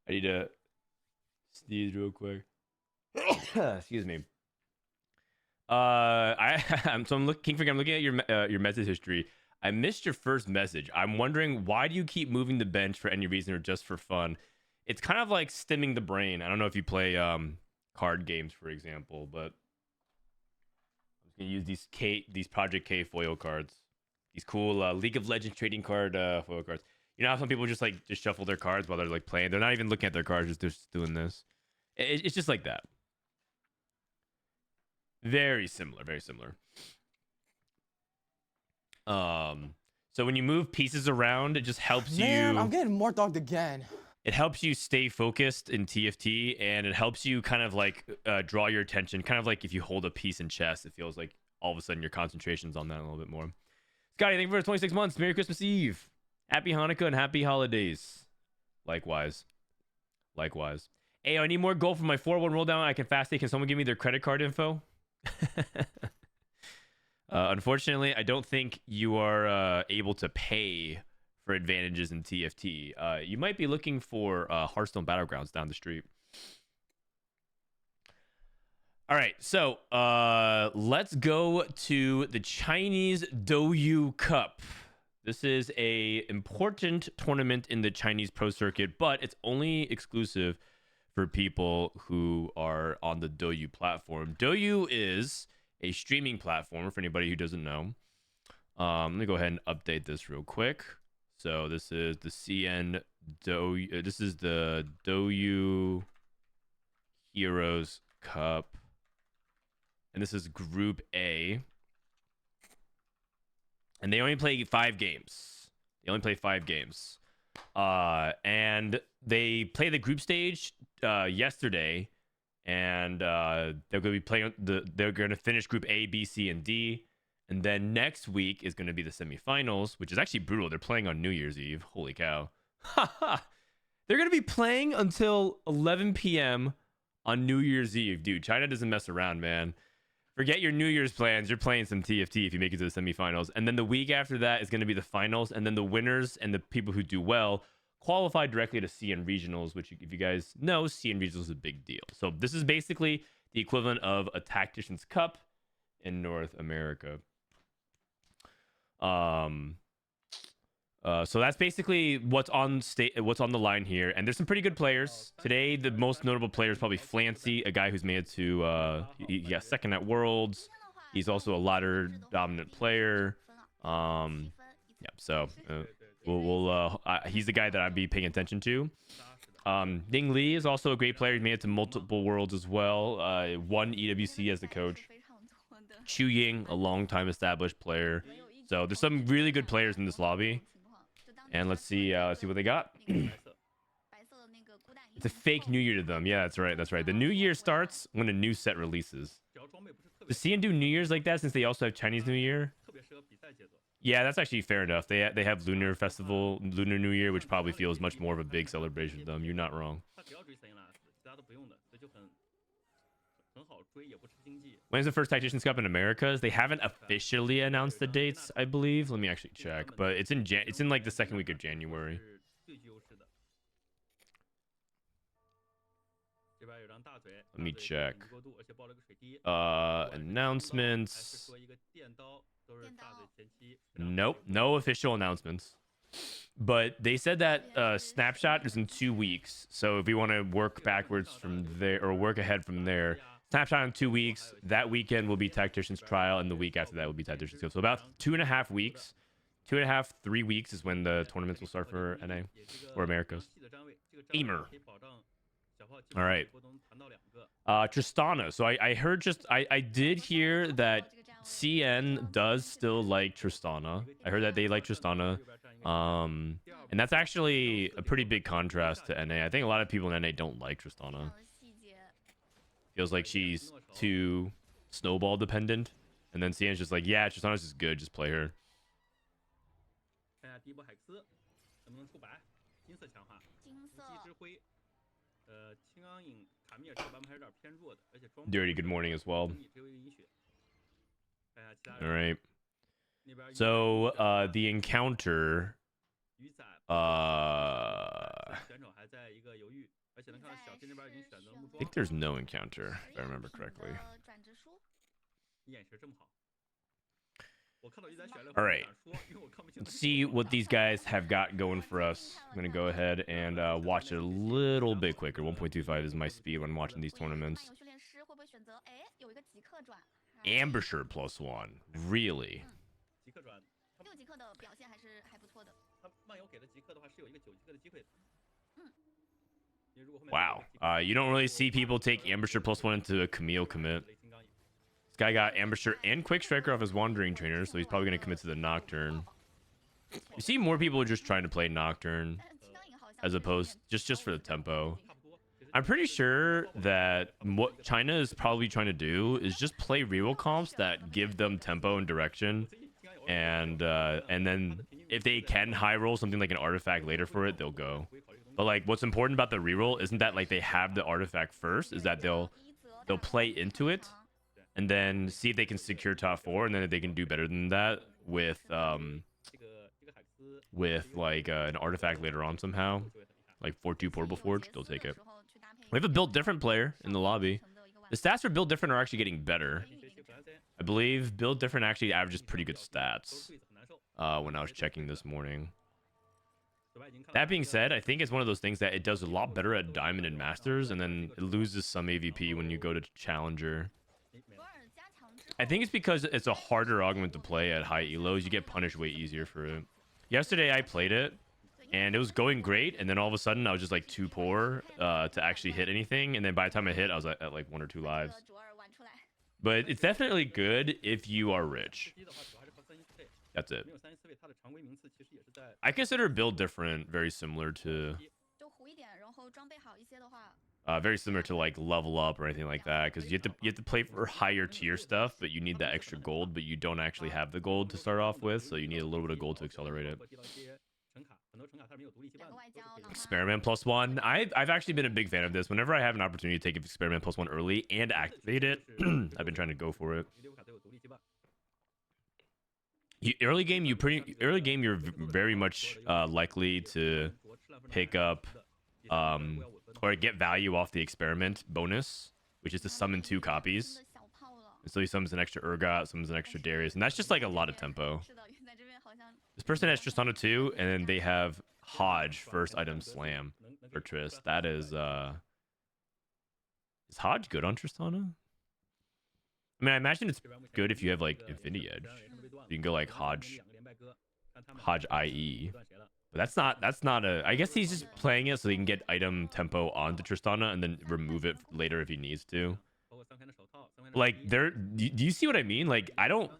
I need to sneeze real quick. Excuse me. I'm looking. I'm looking at your message history. I missed your first message. I'm wondering, why do you keep moving the bench for any reason or just for fun? It's kind of like stimming the brain. I don't know if you play card games, for example, but I'm just gonna use these Project K foil cards. These cool League of Legends trading card foil cards. You know how some people just shuffle their cards while they're like playing. They're not even looking at their cards; just doing this. It's just like that. Very similar. Very similar. So when you move pieces around, it just helps Man, you. I'm getting more dogged again. It helps you stay focused in TFT, and it helps you kind of like draw your attention. Kind of like if you hold a piece in chess, it feels like all of a sudden your concentration's on that a little bit more. Scotty, thank you for 26 months. Merry Christmas Eve. Happy Hanukkah and happy holidays. Likewise. Likewise. Hey, I need more gold for my 4-1 roll down. I can fast take. Can someone give me their credit card info? Unfortunately, I don't think you are able to pay for advantages in TFT. You might be looking for Hearthstone Battlegrounds down the street. All right, so let's go to the Chinese Douyu Cup. This is a important tournament in the Chinese pro circuit, but it's only exclusive for people who are on the Douyu platform. Douyu is a streaming platform for anybody who doesn't know. Let me go ahead and update this real quick. So this is the CN Douyu. This is the Douyu Heroes Cup, and this is Group A. And they only play 5 games. They only play 5 games. And they play the group stage yesterday, and they're going to be playing they're going to finish Group A, B, C, and D. And then next week is going to be the semifinals, which is actually brutal. They're playing on New Year's Eve. Holy cow. They're going to be playing until 11 p.m. on New Year's Eve. Dude, China doesn't mess around, man. Forget your New Year's plans. You're playing some TFT if you make it to the semifinals. And then the week after that is going to be the finals. And then the winners and the people who do well qualify directly to CN Regionals, which, if you guys know, CN Regionals is a big deal. So this is basically the equivalent of a Tactician's Cup in North America. So that's basically what's on the line here, and there's some pretty good players today. The most notable player is probably Flancy, a guy who's made it to second at Worlds. He's also a ladder dominant player. So he's the guy that I'd be paying attention to. Ningli is also a great player. He made it to multiple Worlds as well. Won EWC as the coach. Chuyin, a long-time established player. So there's some really good players in this lobby. And let's see what they got. It's a fake New Year to them. Yeah, that's right. That's right. The New Year starts when a new set releases. Does CN do New Year's like that since they also have Chinese New Year? Yeah, that's actually fair enough. They have Lunar Festival, Lunar New Year, which probably feels much more of a big celebration to them. You're not wrong. When's the first Tactician's Cup in Americas? They haven't officially announced the dates, I believe. Let me actually check, but it's in like the second week of January. Let me check. Announcements. Nope, no official announcements. But they said that Snapshot is in 2 weeks. So if we want to work backwards from there, or work ahead from there, Snapshot in 2 weeks. That weekend will be Tactician's Trial, and the week after that will be Tactician's Cup. So about 2.5 weeks. 2.5, 3 weeks is when the tournaments will start for NA or Americas. Aimer. All right. Tristana. So I heard I did hear that CN does still like Tristana. I heard that they like Tristana. And that's actually a pretty big contrast to NA. I think a lot of people in NA don't like Tristana. Feels like she's too snowball dependent. And then CN's just like, yeah, Tristana's just good. Just play her. Dirty, good morning as well. All right. So the encounter I think there's no encounter, if I remember correctly. All right. Let's see what these guys have got going for us. I'm going to go ahead and watch it a little bit quicker. 1.25 is my speed when I'm watching these tournaments. Ambusher +1. Really? Wow. You don't really see people take Ambusher +1 into a Camille commit. This guy got Ambusher and Quick Striker off his Wandering Trainer, so he's probably going to commit to the Nocturne. You see more people just trying to play Nocturne as opposed just for the tempo. I'm pretty sure that what China is probably trying to do is just play reroll comps that give them tempo and direction, and then if they can high roll something like an artifact later for it, they'll go. But like, what's important about the reroll isn't that like they have the artifact first, is that they'll play into it and then see if they can secure top 4, and then if they can do better than that with like an artifact later on somehow, like 4-2 Portable Forge, they'll take it. We have a build different player in the lobby. The stats for build different are actually getting better. I believe build different actually averages pretty good stats when I was checking this morning. That being said, I think it's one of those things that it does a lot better at Diamond and Masters, and then it loses some AVP when you go to Challenger. I think it's because it's a harder augment to play at high elos. You get punished way easier for it. Yesterday I played it, and it was going great, and then all of a sudden I was just like too poor to actually hit anything, and then by the time I hit, I was at like 1 or 2 lives. But it's definitely good if you are rich. That's it. I consider build different very similar to like level up or anything like that, because you have to play for higher tier stuff, but you need that extra gold, but you don't actually have the gold to start off with, so you need a little bit of gold to accelerate it. Experiment +1. I've actually been a big fan of this. Whenever I have an opportunity to take Experiment +1 early and activate it, I've been trying to go for it. Early game, you're very much likely to pick up or get value off the experiment bonus, which is to summon 2 copies. And so he summons an extra Urgot, summons an extra Darius, and that's just like a lot of tempo. This person has Tristana 2, and then they have Hodge first item slam for Trist. That is Hodge good on Tristana? I mean, I imagine it's good if you have like Infinity Edge. You can go like Hodge IE. But that's not a... I guess he's just playing it so he can get item tempo onto Tristana and then remove it later if he needs to. Like, do you see what I mean? Like, I don't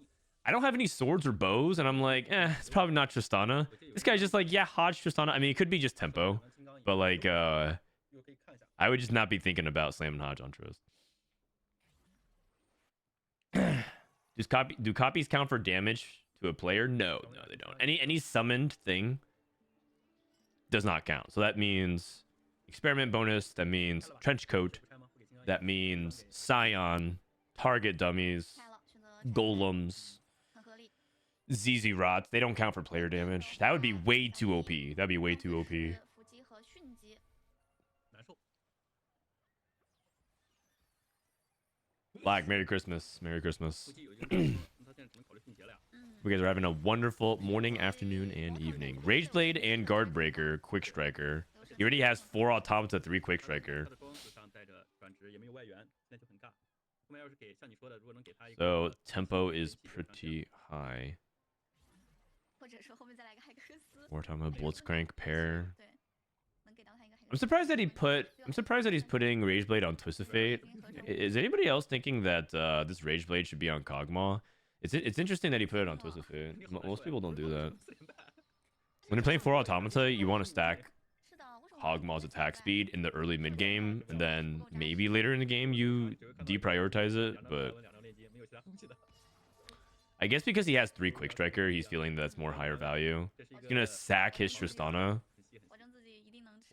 have any swords or bows, and I'm like, it's probably not Tristana. This guy's just like, yeah, Hodge Tristana. I mean, it could be just tempo, but like, I would just not be thinking about slamming Hodge on Trist. Do copies count for damage to a player? No, they don't. Any summoned thing does not count. So that means experiment bonus, that means trench coat, that means scion, target dummies, golems, ZZ rots. They don't count for player damage. That would be way too OP. That'd be way too OP. Black, Merry Christmas. Merry Christmas. You guys are having a wonderful morning, afternoon, and evening. Rageblade and Guardbreaker, Quick Striker. He already has 4 Automata, 3 Quick Striker. So, tempo is pretty high. 4 Automata, Blitzcrank, pair. I'm surprised that he's putting Rageblade on Twist of Fate. Is anybody else thinking that this Rageblade should be on Kog'Maw? It's interesting that he put it on Twist of Fate. Most people don't do that. When you're playing 4 Automata, you want to stack Kog'Maw's attack speed in the early mid game, and then maybe later in the game you deprioritize it. But I guess because he has 3 Quick Striker, he's feeling that's more higher value. He's gonna sack his Tristana.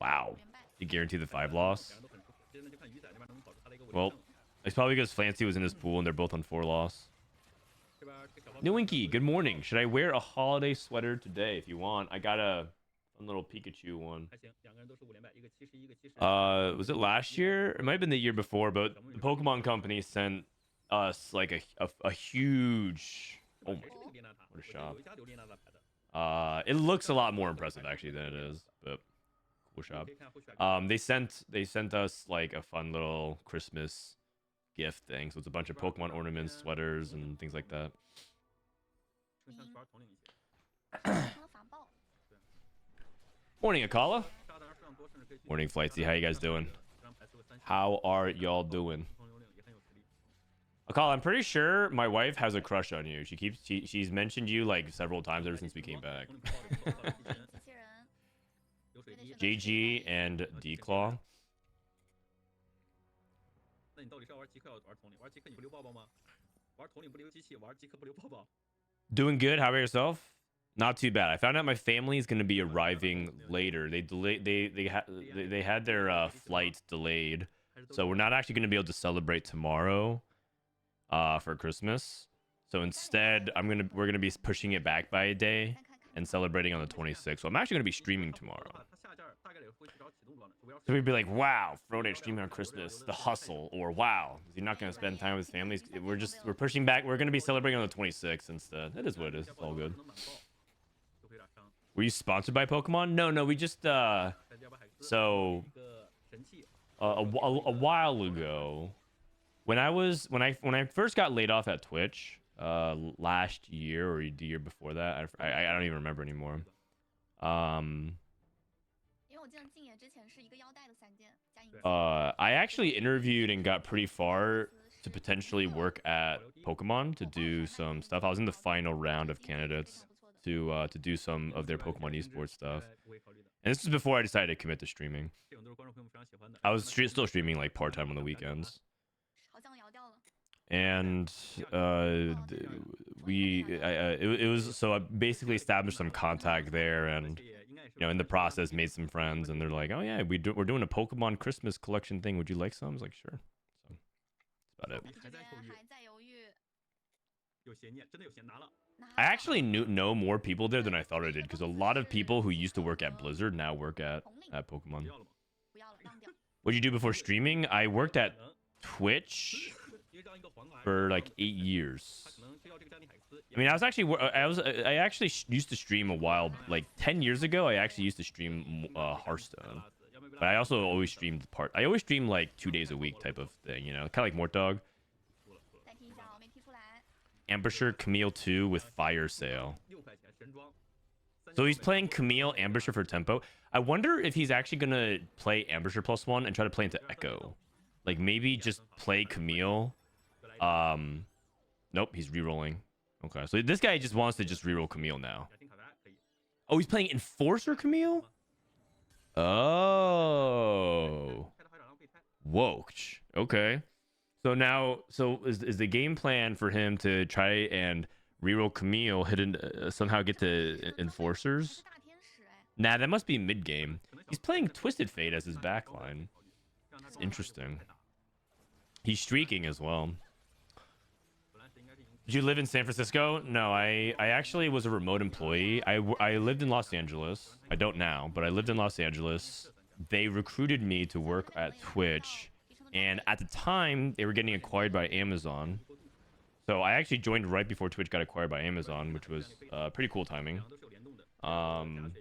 Wow. You guarantee the 5 loss? Well, it's probably because Flancy was in his pool and they're both on 4 loss. Newinky, good morning. Should I wear a holiday sweater today? If you want, I got a One little Pikachu one. Was it last year? It might have been the year before, but the Pokemon Company sent us like a huge. Oh my! What a shop. It looks a lot more impressive actually than it is, but cool shop. They sent us like a fun little Christmas gift thing. So it's a bunch of Pokemon ornaments, sweaters, and things like that. Morning, Akala. Morning, Flightsy. How you guys doing? How are y'all doing? Akala, I'm pretty sure my wife has a crush on you. She's mentioned you like several times ever since we came back. JG and D-Claw. Doing good. How about yourself? Not too bad. I found out my family is going to be arriving later. They had their flight delayed, so we're not actually going to be able to celebrate tomorrow for Christmas. So instead, we're gonna be pushing it back by a day and celebrating on the 26th. So I'm actually gonna be streaming tomorrow. So we'd be like, wow, Frodan streaming on Christmas, the hustle, or wow, you're not gonna spend time with his families. We're pushing back. We're gonna be celebrating on the 26th instead. That is what it is. It's all good. Were you sponsored by Pokemon? No, we just a while ago, when I first got laid off at Twitch, last year or the year before that, I don't even remember anymore. I actually interviewed and got pretty far to potentially work at Pokemon to do some stuff. I was in the final round of candidates to do some of their Pokemon esports stuff. And this was before I decided to commit to streaming. I was still streaming like part-time on the weekends. And it was, so I basically established some contact there, and in the process made some friends, and they're like, oh yeah, we're doing a Pokemon Christmas collection thing, would you like some? I was like, sure. So that's about it. I actually know more people there than I thought I did, because a lot of people who used to work at Blizzard now work at Pokemon. What'd you do before streaming? I worked at Twitch for like 8 years. I mean, I actually used to stream a while, like 10 years ago. I actually used to stream Hearthstone, but I also always streamed I always stream like 2 days a week type of thing, kind of like Mort Dog. Ambusher Camille 2 with Fire Sale. So he's playing Camille Ambusher for tempo. I wonder if he's actually gonna play Ambusher +1 and try to play into Echo. Like maybe just play Camille. Nope, he's rerolling. Okay, so this guy just wants to just reroll Camille now. Oh, he's playing Enforcer Camille? Oh. Whoa. Okay. So now, is the game plan for him to try and reroll Camille, somehow get to Enforcers? Nah, that must be mid-game. He's playing Twisted Fate as his backline. It's interesting. He's streaking as well. Did you live in San Francisco? No, I actually was a remote employee. I lived in Los Angeles. I don't now, but I lived in Los Angeles. They recruited me to work at Twitch, and at the time, they were getting acquired by Amazon. So I actually joined right before Twitch got acquired by Amazon, which was pretty cool timing. And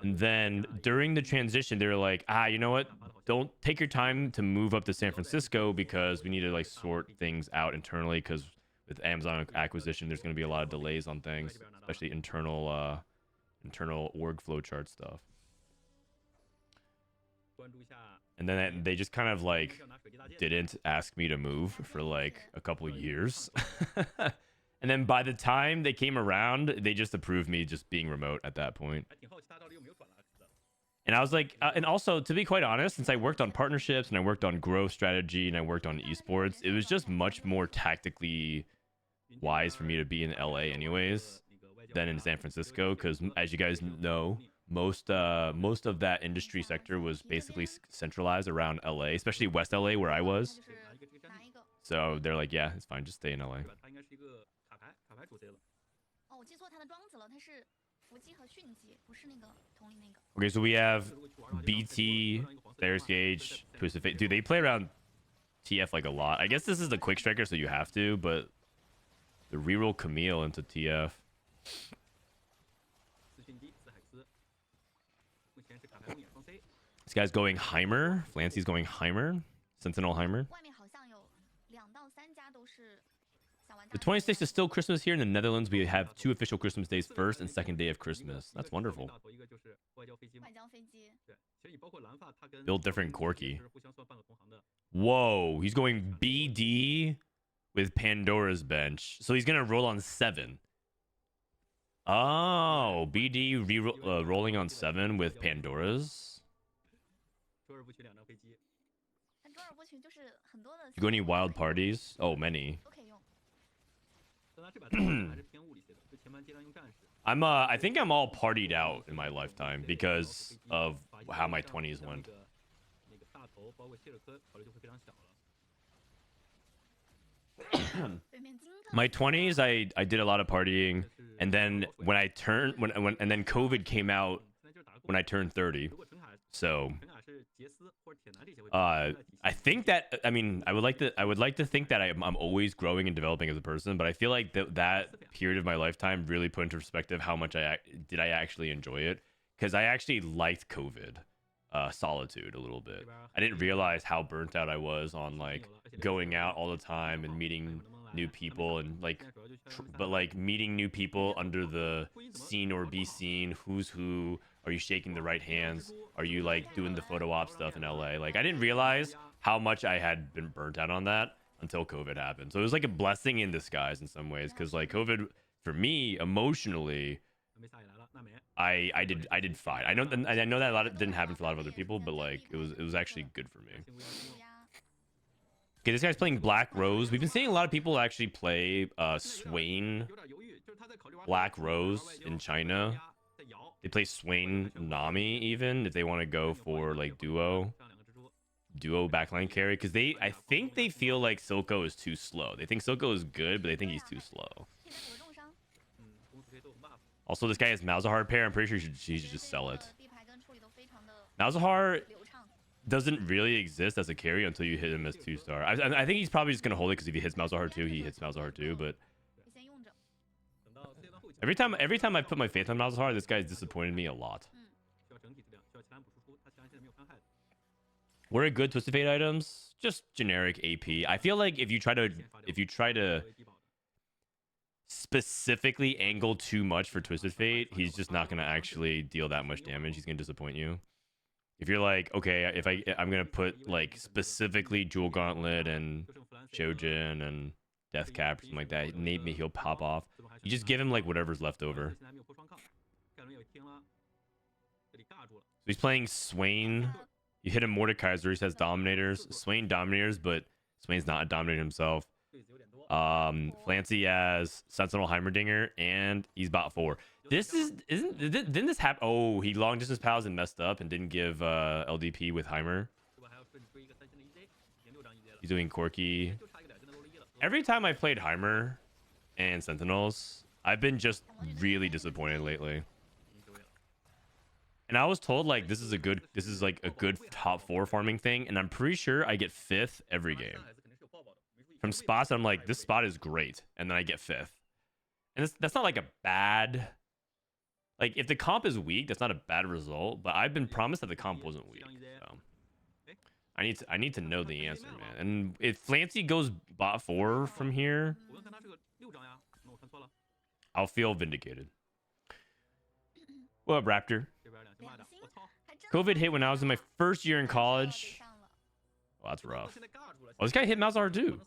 then during the transition, they were like, you know what? Don't take your time to move up to San Francisco, because we need to like sort things out internally, because with Amazon acquisition, there's going to be a lot of delays on things, especially internal org flowchart stuff. And then they just kind of like didn't ask me to move for like a couple years. And then by the time they came around, they just approved me just being remote at that point. And I was like, and also, to be quite honest, since I worked on partnerships and I worked on growth strategy and I worked on esports, it was just much more tactically wise for me to be in LA anyways than in San Francisco, because as you guys know, most of that industry sector was basically centralized around LA, especially West LA where I was. So they're like, yeah, it's fine, just stay in LA. Okay, so we have BT, There's Gage, Twisted Fate. Dude, they play around TF like a lot. I guess this is the quick striker, so you have to, but the reroll Camille into TF. This guy's going Heimer. Flancy's going Heimer. Sentinel Heimer. The 26th is still Christmas here in the Netherlands. We have 2 official Christmas days, first and second day of Christmas. That's wonderful. Build different Corky. Whoa, he's going BD with Pandora's bench. So he's going to roll on 7. Oh, BD rolling on 7 with Pandora's. You go any wild parties? Oh, many. I think I'm all partied out in my lifetime because of how my 20s went. My 20s, I did a lot of partying, and then when and then COVID came out when I turned 30. So I think that, I mean, I would like to think that I'm always growing and developing as a person, but I feel like that period of my lifetime really put into perspective how much I actually enjoy it, because I actually liked COVID solitude a little bit. I didn't realize how burnt out I was on like going out all the time and meeting new people, and like but like meeting new people under the seen or be seen, who's who, are you shaking the right hands, are you like doing the photo op stuff in LA. Like I didn't realize how much I had been burnt out on that until COVID happened. So it was like a blessing in disguise in some ways, because like COVID for me emotionally, I did fine. I know that didn't happen for a lot of other people, but like it was actually good for me. Okay, this guy's playing Black Rose. We've been seeing a lot of people actually play Swain Black Rose in China. They play Swain Nami even if they want to go for like duo backline carry, because I think they feel like Silco is too slow. They think Silco is good, but they think he's too slow. Also, this guy has Malzahar pair. I'm pretty sure he should just sell it. Malzahar doesn't really exist as a carry until you hit him as 2-star. I think he's probably just gonna hold it, because if he hits Malzahar 2, he hits Malzahar 2. But every time I put my faith on Malzahar, this guy's disappointed me a lot. What are good Twisted Fate items? Just generic AP. I feel like if you try to specifically angle too much for Twisted Fate, he's just not gonna actually deal that much damage. He's gonna disappoint you. If you're like, okay, if I'm gonna put like specifically Jewel Gauntlet and Shojin and Death Cap or something like that, maybe he'll pop off. You just give him like whatever's left over. So he's playing Swain. You hit him Mordekaiser, he says Dominators. Swain Dominators, but Swain's not a Dominator himself. Flancy as Sentinel Heimerdinger, and he's bot 4. Didn't this happen? Oh, he long distance pals and messed up and didn't give LDP with Heimer. He's doing Corky. Every time I played Heimer and Sentinels, I've been just really disappointed lately. And I was told like this is like a good top 4 farming thing, and I'm pretty sure I get 5th every game. From spots, I'm like, this spot is great, and then I get 5th. And that's not like a bad... Like, if the comp is weak, that's not a bad result, but I've been promised that the comp wasn't weak. So I need to know the answer, man. And if Flancy goes bot 4 from here, I'll feel vindicated. What up, Raptor? COVID hit when I was in my first year in college. Oh, that's rough. Oh, this guy hit Malzahar too.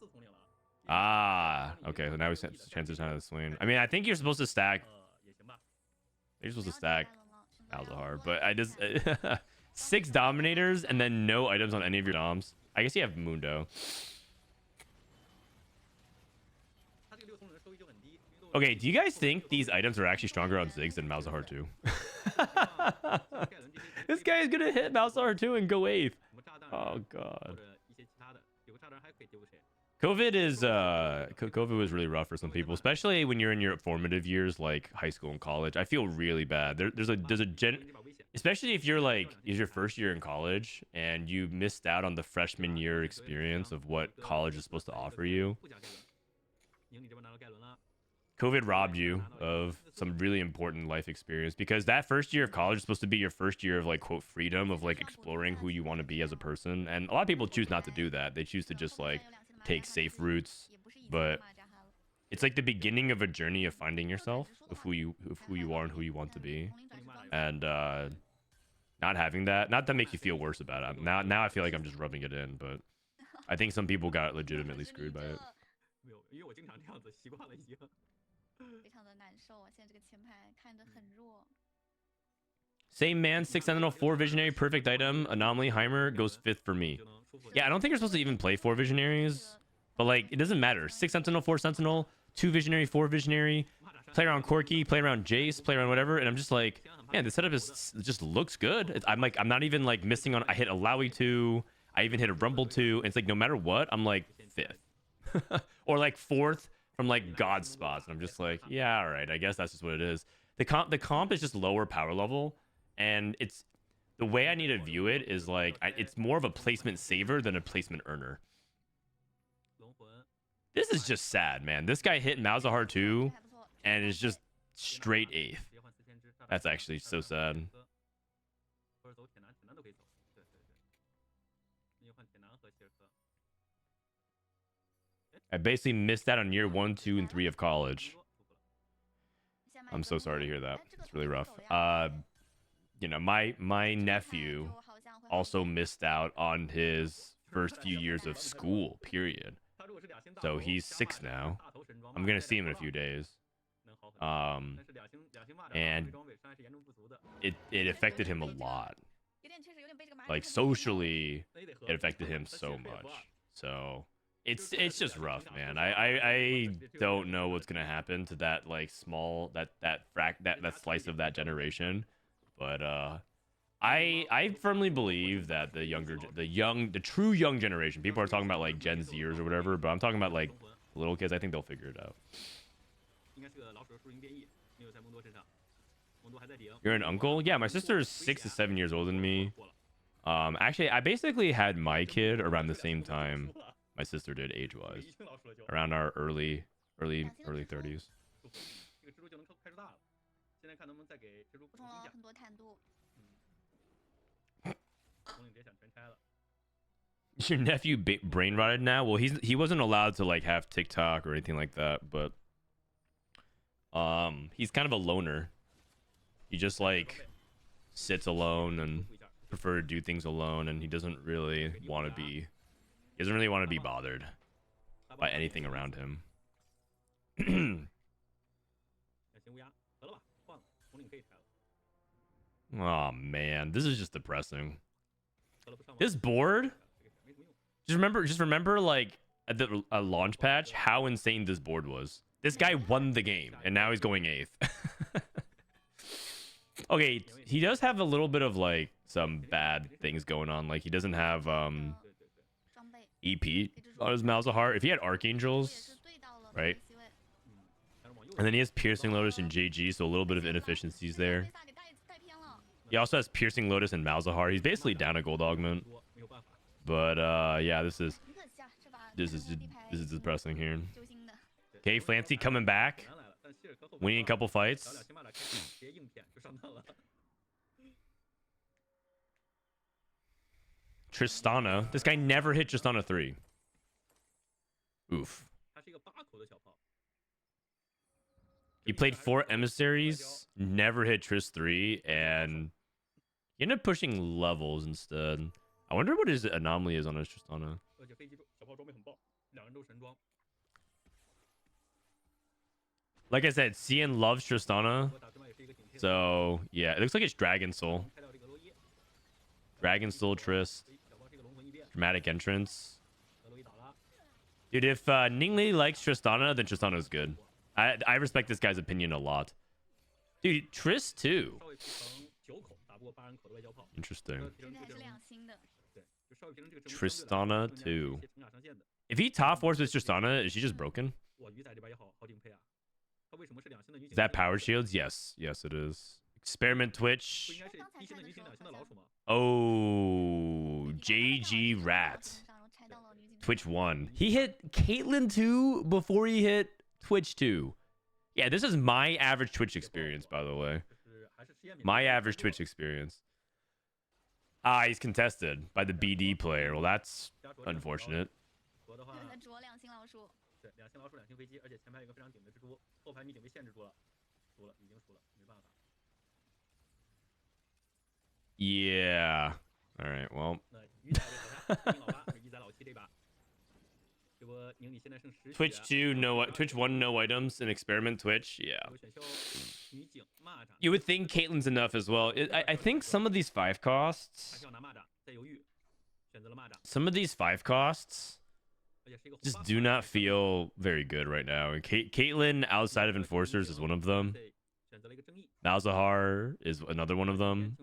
Ah, okay. So now we chances out of the swing. I mean, I think you're supposed to stack. You're supposed to stack Malzahar, but I just 6 Dominators and then no items on any of your doms. I guess you have Mundo. Okay, do you guys think these items are actually stronger on Ziggs than Malzahar 2? This guy is gonna hit Malzahar 2 and go 8th. Oh god. COVID was really rough for some people, especially when you're in your formative years like high school and college. I feel really bad. Especially if you're like is your first year in college and you missed out on the freshman year experience of what college is supposed to offer you. COVID robbed you of some really important life experience because that first year of college is supposed to be your first year of like quote freedom of like exploring who you want to be as a person. And a lot of people choose not to do that. They choose to just like take safe routes, but it's like the beginning of a journey of finding yourself, of who you are and who you want to be. And not having that, not to make you feel worse about it. Now I feel like I'm just rubbing it in, but I think some people got legitimately screwed by it. Same man, 6 Sentinel, 4 Visionary, perfect item. Anomaly, Heimer goes 5th for me. Yeah, I don't think you're supposed to even play 4 Visionaries, but like, it doesn't matter. 6 Sentinel, 4 Sentinel, 2 Visionary, 4 Visionary. Play around Corki, play around Jace, play around whatever, and I'm just like, man, the setup just looks good. I'm not even like missing on. I hit a Lowy 2, I even hit a Rumble 2, and it's like no matter what, I'm like 5th or like 4th from like God spots, and I'm just like, yeah, all right, I guess that's just what it is. The comp is just lower power level, and it's the way I need to view it is like it's more of a placement saver than a placement earner. This is just sad, man. This guy hit Malzahar 2 and is just straight 8th. That's actually so sad. I basically missed out on year 1, 2, and 3 of college. I'm so sorry to hear that. It's really rough. You know, my nephew also missed out on his first few years of school, period. So he's 6 now. I'm gonna see him in a few days. And it affected him a lot. Like socially, it affected him so much. So it's just rough, man. I don't know what's gonna happen to that like small that slice of that generation, but I firmly believe that the true young generation, people are talking about like Gen Zers or whatever, but I'm talking about like little kids. I think they'll figure it out. You're an uncle? Yeah, my sister is 6 to 7 years older than me. Actually, I basically had my kid around the same time my sister did, age-wise, around our early 30s. Your nephew brain rotted now? Well, he wasn't allowed to like have TikTok or anything like that, but he's kind of a loner. He just like sits alone and prefer to do things alone, and he doesn't really want to be bothered by anything around him. Oh man, this is just depressing. This board, just remember like at the launch patch how insane this board was. This guy won the game and now he's going 8th. Okay, he does have a little bit of like some bad things going on. Like he doesn't have EP on his Malzahar. If he had Archangels, right? And then he has Piercing Lotus and JG, so a little bit of inefficiencies there. He also has Piercing Lotus and Malzahar. He's basically down a gold augment. But yeah, this is depressing here. Okay, Flancy coming back, winning a couple fights. Tristana. This guy never hit Tristana 3. Oof. He played 4 emissaries, never hit Trist 3, and he ended up pushing levels instead. I wonder what his anomaly is on his Tristana. Like I said, CN loves Tristana. So, yeah, it looks like it's Dragon Soul. Dragon Soul Trist. Dramatic entrance. Dude, if Ningli likes Tristana, then Tristana is good. I respect this guy's opinion a lot. Dude, Trist too. Interesting. Tristana 2. If he top fours with Tristana, is she just broken? Is that power shields? Yes. Yes, it is. Experiment Twitch. Oh, JG Rat. Twitch 1. He hit Caitlyn 2 before he hit Twitch 2. Yeah, this is my average Twitch experience, by the way. My average Twitch experience. Ah, he's contested by the BD player. Well, that's unfortunate. Yeah. All right, well. Twitch 2, no. Twitch 1, no items. And Experiment Twitch, yeah. You would think Caitlyn's enough as well. I think some of these 5 costs... Some of these 5 costs just do not feel very good right now. Caitlyn, outside of Enforcers, is one of them. Malzahar is another one of them.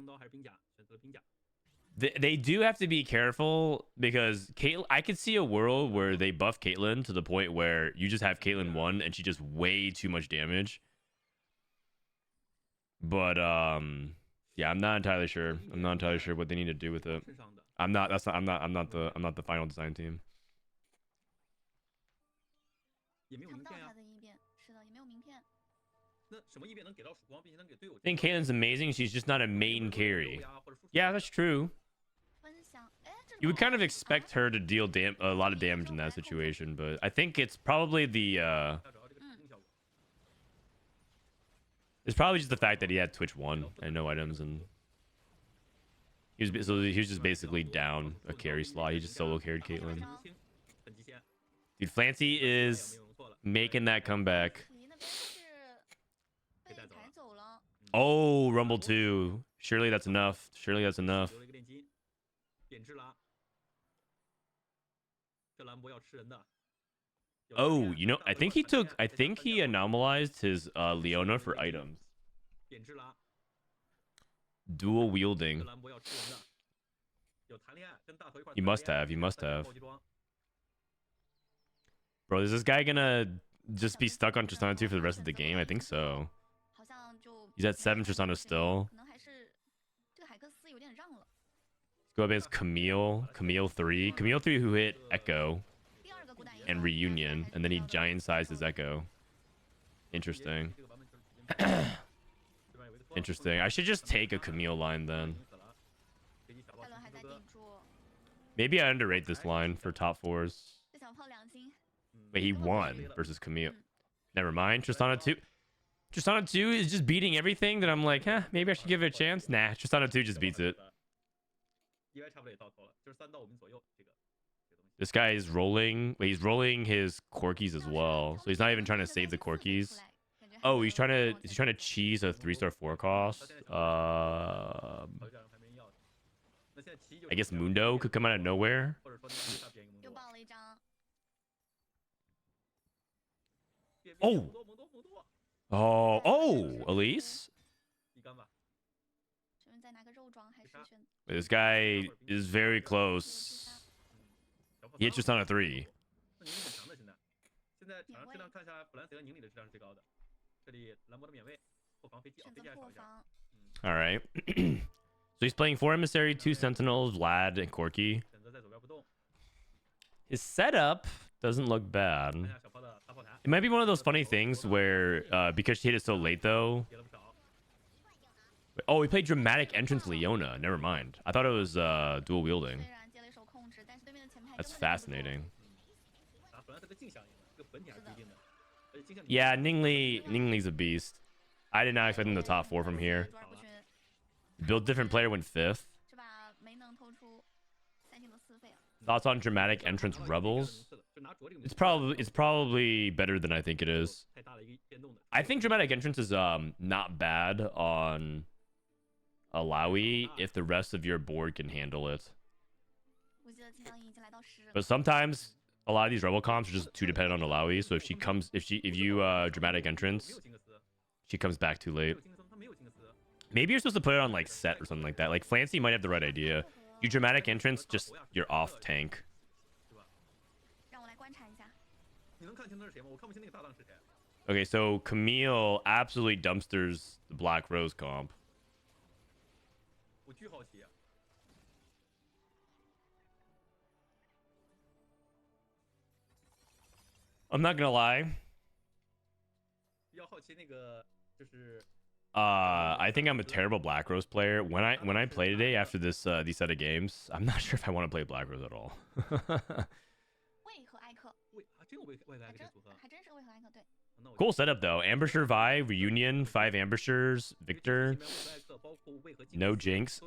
They do have to be careful because I could see a world where they buff Caitlyn to the point where you just have Caitlyn 1 and she just way too much damage. But yeah, I'm not entirely sure. I'm not entirely sure what they need to do with it. I'm not the final design team. I think Caitlyn's amazing. She's just not a main carry. Yeah, that's true. You would kind of expect her to deal a lot of damage in that situation, but I think it's probably the it's probably just the fact that he had Twitch 1 and no items, and he was just basically down a carry slot. He just solo carried Caitlyn. Dude, Flancy is making that comeback. Oh, Rumble 2. Surely that's enough. Surely that's enough. Oh, you know, I think he anomalized his Leona for items. Dual wielding. You must have. Bro, is this guy gonna just be stuck on Tristana 2 for the rest of the game? I think so. He's at 7 Tristana still. Let's go up against Camille 3. Camille 3 who hit Echo and Reunion, and then he giant sized his Echo. Interesting. Interesting. I should just take a Camille line then. Maybe I underrate this line for top 4s. Wait, he won versus Camille. Never mind. Tristana 2. Tristana 2 is just beating everything that I'm like, huh, maybe I should give it a chance. Nah, Tristana 2 just beats it. This guy is rolling. Wait, he's rolling his Corkies as well. So he's not even trying to save the Corkies. Oh, he's trying to cheese a 3-star 4 cost. I guess Mundo could come out of nowhere. Oh, Elise? This guy is very close. He hit just on a 3. All right. So he's playing 4 Emissary, 2 Sentinels, Lad, and Corki. His setup doesn't look bad. It might be one of those funny things where, because she hit it so late, though. Oh, he played Dramatic Entrance Leona. Never mind. I thought it was dual wielding. That's fascinating. Yeah, Ningli's a beast. I did not expect him to top 4 from here. Build different player went 5th. Thoughts on Dramatic Entrance Rebels? It's probably better than I think it is. I think Dramatic Entrance is not bad on Alawi if the rest of your board can handle it. But sometimes a lot of these Rebel comps are just too dependent on Alawi. So if you Dramatic Entrance, she comes back too late. Maybe you're supposed to put it on like set or something like that. Like Flancy might have the right idea. You dramatic entrance, just you're off tank. Okay, so Camille absolutely dumpsters the Black Rose comp. I'm not gonna lie. I think I'm a terrible Black Rose player. When I play today after this these set of games, I'm not sure if I want to play Black Rose at all. Cool setup though. Ambusher Vi, Reunion, 5 Ambushers, Victor. No Jinx.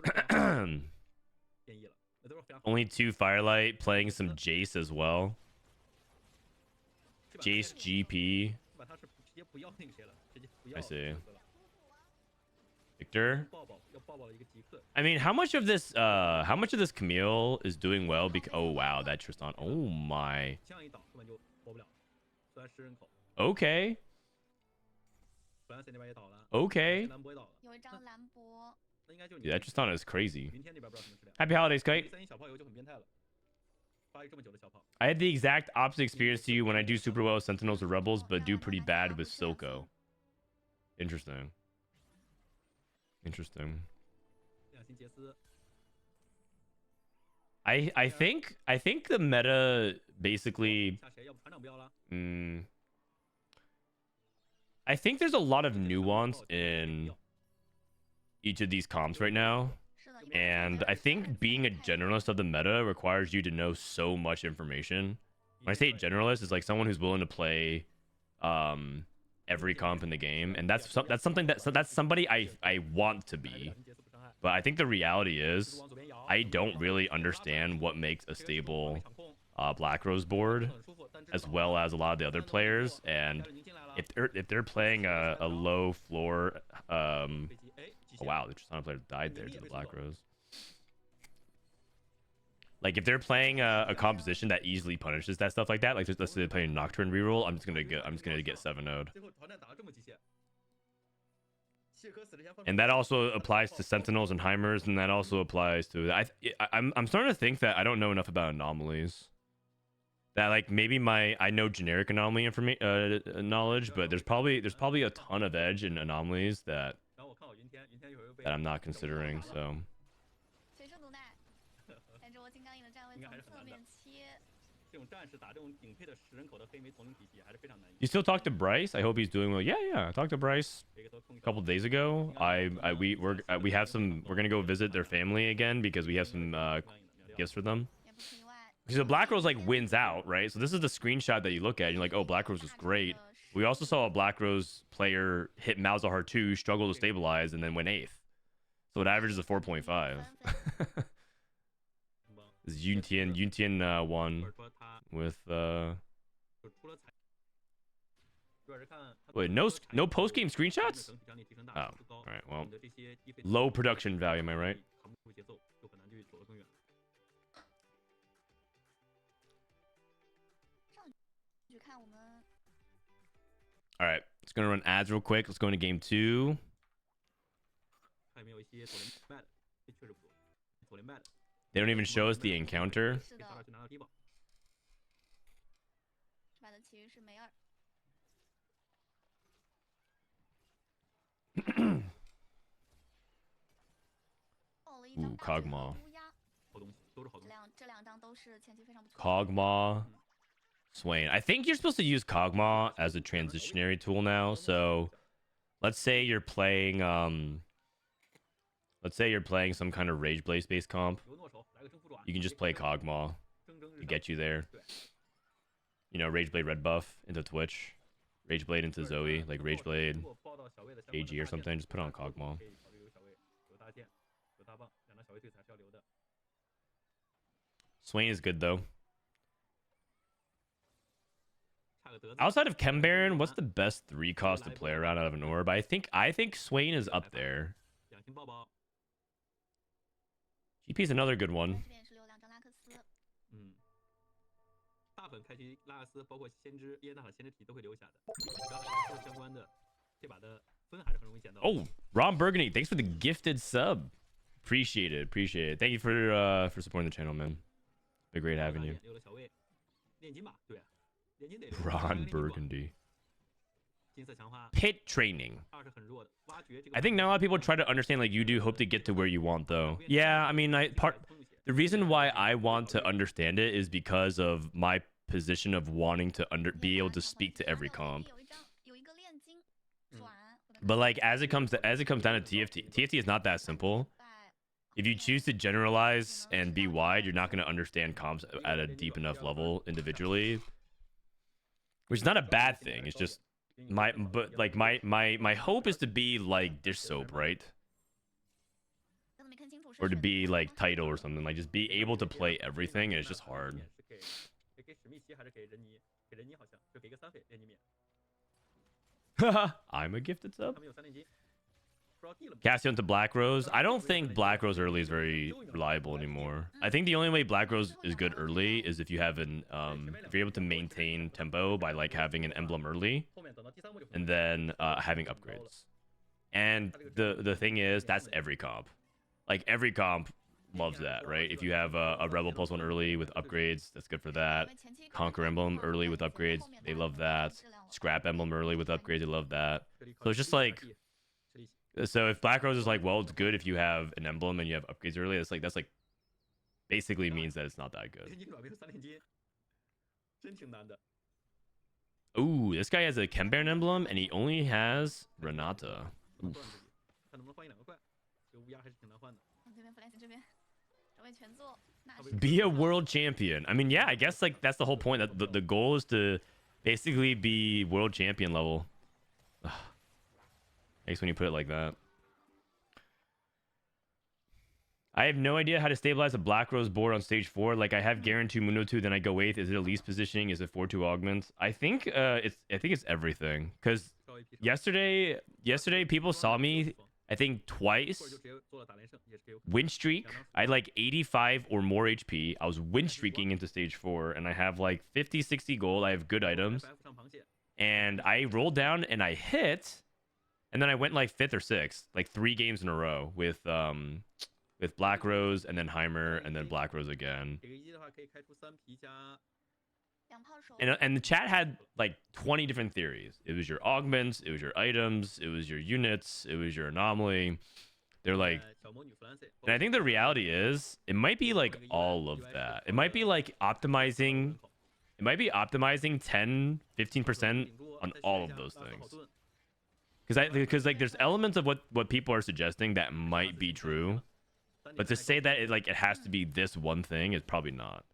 Only 2 Firelight, playing some Jace as well. Jace GP. I see. Victor. I mean, how much of this Camille is doing well because oh wow, that Tristan. Oh my. Okay. Okay. Dude, that Tristan is crazy. Happy holidays, Kite. I had the exact opposite experience to you when I do super well with Sentinels or Rebels, but do pretty bad with Silco. Interesting. Interesting. I think the meta basically I think there's a lot of nuance in each of these comps right now. And I think being a generalist of the meta requires you to know so much information. When I say generalist, it's like someone who's willing to play every comp in the game, and that's somebody I want to be. But I think the reality is I don't really understand what makes a stable Black Rose board, as well as a lot of the other players. And if they're playing a low floor, oh wow, the Tristana player died there to the Black Rose. Like if they're playing a composition that easily punishes that stuff like that, like let's say they're playing Nocturne reroll, I'm just gonna get 7-0'd. And that also applies to Sentinels and Heimers, and that also applies to I'm starting to think that I don't know enough about anomalies. That like maybe I know generic anomaly knowledge, but there's probably a ton of edge in anomalies that I'm not considering. So. You still talk to Bryce? I hope he's doing well. Yeah. I talked to Bryce a couple days ago. We're gonna go visit their family again because we have some gifts for them. So Black Rose like wins out, right? So this is the screenshot that you look at. And you're like, oh, Black Rose was great. We also saw a Black Rose player hit Malzahar 2, struggle to stabilize, and then win 8th. So it averages a 4.5. This is Yuntian won with wait, no post game screenshots? Oh, all right. Well, low production value, am I right? All right, it's gonna run ads real quick. Let's go into game 2. They don't even show us the encounter. Ooh, Kog'Maw. Kog'Maw. Swain. I think you're supposed to use Kog'Maw as a transitionary tool now. So let's say you're playing some kind of Rage Blaze based comp. You can just play Kog'Maw to get you there. You know, Rage Blade red buff into Twitch. Rage Blade into Zoe, like Rage Blade AG or something. Just put on Kog'Maw. Swain is good though. Outside of Chem Baron, what's the best 3 cost to play around out of an orb? I think Swain is up there. GP is another good one. Oh, Ron Burgundy, thanks for the gifted sub. Appreciate it. Appreciate it. Thank you for supporting the channel, man. Been great having you. Ron Burgundy. Pit training. I think not a lot of people try to understand like you do hope to get to where you want though. Yeah, I mean, the reason why I want to understand it is because of my position of wanting to be able to speak to every comp. But like as it comes down to TFT is not that simple. If you choose to generalize and be wide, you're not going to understand comps at a deep enough level individually, which is not a bad thing. It's just my hope is to be like Dish Soap, right? Or to be like Title or something, like just be able to play everything, and it's just hard. I'm a gifted sub. Cassion to Black Rose. I don't think Black Rose early is very reliable anymore. I think the only way Black Rose is good early is if you have an if you're able to maintain tempo by like having an emblem early and then having upgrades. And the thing is, that's every comp. Like every comp loves that, right? If you have a Rebel +1 early with upgrades, that's good for that. Conquer Emblem early with upgrades, they love that. Scrap Emblem early with upgrades, they love that. So it's just like, so if Black Rose is like, well, it's good if you have an emblem and you have upgrades early, that's like basically means that it's not that good. Ooh, this guy has a Chembaron emblem and he only has Renata. Oof. Be a world champion. I mean, yeah, I guess like that's the whole point. That the goal is to basically be world champion level. Ugh. I guess when you put it like that. I have no idea how to stabilize a Black Rose board on stage 4. Like I have Garen 2, Mundo 2, then I go 8th. Is it Elise positioning? Is it 4-2 augments? I think it's everything. Because yesterday people saw me, I think twice. Win streak. I had like 85 or more HP. I was win streaking into stage 4, and I have like 50, 60 gold. I have good items. And I rolled down and I hit. And then I went like 5th or 6th, like 3 games in a row with Black Rose and then Heimer and then Black Rose again. And the chat had like 20 different theories. It was your augments, it was your items, it was your units, it was your anomaly. They're like, and I think the reality is it might be like all of that. It might be like optimizing. It might be optimizing 10, 15% on all of those things. Because like there's elements of what people are suggesting that might be true, but to say that it has to be this one thing is probably not.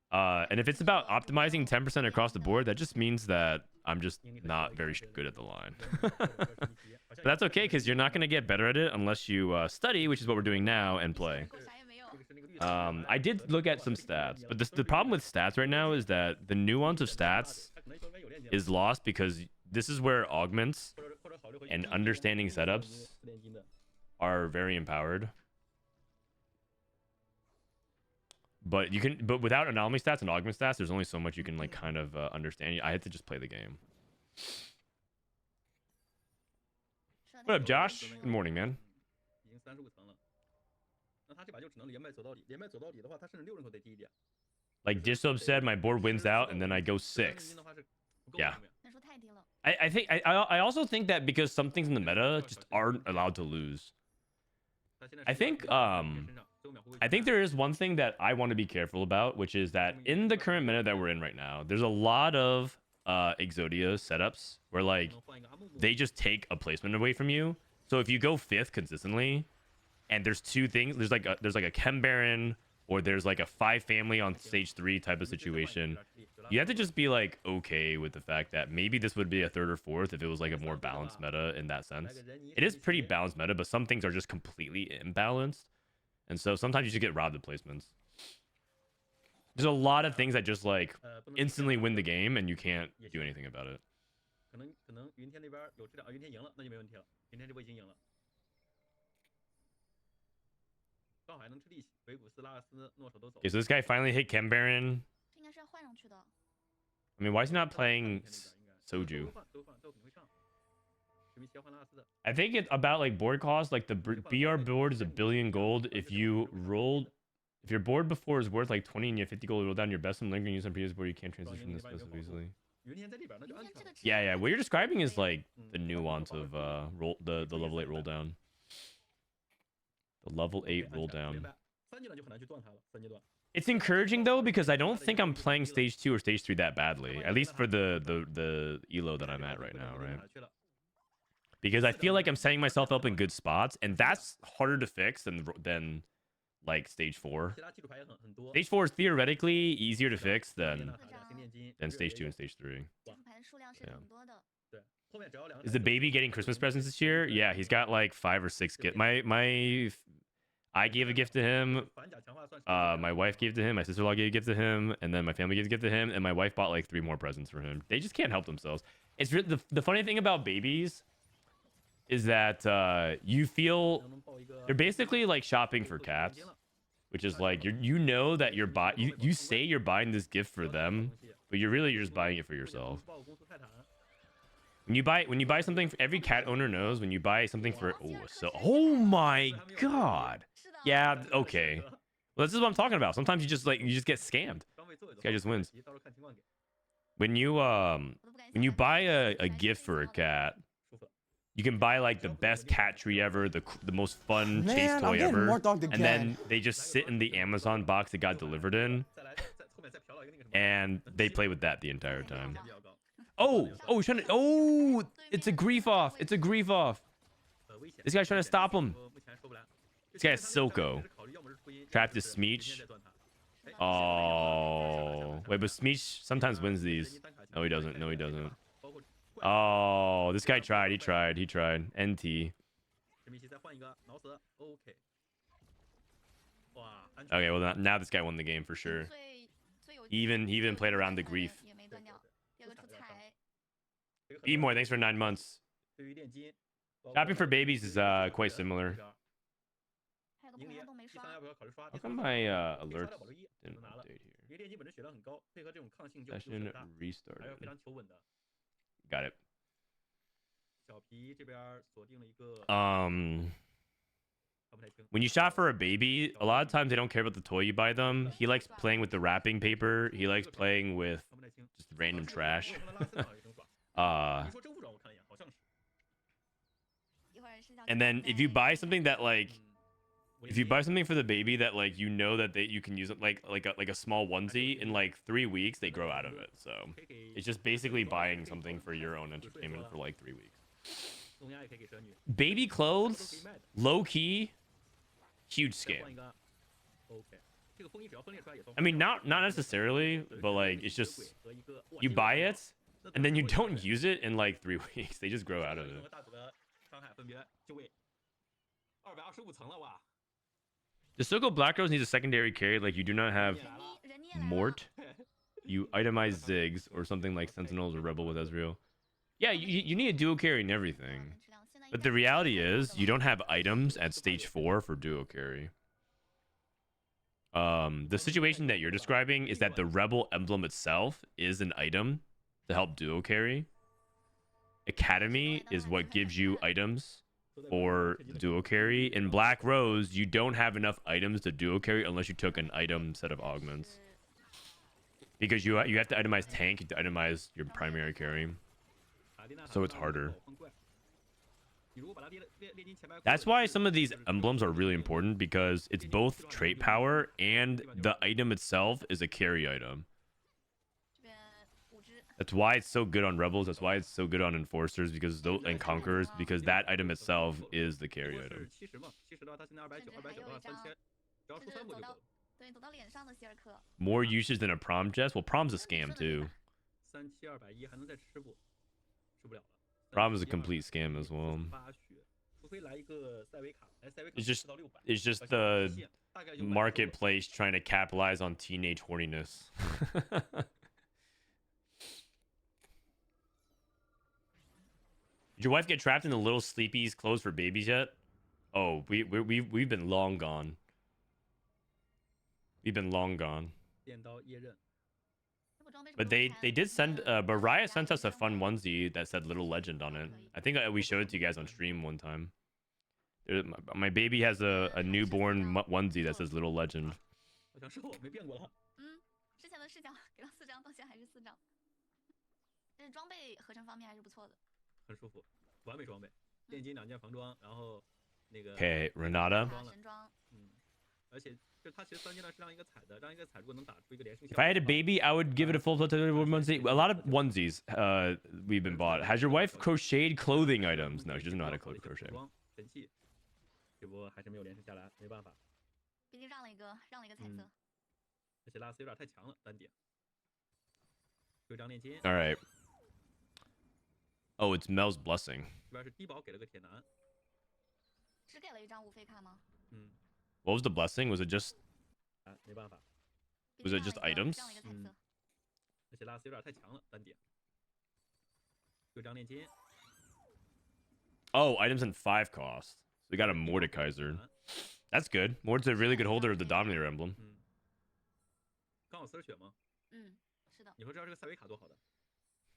And if it's about optimizing 10% across the board, that just means that I'm just not very good at the line. But that's okay, because you're not going to get better at it unless you study, which is what we're doing now, and play. I did look at some stats, but the problem with stats right now is that the nuance of stats is lost because this is where augments and understanding setups are very empowered. But without anomaly stats and augment stats, there's only so much you can like kind of understand. I had to just play the game. What up, Josh? Good morning, man. Like Dissob said, my board wins out and then I go 6. Yeah. I also think that because some things in the meta just aren't allowed to lose. I think there is one thing that I want to be careful about, which is that in the current meta that we're in right now, there's a lot of Exodia setups where like they just take a placement away from you. So if you go 5th consistently, and there's 2 things, there's like a Chembaron, or there's like a 5 family on stage 3 type of situation. You have to just be like okay with the fact that maybe this would be a 3rd or 4th if it was like a more balanced meta in that sense. It is pretty balanced meta, but some things are just completely imbalanced. And so sometimes you just get robbed of placements. There's a lot of things that just like instantly win the game and you can't do anything about it. Okay, so this guy finally hit Chembaron. I mean, why is he not playing Soju? I think it's about like board cost. Like the BR board is 1 billion gold. If your board before is worth like 20 and you have 50 gold, roll down your best and link and use on previous board. You can't transition this special easily. Yeah. What you're describing is like the nuance of the level 8 roll down. The level 8 roll down. It's encouraging though because I don't think I'm playing stage 2 or stage 3 that badly. At least for the elo that I'm at right now, right? Because I feel like I'm setting myself up in good spots, and that's harder to fix than like stage 4. Stage 4 is theoretically easier to fix than stage 2 and stage 3. Yeah. Is the baby getting Christmas presents this year? Yeah, he's got like 5 or 6 gifts. I gave a gift to him. My wife gave to him. My sister-in-law gave a gift to him, and then my family gave a gift to him. And my wife bought like 3 more presents for him. They just can't help themselves. It's the funny thing about babies is that you feel they're basically like shopping for cats, which is like you know that you say you're buying this gift for them, but you're just buying it for yourself. When you buy something, every cat owner knows when you buy something for oh my god. Yeah, okay. Well, this is what I'm talking about. Sometimes you just get scammed. This guy just wins. When you buy a gift for a cat, you can buy like the best cat tree ever, the most fun chase toy ever, and then they just sit in the Amazon box it got delivered in, and they play with that the entire time. He's trying to. It's a grief off. It's a grief off. This guy's trying to stop him. This guy has Silco. Trapped his Smeech. Oh, wait, but Smeech sometimes wins these. No, he doesn't. No, he doesn't. Oh, this guy tried. He tried. NT. Okay, well now this guy won the game for sure. He even played around the grief. Emoy, thanks for 9 months. Shopping for babies is quite similar. How come my alerts didn't update here? Session restarted. Got it. When you shop for a baby, a lot of times they don't care about the toy you buy them. He likes playing with the wrapping paper. He likes playing with just random trash. And then if you buy something that like, if you buy something for the baby that like you know that you can use it like a small onesie, in like 3 weeks they grow out of it. So it's just basically buying something for your own entertainment for like 3 weeks. Baby clothes, low key, huge scam. I mean, not necessarily, but like it's just you buy it and then you don't use it in like 3 weeks. They just grow out of it. The Silco Black Rose needs a secondary carry. Like you do not have Mort. You itemize Ziggs or something like Sentinels or Rebel with Ezreal. Yeah, you need a duo carry and everything. But the reality is you don't have items at stage 4 for duo carry. The situation that you're describing is that the Rebel emblem itself is an item to help duo carry. Academy is what gives you items for duo carry. In Black Rose, you don't have enough items to duo carry unless you took an item set of augments. Because you have to itemize tank to itemize your primary carry. So it's harder. That's why some of these emblems are really important, because it's both trait power and the item itself is a carry item. That's why it's so good on Rebels. That's why it's so good on Enforcers and Conquerors, because that item itself is the carry item. More usage than a prom chest? Well, prom's a scam too. Prom is a complete scam as well. It's just the marketplace trying to capitalize on teenage horniness. Did your wife get trapped in the little sleepies clothes for babies yet? Oh, we've been long gone. We've been long gone. But they did send but Raya sent us a fun onesie that said Little Legend on it. I think we showed it to you guys on stream one time. My baby has a newborn onesie that says Little Legend. 好像是我没变过了。之前的视角给了4张，到现在还是4张。但是装备合成方面还是不错的。很舒服，完美装备，炼金2件防装，然后那个。Okay, Renata. 神装。而且就它其实3阶段是让一个踩的，让一个踩如果能打出一个连胜效。If I had a baby, I would give it a full onesie. A lot of onesies we've been bought. Has your wife crocheted clothing items? No, she doesn't know how to crochet. 神器，这波还是没有连胜下来，没办法。毕竟让了一个彩色。而且拉丝有点太强了，单点。有张炼金。All right. Oh, it's Mel's blessing. 这边是低保给了个铁男。只给了一张无非卡吗？What was the blessing? Was it just? 没办法。Was it just items? 而且拉丝有点太强了，单点。有张炼金。Oh, items in 5 cost. So we got a Mordekaiser. That's good. Mord's a really good holder of the Dominator emblem. 刚好丝血吗？是的。你说这这个塞维卡多好的。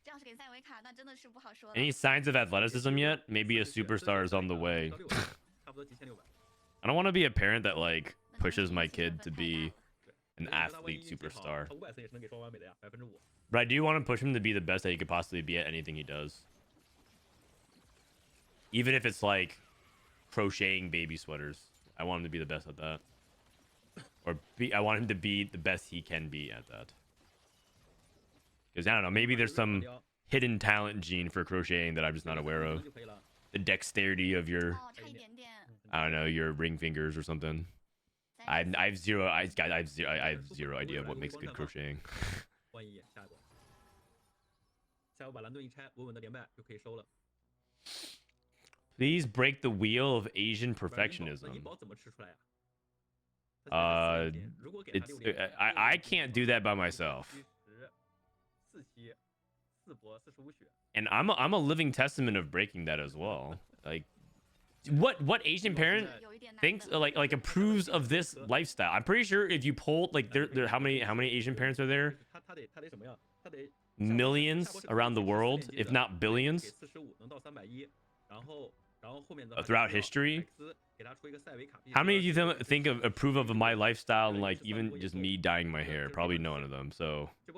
这要是给塞维卡，那真的是不好说。Any signs of athleticism yet? Maybe a superstar is on the way. 差不多9600。I don't want to be a parent that like pushes my kid to be an athlete superstar. But I do want to push him to be the best that he could possibly be at anything he does. Even if it's like crocheting baby sweaters. I want him to be the best at that. Or I want him to be the best he can be at that. Because I don't know, maybe there's some hidden talent gene for crocheting that I'm just not aware of. The dexterity of your, I don't know, your ring fingers or something. I have zero idea of what makes good crocheting. Please break the wheel of Asian perfectionism. I can't do that by myself. And I'm a living testament of breaking that as well. Like, what Asian parent thinks like approves of this lifestyle? I'm pretty sure if you poll like there how many Asian parents are there? Millions around the world, if not billions. Throughout history, how many do you think approve of my lifestyle and like even just me dyeing my hair? Probably none of them. So you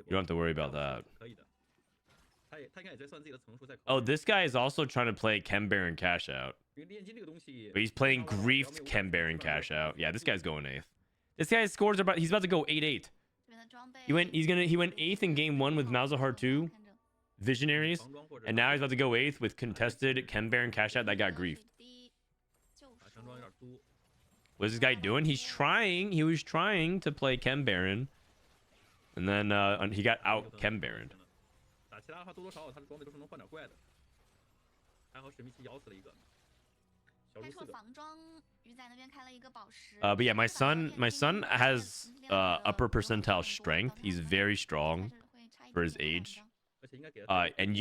don't have to worry about that. Oh, this guy is also trying to play Chem Baron Cash Out. But he's playing Griefed Chem Baron Cash Out. Yeah, this guy's going 8th. This guy's scores are he's about to go 8-8. He went 8th in game 1 with Malzahar 2 Visionaries, and now he's about to go 8th with contested Chem Baron Cash Out that got griefed. What's this guy doing? He was trying to play Chem Baron, and then he got out Chem Baron. But yeah, my son has upper percentile strength. He's very strong for his age. And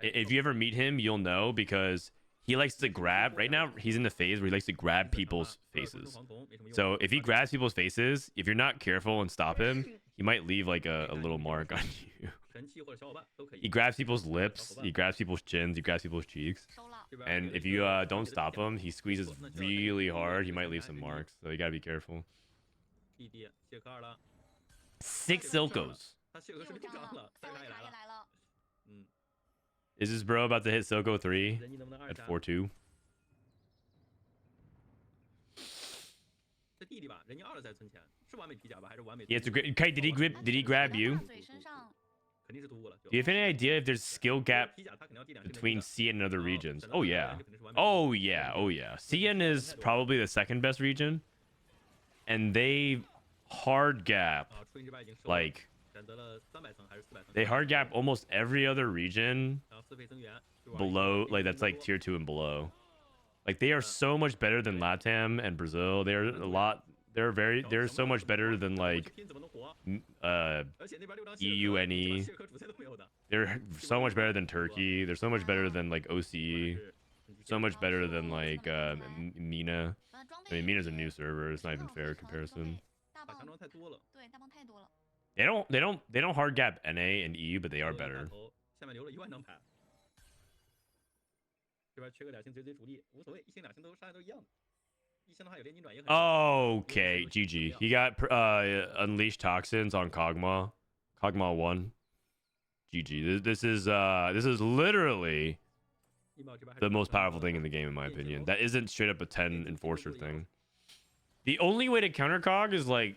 if you ever meet him, you'll know because he likes to grab. Right now, he's in the phase where he likes to grab people's faces. So if he grabs people's faces, if you're not careful and stop him, he might leave like a little mark on you. He grabs people's lips, he grabs people's chins, he grabs people's cheeks. And if you don't stop him, he squeezes really hard. He might leave some marks. So you gotta be careful. 6 Silcos. Is this bro about to hit Silco 3 at 4-2? Yeah, it's a great. Okay, did he grab you? Do you have any idea if there's skill gap between CN and other regions? Oh yeah. Oh yeah. Oh yeah. CN is probably the 2nd best region, and they hard gap like they hard gap almost every other region below, like that's like tier 2 and below. Like they are so much better than LATAM and Brazil. They're so much better than like EUNE. They're so much better than Turkey. They're so much better than like OCE. So much better than like Mina. I mean, Mina's a new server. It's not even fair comparison. They don't hard gap NA and EU, but they are better. 下面留了1万张牌，这边缺个2星直接主力无所谓，1星2星都伤害都一样的。1星的话有炼金转也很。Okay, GG. He got unleashed toxins on Kog'Maw. Kog'Maw 1. GG. This is literally the most powerful thing in the game, in my opinion. That isn't straight up a 10 enforcer thing. The only way to counter Cog is like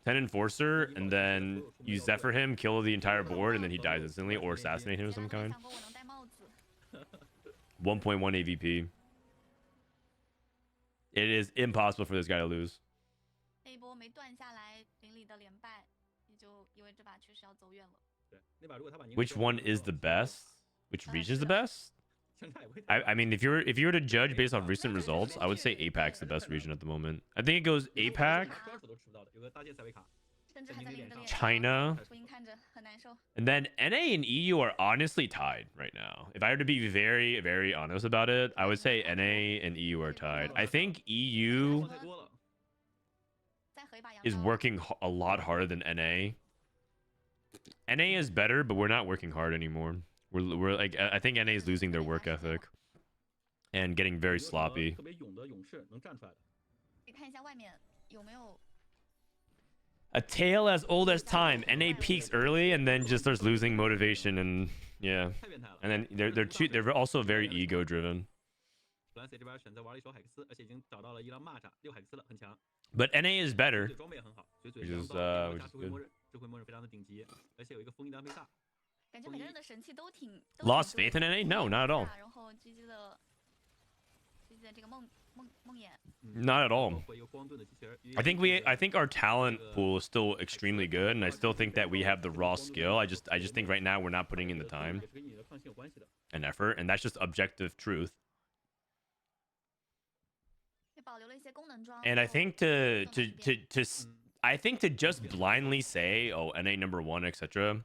10 enforcer and then you Zephyr him, kill the entire board, and then he dies instantly, or assassinate him of some kind. 1.1 AVP. It is impossible for this guy to lose. Which one is the best? Which region is the best? I mean, if you were to judge based on recent results, I would say APAC's the best region at the moment. I think it goes APAC, China, and then NA and EU are honestly tied right now. If I were to be very, very honest about it, I would say NA and EU are tied. I think EU is working a lot harder than NA. NA is better, but we're not working hard anymore. We're like, I think NA is losing their work ethic and getting very sloppy. A tale as old as time. NA peaks early and then just starts losing motivation, and yeah, and then they're also very ego driven. But NA is better, which is good. Lost faith in NA? No, not at all. Not at all. I think our talent pool is still extremely good, and I still think that we have the raw skill. I just think right now we're not putting in the time and effort, and that's just objective truth. And I think to just blindly say, oh, NA #1, etc.,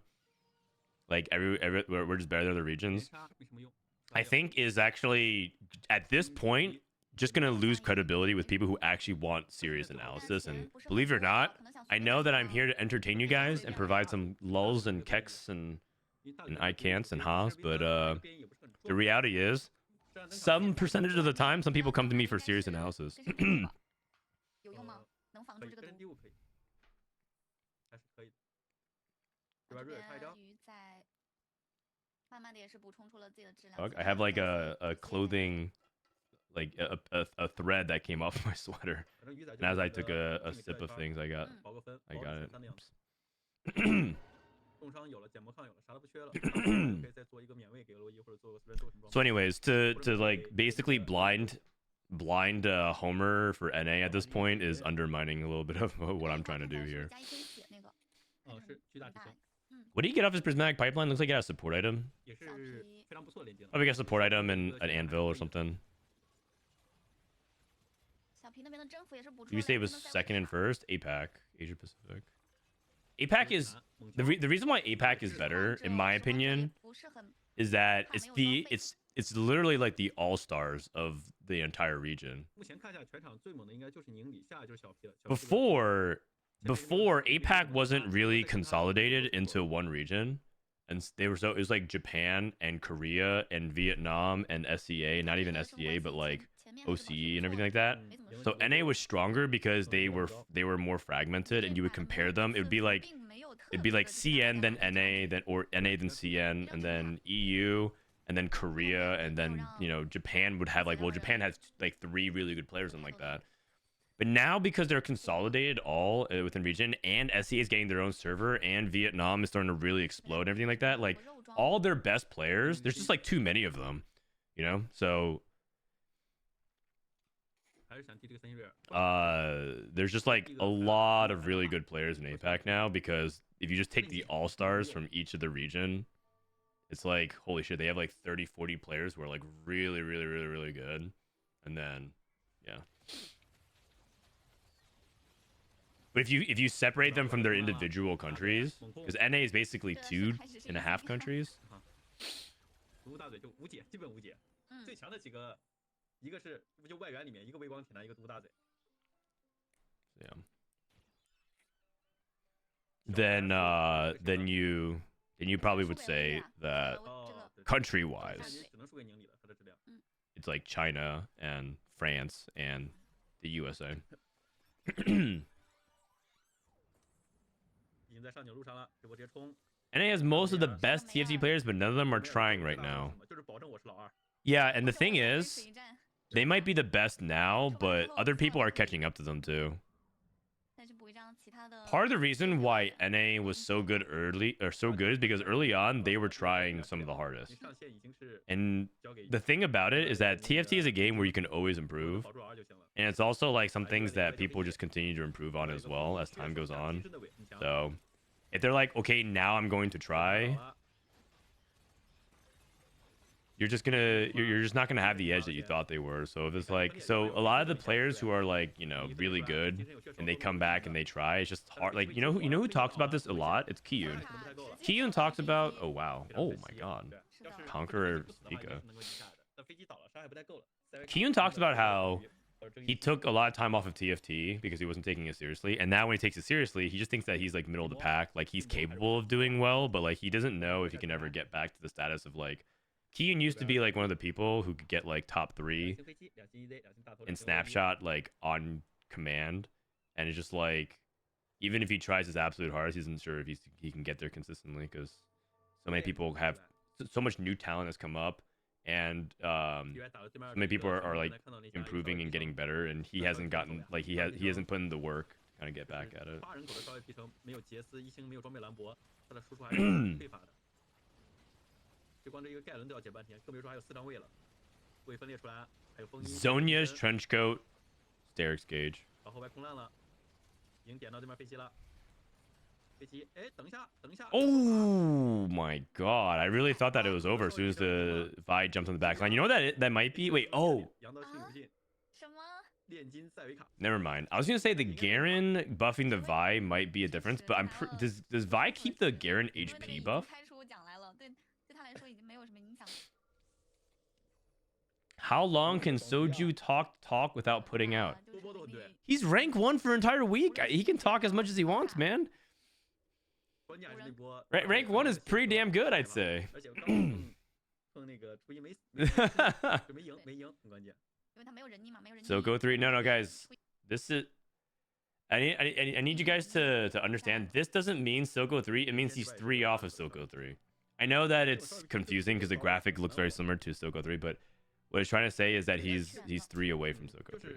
like we're just better than the regions, I think is actually at this point just gonna lose credibility with people who actually want serious analysis. And believe it or not, I know that I'm here to entertain you guys and provide some lulls and keks and I can'ts and ha's, but the reality is, some percentage of the time, some people come to me for serious analysis. I have like a clothing, like a thread that came off my sweater, and as I took a sip of things, I got it. So anyways, to like basically blind Homer for NA at this point is undermining a little bit of what I'm trying to do here. What do you get off his Prismatic Pipeline? Looks like he got a support item. Probably got a support item and an anvil or something. Did you say it was second and first? APAC, Asia Pacific. APAC is the reason why APAC is better, in my opinion, is that it's literally like the all-stars of the entire region. Before APAC wasn't really consolidated into one region, and it was like Japan and Korea and Vietnam and SEA, not even SEA, but like OCE and everything like that. So NA was stronger because they were more fragmented, and you would compare them. It'd be like CN then NA or NA then CN, and then EU, and then Korea, and then Japan would have Japan has like 3 really good players and like that. But now, because they're consolidated all within region, and SEA is getting their own server, and Vietnam is starting to really explode and everything like that, like all their best players, there's just like too many of them, so there's just like a lot of really good players in APAC now, because if you just take the all-stars from each of the region, it's like, holy shit, they have like 30-40 players who are like really, really, really, really good. And then yeah, but if you separate them from their individual countries, because NA is basically 2.5 countries. Yeah. then you probably would say that country wise, it's like China and France and the USA. NA has most of the best TFT players, but none of them are trying right now. Yeah, and the thing is, they might be the best now, but other people are catching up to them too. Part of the reason why NA was so good is because early on they were trying some of the hardest. And the thing about it is that TFT is a game where you can always improve. And it's also like some things that people just continue to improve on as well as time goes on. So if they're like, okay, now I'm going to try, you're just not gonna have the edge that you thought they were. So if it's like, so a lot of the players who are like, you know, really good and they come back and they try, it's just hard. Like, you know who talks about this a lot? It's Chuyin. Chuyin talks about, oh wow, oh my god, Conqueror Pika. Chuyin talks about how he took a lot of time off of TFT because he wasn't taking it seriously, and now when he takes it seriously, he just thinks that he's like middle of the pack, like he's capable of doing well, but like he doesn't know if he can ever get back to the status of like. Chuyin used to be like one of the people who could get like top 3 in snapshot like on command, and it's just like even if he tries his absolute hardest, he isn't sure if he can get there consistently because so many people have so much new talent has come up, and so many people are like improving and getting better, and he hasn't gotten like he hasn't put in the work to kind of get back at it. Zonya's trench coat, Derek's gauge. Oh my god! I really thought that it was over as soon as the Vi jumped on the back line. You know what that might be? Wait, oh. Never mind. I was gonna say the Garen buffing the Vi might be a difference, but does Vi keep the Garen HP buff? How long can Soju talk without putting out? He's rank 1 for an entire week. He can talk as much as he wants, man. Rank 1 is pretty damn good, I'd say. So go 3. No, guys. This is. I need you guys to understand. This doesn't mean Silco 3. It means he's 3 off of Silco 3. I know that it's confusing because the graphic looks very similar to Silco 3, but what it's trying to say is that he's 3 away from Silco 3.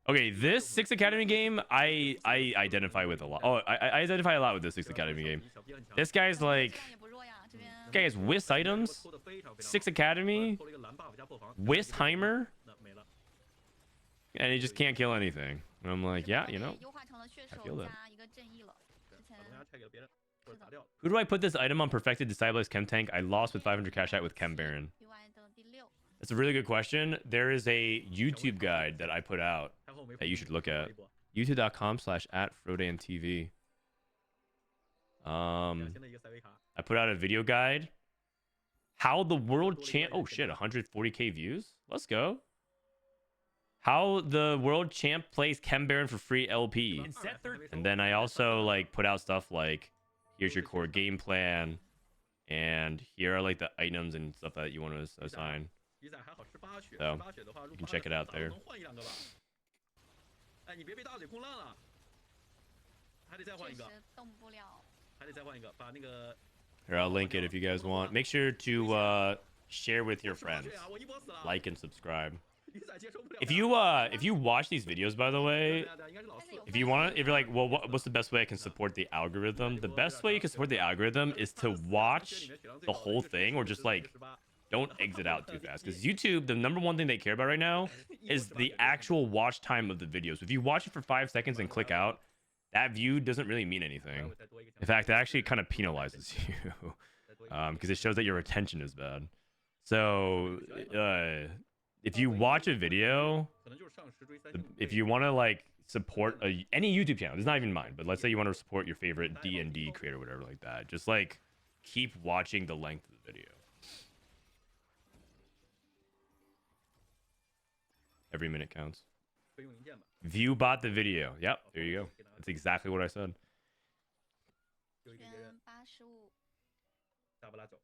Okay, this 6 Academy game, I identify with a lot. Oh, I identify a lot with this 6 Academy game. This guy's like... This guy has Whis items, 6 Academy, Wisheimer, and he just can't kill anything. And I'm like, yeah, you know, I feel that. Who do I put this item on perfected Destabilized Chem Tank? I lost with 500 cash out with Chem Baron. That's a really good question. There is a YouTube guide that I put out that you should look at. youtube.com/@FrodanTV. I put out a video guide. How the world champ... Oh shit, 140k views? Let's go. How the world champ plays Chem Baron for free LP. And then I also like put out stuff like, here's your core game plan, and here are like the items and stuff that you want to assign. So you can check it out there. Here, I'll link it if you guys want. Make sure to share with your friends, like and subscribe. If you watch these videos, by the way, if you're like, well, what's the best way I can support the algorithm? The best way you can support the algorithm is to watch the whole thing, or just like don't exit out too fast. Because YouTube, the #1 thing they care about right now is the actual watch time of the videos. If you watch it for 5 seconds and click out, that view doesn't really mean anything. In fact, it actually kind of penalizes you because it shows that your retention is bad. So if you watch a video, if you want to like support any YouTube channel, it's not even mine, but let's say you want to support your favorite D&D creator or whatever like that, just like keep watching the length of the video. Every minute counts. 备用零件吧， View bot the video. Yep, there you go. That's exactly what I said. 丢一个别人圈85，大不拉走，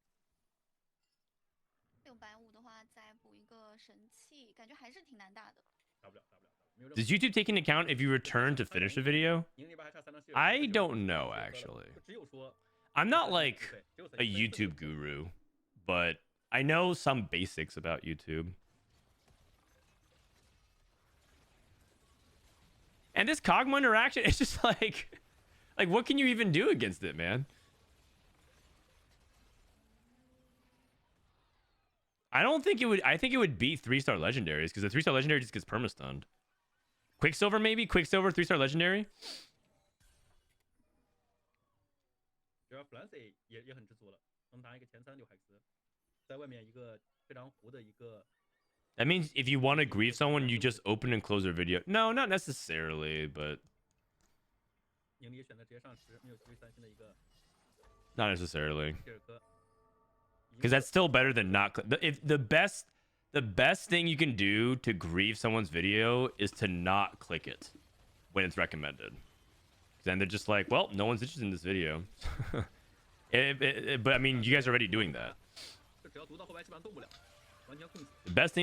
650的话再补一个神器，感觉还是挺难打的。打不了，打不了，没有任何。 Does YouTube take into account if you return to finish a video? 赢那边还差3张希尔， I 这就 don't know 就 actually. 只有说 I'm not 3张 like 付费只有 a YouTube guru, but I know some basics about YouTube. And this Kog'Maw interaction, it's just like what can you even do against it, man? I don't think it would. I think it would beat 3-star legendaries because the 3-star legendary just gets permastunned. Quicksilver maybe? Quicksilver 3-star legendary? 主要 Flancy 也很知足了，能拿一个前3 6海斯，在外面一个非常糊的一个。 That means if you want to grief someone, you just open and close their video. No, not necessarily, but 宁理选择直接上10，没有其余3星的一个 not necessarily. 希尔科。 Because that's still better than not. If the best thing you can do to grieve someone's video is to not click it when it's recommended. Then they're just like, well, no one's interested in this video. But I mean, you guys are already doing that. 就只要读到后排基本上动不了，完全控制。 The best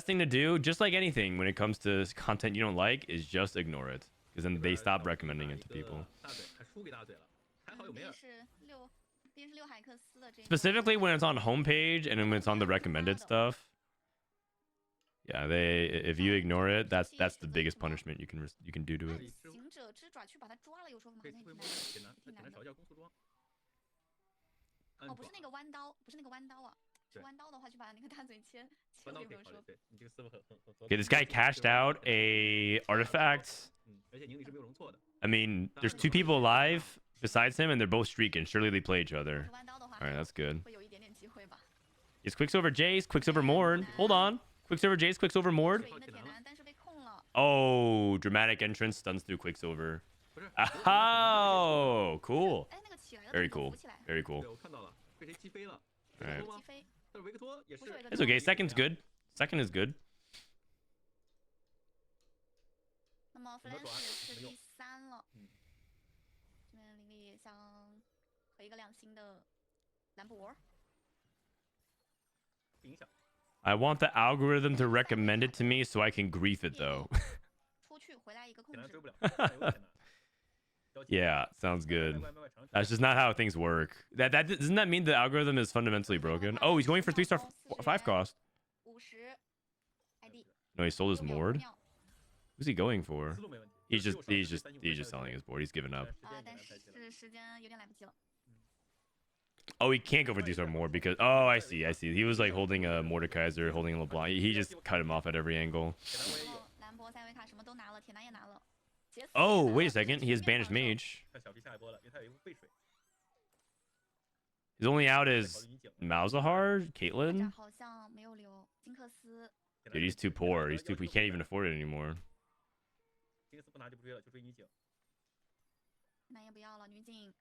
thing to do, just like anything when it comes to content you don't like, is just ignore it. Because then they stop recommending it to people. 大嘴还输给大嘴了，还好有梅尔。边是6海克斯的这个。 Specifically when it's on homepage and when it's on the recommended stuff. Yeah, if you ignore it, that's the biggest punishment you can do to it. 行者之爪去把它抓了，有时候好像可以会摸，简单，简单调一下攻速装。哦，不是那个弯刀，不是那个弯刀啊，是弯刀的话就把那个大嘴切弯刀了，有时候。可以考虑，对你这个思路很。Okay, this guy cashed out a artifact. 而且宁理是没有容错的。 I mean, there's 2 people alive besides him, and they're both streaking. Surely they play each other. All right, that's good. 会有一点点机会吧。 It's Quicksilver Jace, Quicksilver Mord. Hold on. Quicksilver Jace, Quicksilver Mord. 水银的铁男，但是被控了。 Oh, dramatic entrance stuns through Quicksilver. 不是。 Oh, cool. 哎，那个起来了， Very 动作 cool. 浮起来。 Very 对， cool. 我看到了，被谁击飞了？ Alright. 击飞。但是维克托也是。 It's okay. Second's good. Second is good. 那么弗兰史是第3了。这边林立想和一个2星的兰博。 不影响。 I want the algorithm to recommend it to me so I can grief it though. 出去回来一个控制。铁男追不了。Yeah, sounds good. That's just not how things work. That doesn't that mean the algorithm is fundamentally broken? Oh, he's going for 3-star 5 cost. 50 ID。 No, he sold his Mord. Who's he going for? 思路没问题。 He's just selling his board. He's given up. 但是时间有点来不及了。 Oh, he can't go for 3-star Mord because I see. He was like holding a Mordekaiser, holding a LeBlanc. He just cut him off at every angle. 兰博、塞维卡什么都拿了，铁男也拿了。 Oh, wait a second. He has banished mage. 看小 B 下一波了，因为他有一个背水。 His only out is Malzahar, Caitlyn. 好像没有留金克斯。 Dude, he's too poor. He can't even afford it anymore. 金克斯不拿就不追了，就追女警。那也不要了，女警。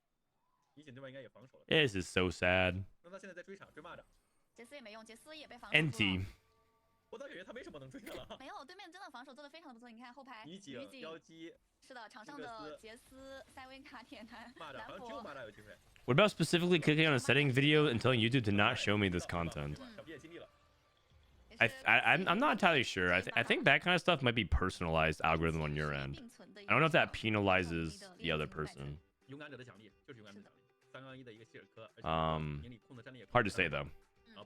女警这边应该也防守了。 This is so sad. 那他现在在追场追蚂蚱。杰斯也没用，杰斯也被防守。 NT. 我倒感觉他没什么能追的了。没有，对面真的防守做的非常的不错。你看后排，女警、妖姬。是的，场上的杰斯、塞维卡、铁男、蚂蚱，好像只有蚂蚱有机会。 What about specifically clicking on a setting video and telling YouTube to not show me this content? 小 B 也经历了。 I'm not entirely sure. I think that kind of stuff might be personalized algorithm on your end. I don't know if that penalizes the other person. 勇敢者的奖励就是勇敢者的奖励，3杠1的一个希尔科， hard to say though.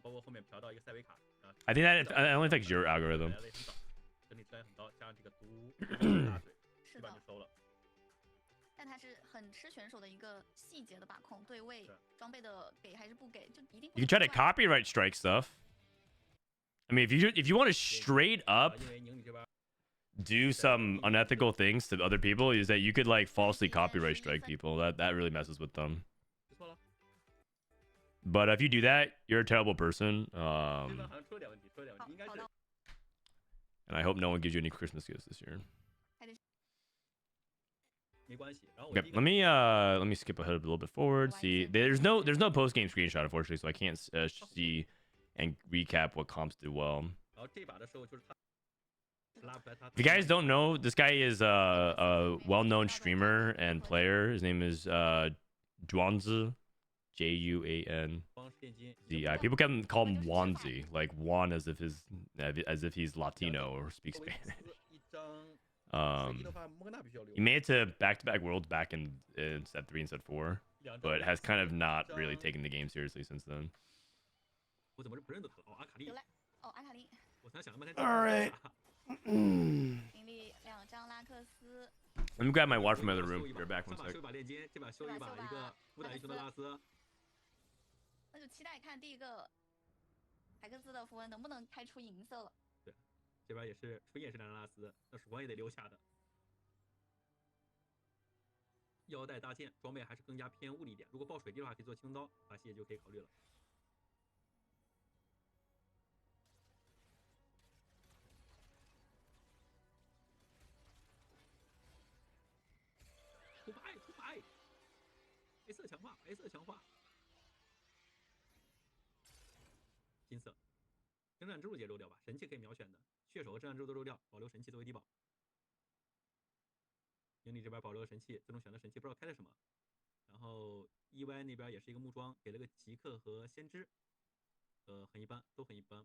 包括后面嫖到一个塞维卡。 I think that only affects your algorithm. 整体质量很高，加上这个毒大嘴，基本就收了。但他是很吃选手的一个细节的把控，对位装备的给还是不给，就一定。You can try to copyright strike stuff. I mean, if you want to straight up do some unethical things to other people, is that you could like falsely copyright strike people. That really messes with them. But if you do that, you're a terrible person. And I hope no one gives you any Christmas gifts this year. Okay, let me skip ahead a little bit forward. See, there's no post game screenshot unfortunately, so I can't see and recap what comps do well. If you guys don't know, this guy is a well-known streamer and player. His name is Juanzi, Juan. Yeah, people can call him Wanzi, like Juan as if he's Latino or speaks Spanish. He made it to back-to-back worlds back in set 3 and set 4, but has kind of not really taken the game seriously since then. All right. Let me grab my water from my other room. Be right back 1 sec. 那就期待看第一个海克斯的符文能不能开出银色了。对，这边也是春也是兰拉斯，那曙光也得留下的。腰带大剑装备还是更加偏物理一点，如果爆水滴的话，可以做轻刀，法系也就可以考虑了。出牌 ，A 色强化 ，A 色强化。 金色，征战之路也漏掉吧，神器可以秒选的，血手和征战之路都漏掉，保留神器作为低保。营里这边保留了神器，最终选择神器，不知道开了什么。然后 EY 那边也是一个木桩，给了个极客和先知，很一般，都很一般。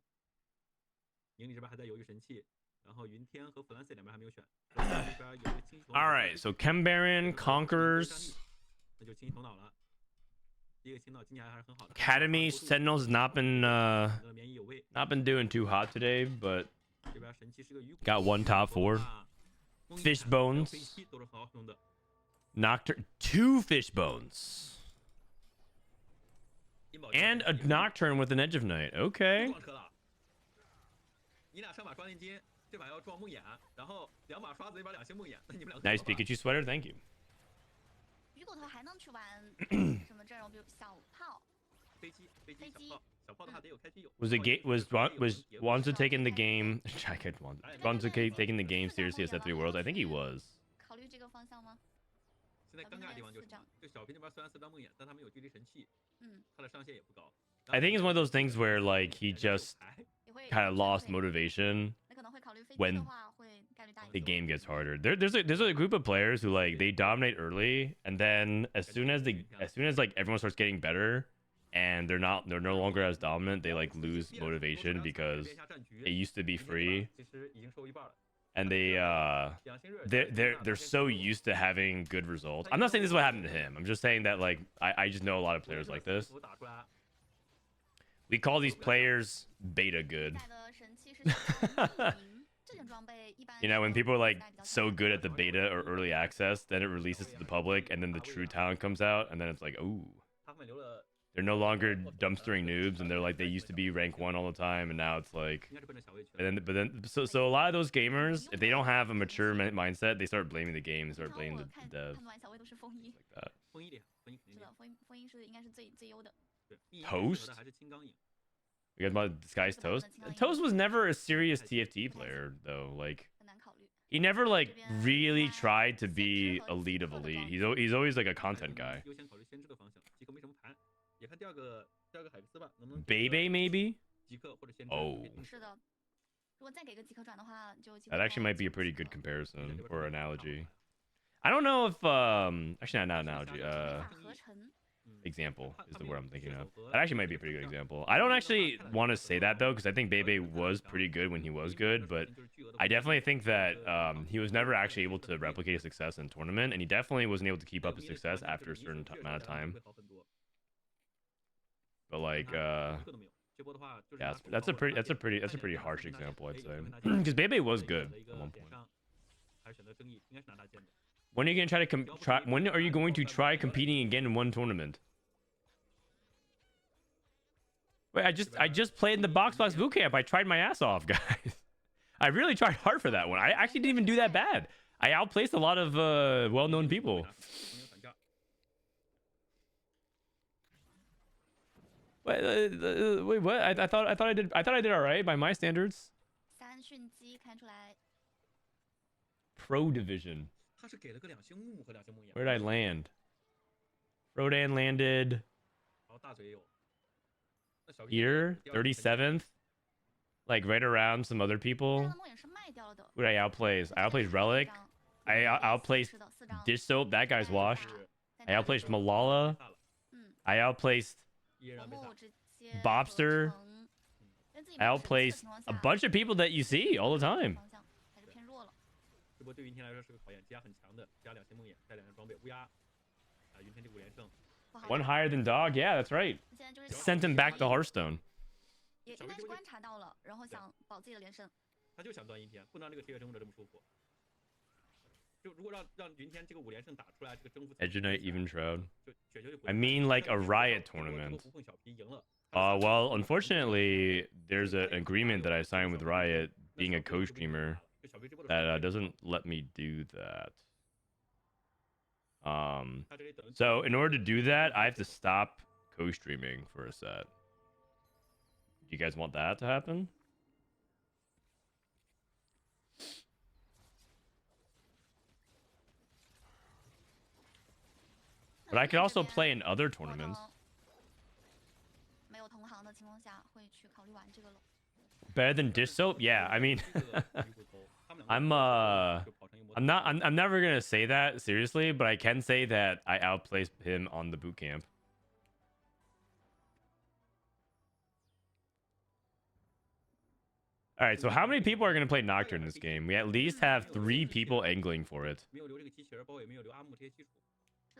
营里这边还在犹豫神器，然后云天和 Flancy 两边还没有选。这边有个清晰头脑。All right, so Chembaron conquers. 那就清晰头脑了。 Academy Sentinels has not been doing too hot today, but got one top 4. Fish bones. Nocturne, 2 fish bones. And a Nocturne with an Edge of Night. Okay. Nice Pikachu sweater, thank you. 鱼骨头还能去玩什么阵容？比如小炮、飞机、小炮的话得有开机有。Was Wanza taking the game? Wanza taking the game seriously as Set3 Worlds? I think he was. 考虑这个方向吗？现在尴尬的地方就是，就小平那边虽然4张梦魇，但他没有距离神器，他的上限也不高。I think it's one of those things where like he just kind of lost motivation when the game gets harder. There's a group of players who like they dominate early, and then as soon as like everyone starts getting better, and they're no longer as dominant, they like lose motivation because it used to be free, and they're so used to having good results. I'm not saying this is what happened to him. I'm just saying that like I just know a lot of players like this. We call these players beta good. You know, when people are like so good at the beta or early access, then it releases to the public, and then the true talent comes out, and then it's like, ooh, they're no longer dumpstering noobs, and they're like they used to be rank 1 all the time, and now it's like, but then so a lot of those gamers, if they don't have a mature mindset, they start blaming the game, they start blaming the devs, like that. Toast? You guys about Disguise Toast? Toast was never a serious TFT player, though. Like, he never like really tried to be elite of elite. He's always like a content guy. Bebe maybe? Oh. That actually might be a pretty good comparison or analogy. I don't know if actually not analogy. Example is the word I'm thinking of. That actually might be a pretty good example. I don't actually want to say that though, because I think Bebe was pretty good when he was good, but I definitely think that he was never actually able to replicate his success in tournament, and he definitely wasn't able to keep up his success after a certain amount of time. But like, yeah, that's a pretty harsh example, I'd say, because Bebe was good at one point. When are you gonna when are you going to try competing again in one tournament? Wait, I just played in the Box Bootcamp. I tried my ass off, guys. I really tried hard for that one. I actually didn't even do that bad. I outplaced a lot of well-known people. Wait, what? I thought I did all right by my standards. Pro division. Where did I land? Frodan landed here, 37th, like right around some other people. Who did I outplace? I outplaced Relic. I outplaced Dish Soap. That guy's washed. I outplaced Malala. I outplaced Bobster. I outplaced a bunch of people that you see all the time. 这波对云天来说是个考验，积压很强的，加2星梦魇，带2个装备乌鸦，云天这5连胜。One higher than Dog, yeah, that's right. Sent him back to Hearthstone. 也应该是观察到了，然后想保自己的连胜。他就想端云天，不能让这个铁血征服者这么舒服。就如果让云天这个5连胜打出来，这个征服。Edge Knight, Even Shroud. I mean, like a Riot tournament. 无缝小皮赢了。Well, unfortunately, there's an agreement that I signed with Riot, being a co-streamer, that doesn't let me do that. So in order to do that, I have to stop co-streaming for a set. Do you guys want that to happen? But I could also play in other tournaments. Better than Dish Soap? Yeah, I mean, I'm never gonna say that seriously, but I can say that I outplaced him on the boot camp. All right, so how many people are gonna play Nocturne in this game? We at least have 3 people angling for it.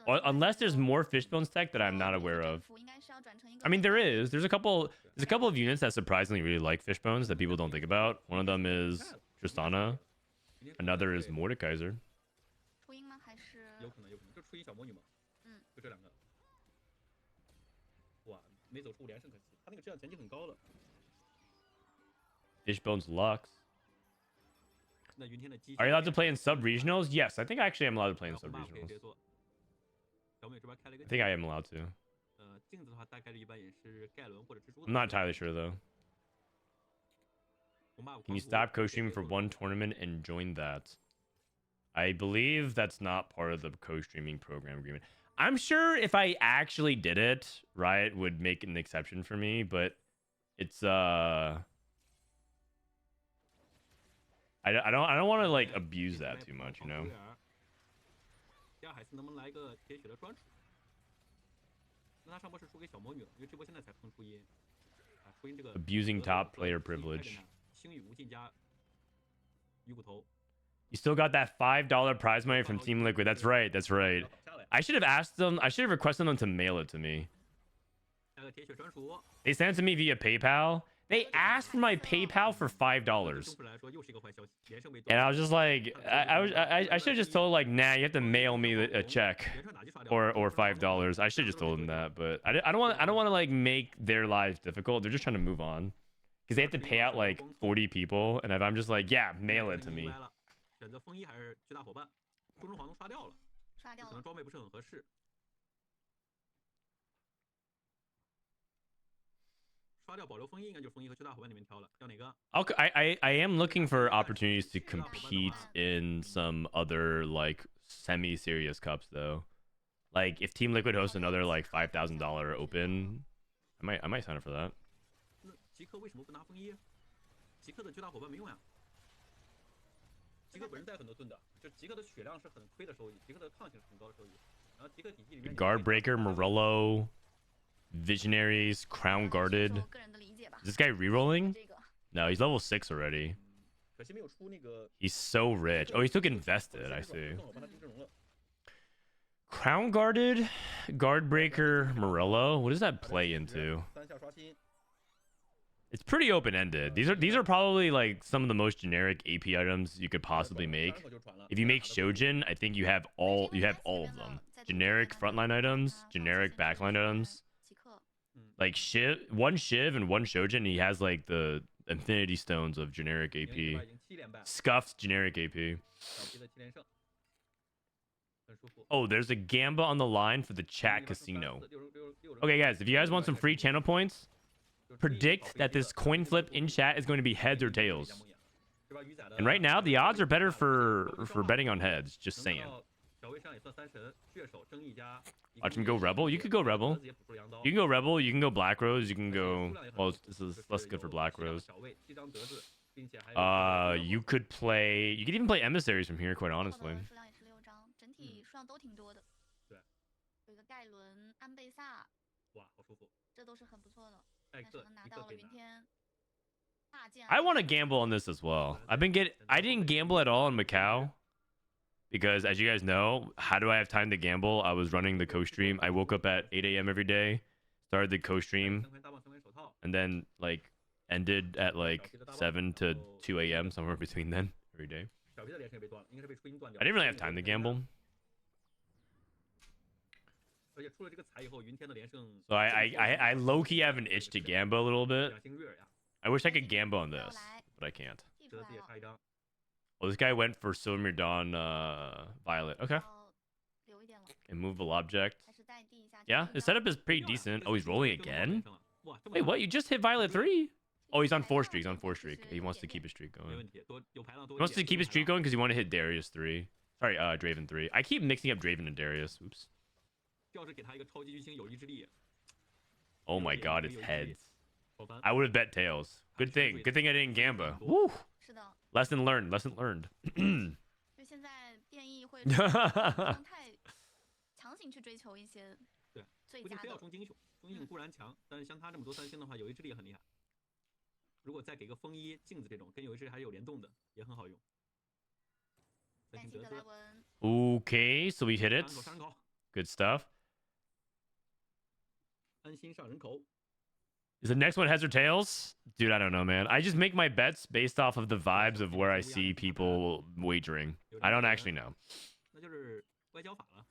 Unless there's more Fishbones tech that I'm not aware of. I mean, there is. There's a couple of units that surprisingly really like Fishbones that people don't think about. One of them is Tristana. Another is Mordekaiser. Fishbones Lux. Are you allowed to play in sub-regionals? Yes, I think actually I'm allowed to play in sub-regionals. I think I am allowed to. I'm not entirely sure though. Can you stop co-streaming for one tournament and join that? I believe that's not part of the co-streaming program agreement. I'm sure if I actually did it, Riot would make an exception for me, but it's I don't want to like abuse that too much, you know. Abusing top player privilege. You still got that $5 prize money from Team Liquid. That's right. That's right. I should have asked them. I should have requested them to mail it to me. They sent it to me via PayPal. They asked for my PayPal for $5. And I was just like, I should have just told like, nah, you have to mail me a check or $5. I should have just told them that, but I don't want to like make their lives difficult. They're just trying to move on because they have to pay out like 40 people. And if I'm just like, yeah, mail it to me. I am looking for opportunities to compete in some other like semi-serious cups though. Like if Team Liquid hosts another like $5,000 open, I might sign up for that. Guard Breaker, Morello, Visionaries, Crown Guarded. Is this guy rerolling? No, he's level 6 already. He's so rich. Oh, he took Invested, I see. Crown Guarded, Guard Breaker, Morello. What does that play into? It's pretty open-ended. These are probably like some of the most generic AP items you could possibly make. If you make Shojin, I think you have all of them. Generic frontline items, generic backline items. Like one Shiv and one Shojin, he has like the Infinity Stones of generic AP. Scuffed generic AP. Oh, there's a Gamba on the line for the chat casino. Okay, guys, if you guys want some free channel points, predict that this coin flip in chat is going to be heads or tails. And right now, the odds are better for betting on heads. Just saying. Watch him go Rebel. You could go Rebel. You can go Rebel. You can go Black Rose. You can go... Well, this is less good for Black Rose. You could play. You could even play emissaries from here. Quite honestly. 数量也是6张，整体数量都挺多的。对，有一个盖伦、安贝萨，哇，好舒服。这都是很不错的。哎，但是能拿到了云天大剑。I want to gamble on this as well. I didn't gamble at all in Macau because, as you guys know, how do I have time to gamble? I was running the co-stream. I woke up at 8 a.m. every day, started the co-stream, and then like ended at like 7 to 2 a.m. somewhere between then every day. I didn't really have time to gamble. So I low-key have an itch to gamble a little bit. I wish I could gamble on this, but I can't. Well, this guy went for Silvermere Dawn Violet. Okay. Immovable object. Yeah, his setup is pretty decent. Oh, he's rolling again? Wait, what? You just hit Violet 3? Oh, he's on 4 streaks. On 4 streak. He wants to keep his streak going. He wants to keep his streak going because he want to hit Darius 3. Sorry, Draven 3. I keep mixing up Draven and Darius. Oops. Oh my god, it's heads. I would have bet tails. Good thing. Good thing I didn't gamba. Woo. Lesson learned. Lesson learned. 就现在变异会不能太强行去追求一些最佳的。不一定非要冲金雄，冲金雄固然强，但是像他这么多3星的话，有意志力很厉害。如果再给个风衣、镜子这种跟有意志力还是有联动的，也很好用。Okay, so we hit it. Good stuff. 安心上人口。 Is the next one heads or tails? Dude, I don't know, man. I just make my bets based off of the vibes of where I see people wagering. I don't actually know. 那就是外交法了。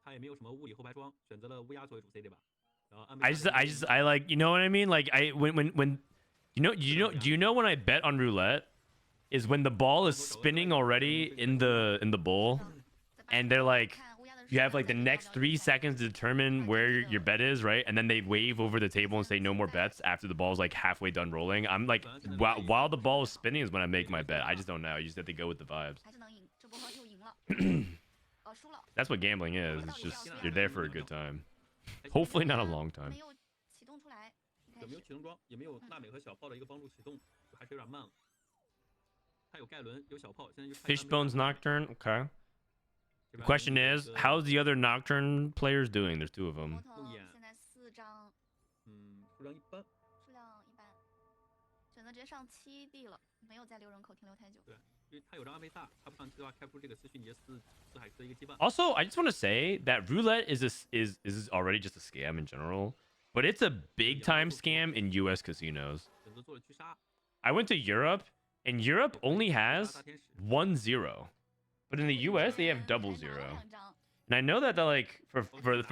他也没有什么物理后排装，选择了乌鸦作为主 C 对吧？然后 I like, you know what I mean? Like when do you know when I bet on roulette is when the ball is spinning already in the bowl and they're like you have like the next 3 seconds to determine where your bet is, right? And then they wave over the table and say no more bets after the ball's like halfway done rolling. I'm like, while the ball is spinning is when I make my bet. I just don't know. You just have to go with the vibes. That's what gambling is. It's just you're there for a good time. Hopefully not a long time. 有没有启动装？也没有娜美和小炮的一个帮助启动，就还是有点慢了。他有盖伦，有小炮，现在就 Fishbone's Nocturne, okay. The question is, how's the other Nocturne players doing? There's 2 of them. 现在4张，数量一般。数量一般，选择直接上7地了，没有在6人口停留太久。对，因为他有张安倍萨，他不上7的话，开不出这个四迅捷四海狮的一个羁绊。Also, I just want to say that roulette is already just a scam in general, but it's a big time scam in U.S. casinos. I went to Europe, and Europe only has 1-0. But in the U.S., they have 0-0. And I know that like for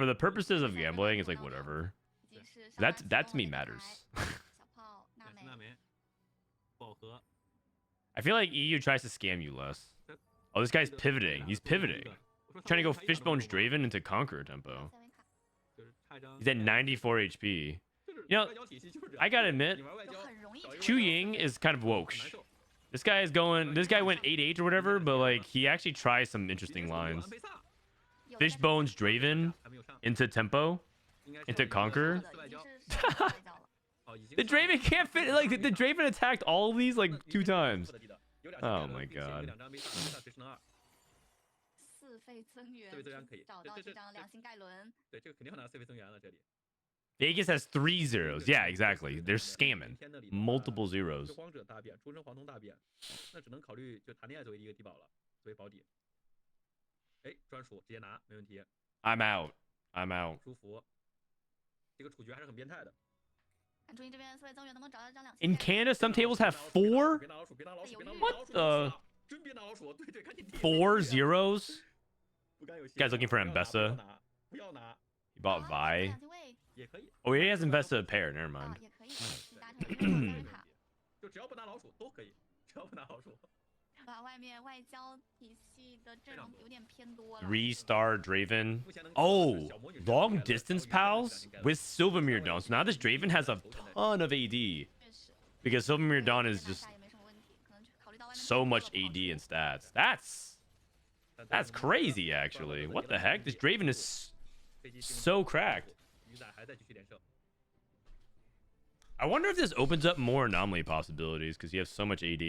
the purposes of gambling, it's like whatever. That to me matters. I feel like EU tries to scam you less. Oh, this guy's pivoting. He's pivoting. He's trying to go Fishbone's Draven into Conqueror tempo. He's at 94 HP. You know, I gotta admit, Chuyin is kind of woke. This guy went 8-8 or whatever, but like he actually tries some interesting lines. Fishbone's Draven into tempo, into Conquer. The Draven can't fit. Like the Draven attacked all of these like 2 times. Oh my god. Vegas has 3 zeros. Yeah, exactly. They're scamming. Multiple zeros. I'm out. I'm out. In Canada, some tables have 4? What the? 4 zeros? You guys looking for Mbessa? He bought Vi. Oh, he has invested a pair. Never mind. 3-star Draven. Oh, long distance pals with Silvermere Dawn. So now this Draven has a ton of AD because Silvermere Dawn is just so much AD and stats. That's crazy, actually. What the heck? This Draven is so cracked. I wonder if this opens up more anomaly possibilities because you have so much AD.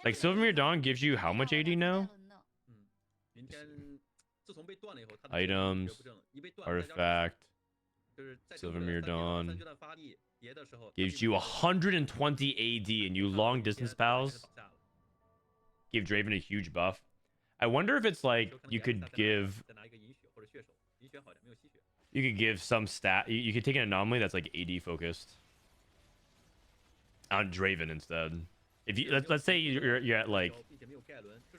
Like Silvermere Dawn gives you how much AD now? Items, artifact, Silvermere Dawn gives you 120 AD, and you long distance pals give Draven a huge buff. I wonder if it's like you could give some stat. You could take an anomaly that's like AD focused on Draven instead. If you let's say you're at like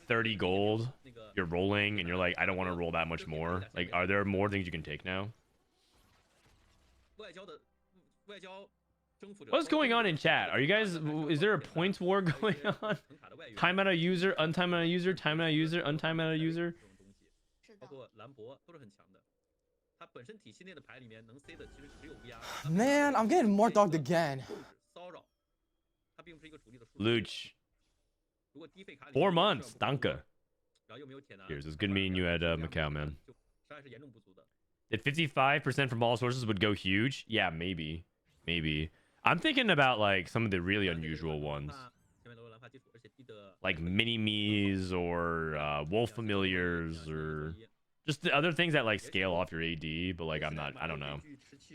30 gold, you're rolling, and you're like, I don't want to roll that much more. Like, are there more things you can take now? What's going on in chat? Are you guys? Is there a points war going on? Time out a user, untime out a user, time out a user, untime out a user. Man, I'm getting more dogged again. Luch. 4 months, danke. Here's it's good meeting you at Macau, man. If 55% from all sources would go huge, yeah, maybe. I'm thinking about like some of the really unusual ones, like mini-me's or wolf familiars, or just the other things that like scale off your AD. But like I don't know.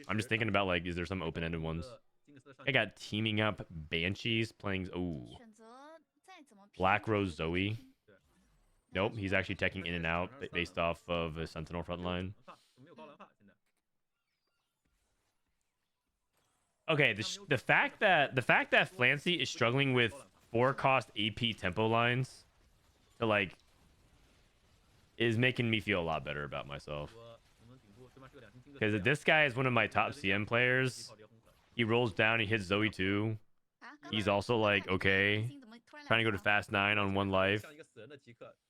I'm just thinking about like, is there some open-ended ones? I got teaming up Banshees playing. Oh, Black Rose Zoe. Nope, he's actually teching in and out based off of a Sentinel frontline. Okay, the fact that Flancy is struggling with 4-cost AP tempo lines to like is making me feel a lot better about myself. Because this guy is one of my top CM players. He rolls down, he hits Zoe 2. He's also like, okay, trying to go to fast 9 on 1 life.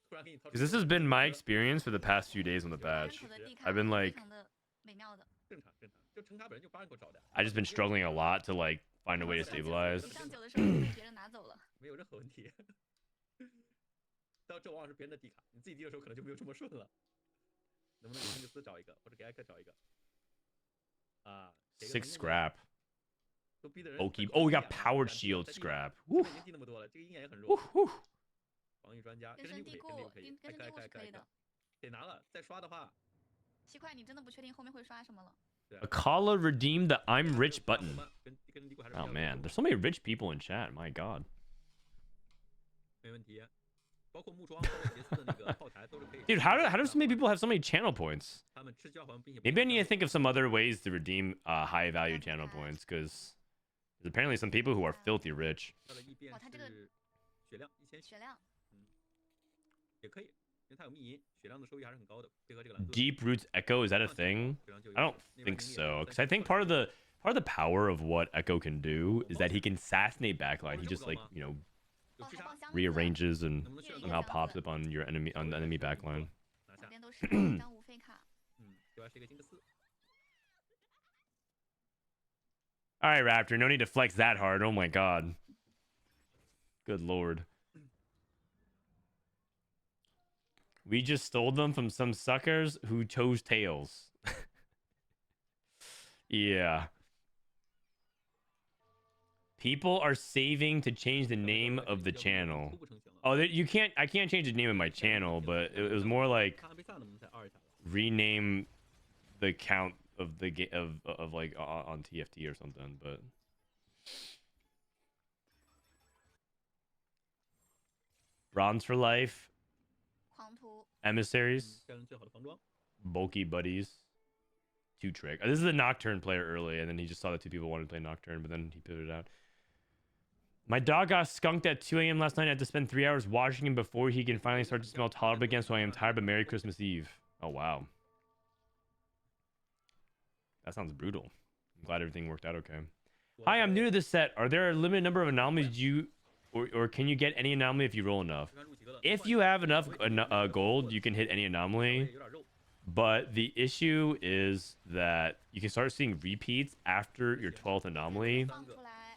Because this has been my experience for the past few days on the patch. I've been like, I've just been struggling a lot to like find a way to stabilize. Six scrap. Okay. Oh, we got powered shield scrap. Woo. Woo, woo. Akala redeemed the I'm rich button. Oh man, there's so many rich people in chat. My god. Dude, how do so many people have so many channel points? Maybe I need to think of some other ways to redeem high value channel points, because there's apparently some people who are filthy rich. Deep Roots Echo, is that a thing? I don't think so, because I think part of the power of what Echo can do is that he can assassinate backline. He just like, you know, rearranges and somehow pops up on your enemy, on the enemy backline. All right, Raptor, no need to flex that hard. Oh my god. Good lord. We just stole them from some suckers who chose tails. Yeah. People are saving to change the name of the channel. Oh, you can't. I can't change the name of my channel, but it was more like rename the count of the of like on TFT or something. But bronze for life. Emissaries, bulky buddies, 2 trick. This is a Nocturne player early, and then he just saw that 2 people wanted to play Nocturne, but then he pivoted out. My dog got skunked at 2 a.m. last night. I had to spend 3 hours washing him before he can finally start to smell tolerable again, so I am tired, but Merry Christmas Eve. Oh, wow. That sounds brutal. I'm glad everything worked out okay. Hi, I'm new to this set. Are there a limited number of anomalies or can you get any anomaly if you roll enough? If you have enough gold, you can hit any anomaly. But the issue is that you can start seeing repeats after your 12th anomaly.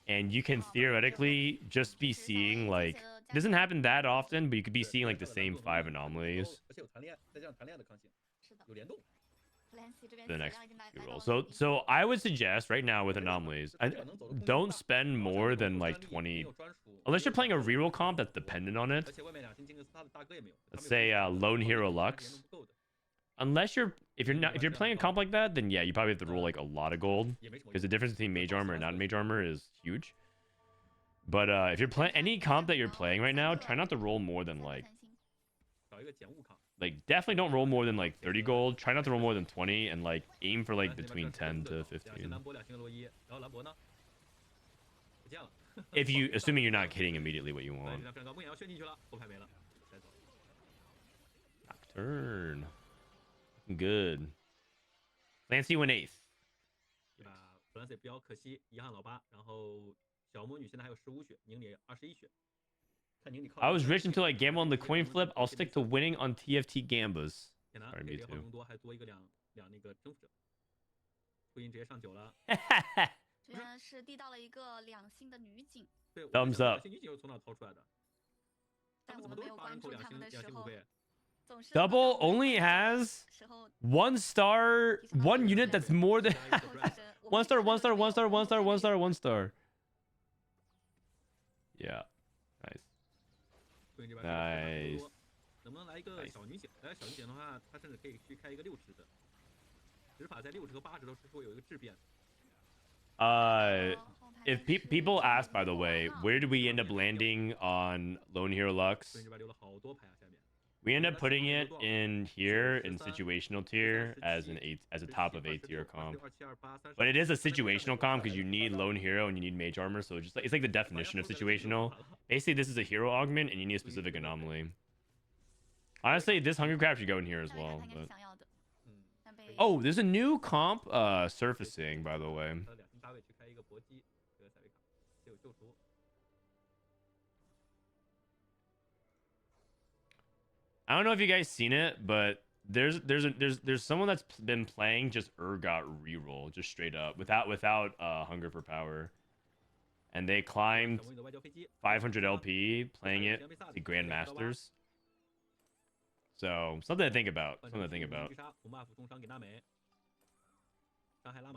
And you can theoretically just be seeing like, it doesn't happen that often, but you could be seeing like the same 5 anomalies. Flancy 这边 for the 血 next 量已经来 few 到了 rolls. So 顶 so I would suggest right now with anomalies, don't spend more than like 20, unless you're playing a reroll comp that's dependent on it. 而且外面两星金克斯他的大哥也没有。 Let's say Lone Hero Lux. Unless if you're playing a comp like that, then yeah, you probably have to roll like a lot of gold because the difference between mage armor and non-mage armor is huge. But if you're playing any comp that you're playing right now, try not to roll more than like 找一个减物抗。 definitely don't roll more than like 30 gold. Try not to roll more than 20 and like aim for like between 10 to 15. 兰博两星的洛伊，然后兰博呢？不见了。 If you assuming you're not hitting immediately what you 对， want. 这张非常高，梦魇要炫进去了，后排没了，带走。 Nocturne. Good. Flancy went 8th. 一把弗兰西标，可惜遗憾老八。然后小魔女现在还有15血，宁理21血。看宁理靠。 I was rich until I gambled on the coin flip. I'll stick to winning on TFT gambas. 天哪， Sorry, 给 me 这个好 too. 更多，还多一个两那个征服者。初音直接上9了。这边是递到了一个2星的女警，对 Thumbs up 两星女警又从哪掏出来的？但我们没有关注他们的时候，总是 Double only has 时候 1 star, 1 unit that's more than 1 star, 1 star, 1 star, 1 star, 1 star, 1 star. Yeah. Nice. 初音这边 Nice. 能不能来一个小女警？来小女警的话，她甚至可以去开一个6值的，执法在6值和8值都是说有一个质变。 If people ask, by the way, where did we end up landing on Lone Hero 初 Lux? 音这边留了好多牌啊，下面。 We end up putting it in here in situational tier as a top of 8 tier comp. But it is a situational comp because you need Lone Hero and you need Mage Armor, so it's like the definition of situational. Basically, this is a hero augment and you need a specific anomaly. Honestly, this Hunger Crab should go in here as well. But... Oh, there's a new comp surfacing, by the way. 他的两星大卫去开一个搏击，这个赛维卡，就有救赎。 I don't know if you guys seen it, but there's someone that's been playing just Urgot reroll, just straight up, without Hunger for Power, and they climbed 500 LP playing it to Grandmasters. So something to think about. Something to think about.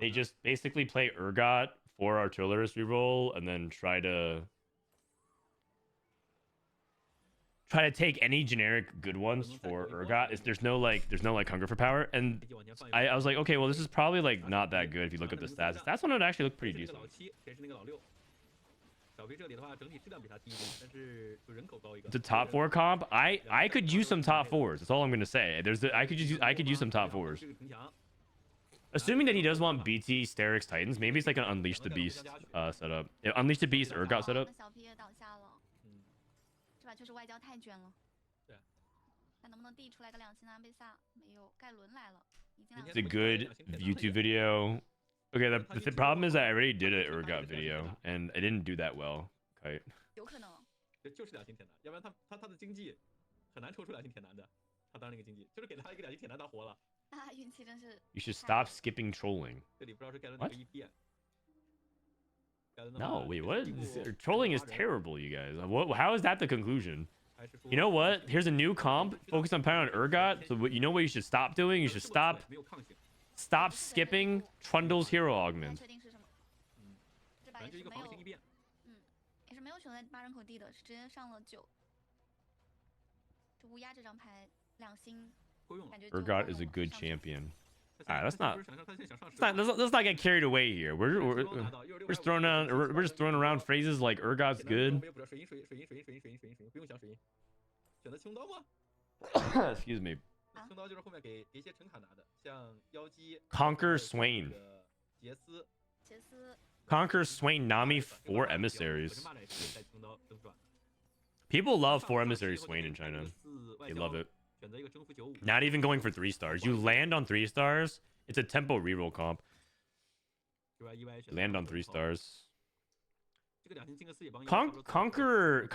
They just basically play Urgot for Artillerist reroll, and then try to take any generic good ones for Urgot. There's no like Hunger for Power, and I was like, okay, well this is probably like not that good if you look up the stats. The stats one would actually look pretty decent. It's a top 4 comp. I could use some top 4s. That's all I'm gonna say. I could use some top 4s. Assuming that he does want BT Sterix Titans, maybe it's like an Unleash the Beast setup. Yeah, Unleash the Beast Urgot setup. 这把确实外交太卷了。对。看能不能递出来个2星的安倍萨，没有，盖伦来了，已经2星。It's a good YouTube video. Okay, the problem is I already did an Urgot video and I didn't do that well. Okay. 有可能。就是2星铁男，要不然他的经济很难抽出2星铁男的。他当那个经济，就是给他一个2星铁男当活了。啊，运气真是。You should stop skipping trolling. 这里不知道是盖伦哪个一变。 No, wait, what? Trolling is terrible, you guys. How is that the conclusion? You know what? Here's a new comp. Focus on power on Urgot. So you know what you should stop doing? You should stop skipping Trundle's hero augment. 这把也是没有，也是没有选在8人口地的，是直接上了9。这乌鸦这张牌2星，感觉 Urgot is a good champion. Alright, let's not get carried away here. We're just throwing around phrases like Urgot's good. Excuse me. Conquer Swain. Conquer Swain Nami 4 emissaries. People love 4 emissary Swain in China. They love it. Not even going for 3 stars. You land on 3 stars. It's a tempo reroll comp. You land on 3 stars. Conquer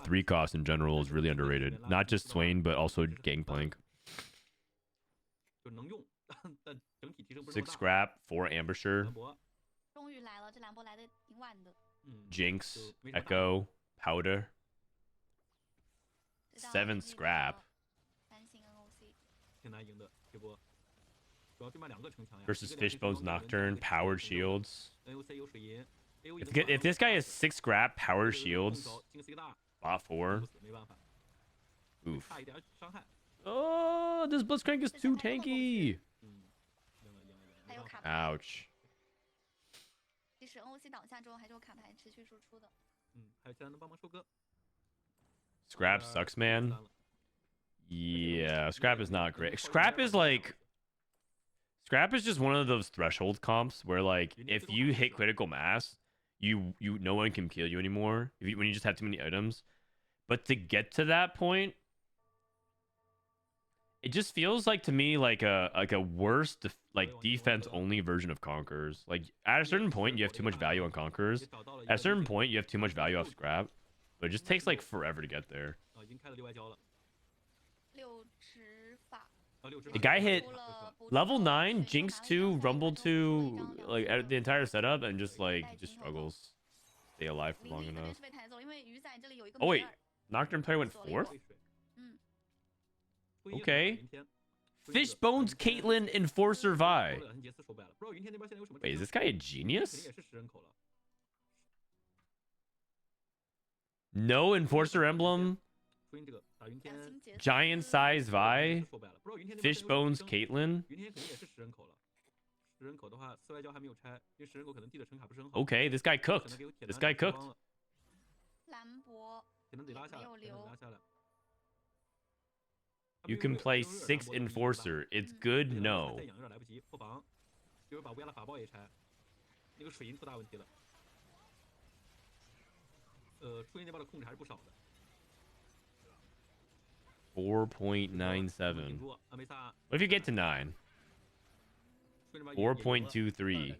3 cost in general is really underrated. Not just Swain, but also Gangplank. 6 scrap, 4 ambusher. Jinx, Echo, Powder. 7 scrap. 挺难赢的这波。versus Fishbone's Nocturne, powered shields. If this guy has 6 scrap, powered shields, bot 4. Oof. Oh, this Blitzcrank is too tanky. Ouch. Scrap sucks, man. Yeah, scrap is not great. Scrap is like... Scrap is just one of those threshold comps where, like, if you hit critical mass, no one can kill you anymore when you just have too many items. But to get to that point, it just feels like to me like a worse defense only version of Conquerors. Like at a certain point, you have too much value on Conquerors. At a certain point, you have too much value off scrap. But it just takes like forever to get there. The guy hit level 9, Jinx 2, Rumble 2, like the entire setup, and just struggles. Stay alive for long enough. Oh wait, Nocturne player went 4th? Okay. Fishbones, Caitlyn, Enforcer Vi. Wait, is this guy a genius? No Enforcer emblem. Giant size Vi. Fishbones, Caitlyn. Okay, this guy cooked. This guy cooked. You can play 6 Enforcer. It's good? No. 4.97. What if you get to 9? 4.23.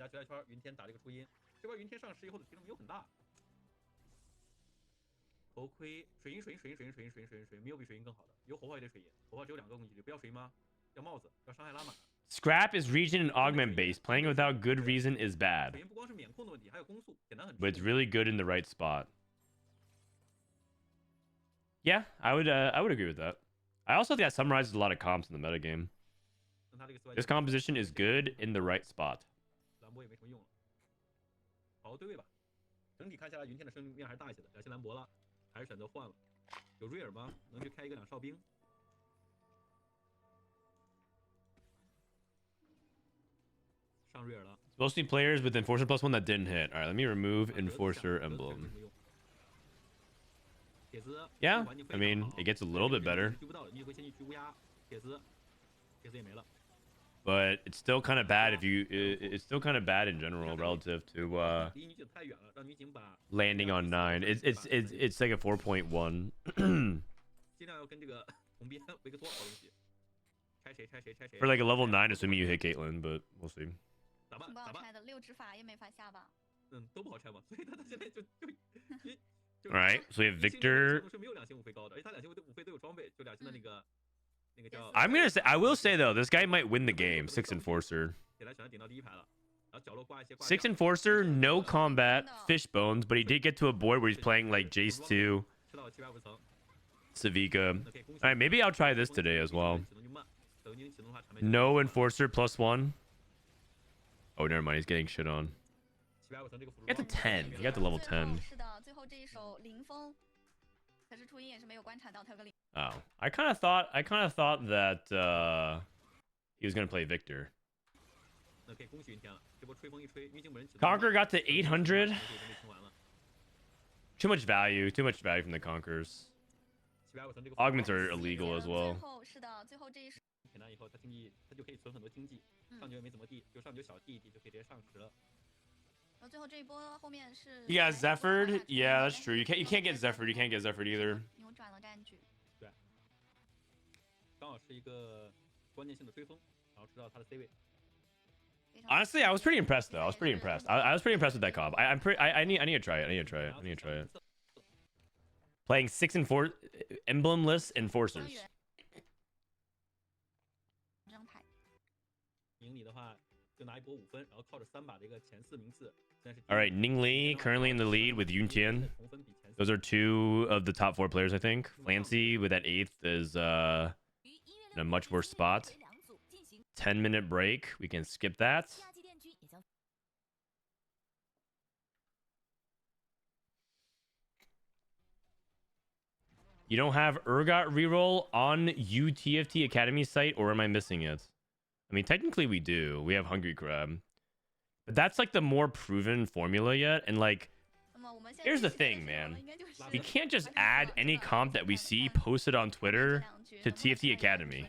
Scrap is region and augment based. Playing without good reason is bad. But it's really good in the right spot. Yeah, I would agree with that. I also think that summarizes a lot of comps in the metagame. This composition is good in the right spot. 还是选择换了。有瑞尔吗？能去开一个2哨兵。上瑞尔了。Mostly players with Enforcer +1 that didn't hit. All right, let me remove Enforcer emblem. Yeah, I mean, it gets a little bit better. But it's still kind of bad if you... It's still kind of bad in general relative to landing on 9. It's like a 4.1. For like a level 9, assuming you hit Caitlyn, but we'll see. Alright, so we have Victor. I'm gonna say, I will say though, this guy might win the game. 6 Enforcer. 6 Enforcer, no combat, Fishbones, but he did get to a board where he's playing like Jace 2, Savika. Alright, maybe I'll try this today as well. No Enforcer +1. Oh, never mind, he's getting shit on. He got to 10. He got to level 10. Oh, I kind of thought that he was gonna play Victor. Conquer got to 800. Too much value from the Conquers. Augments are illegal as well. You got Zephyred? Yeah, that's true. You can't get Zephyred. You can't get Zephyred either. Honestly, I was pretty impressed though. I was pretty impressed. I was pretty impressed with that comp. I need to try it. I need to try it. Playing 6 emblemless Enforcers. All right, Ningli currently in the lead with Yuntian. Those are 2 of the top 4 players, I think. Flancy with that 8th is in a much worse spot. 10-minute break. We can skip that. You don't have Urgot reroll on UTFT Academy site, or am I missing it? I mean, technically we do. We have Hungry Crab. But that's like the more proven formula yet. And like, here's the thing, man. You can't just add any comp that we see posted on Twitter to TFT Academy.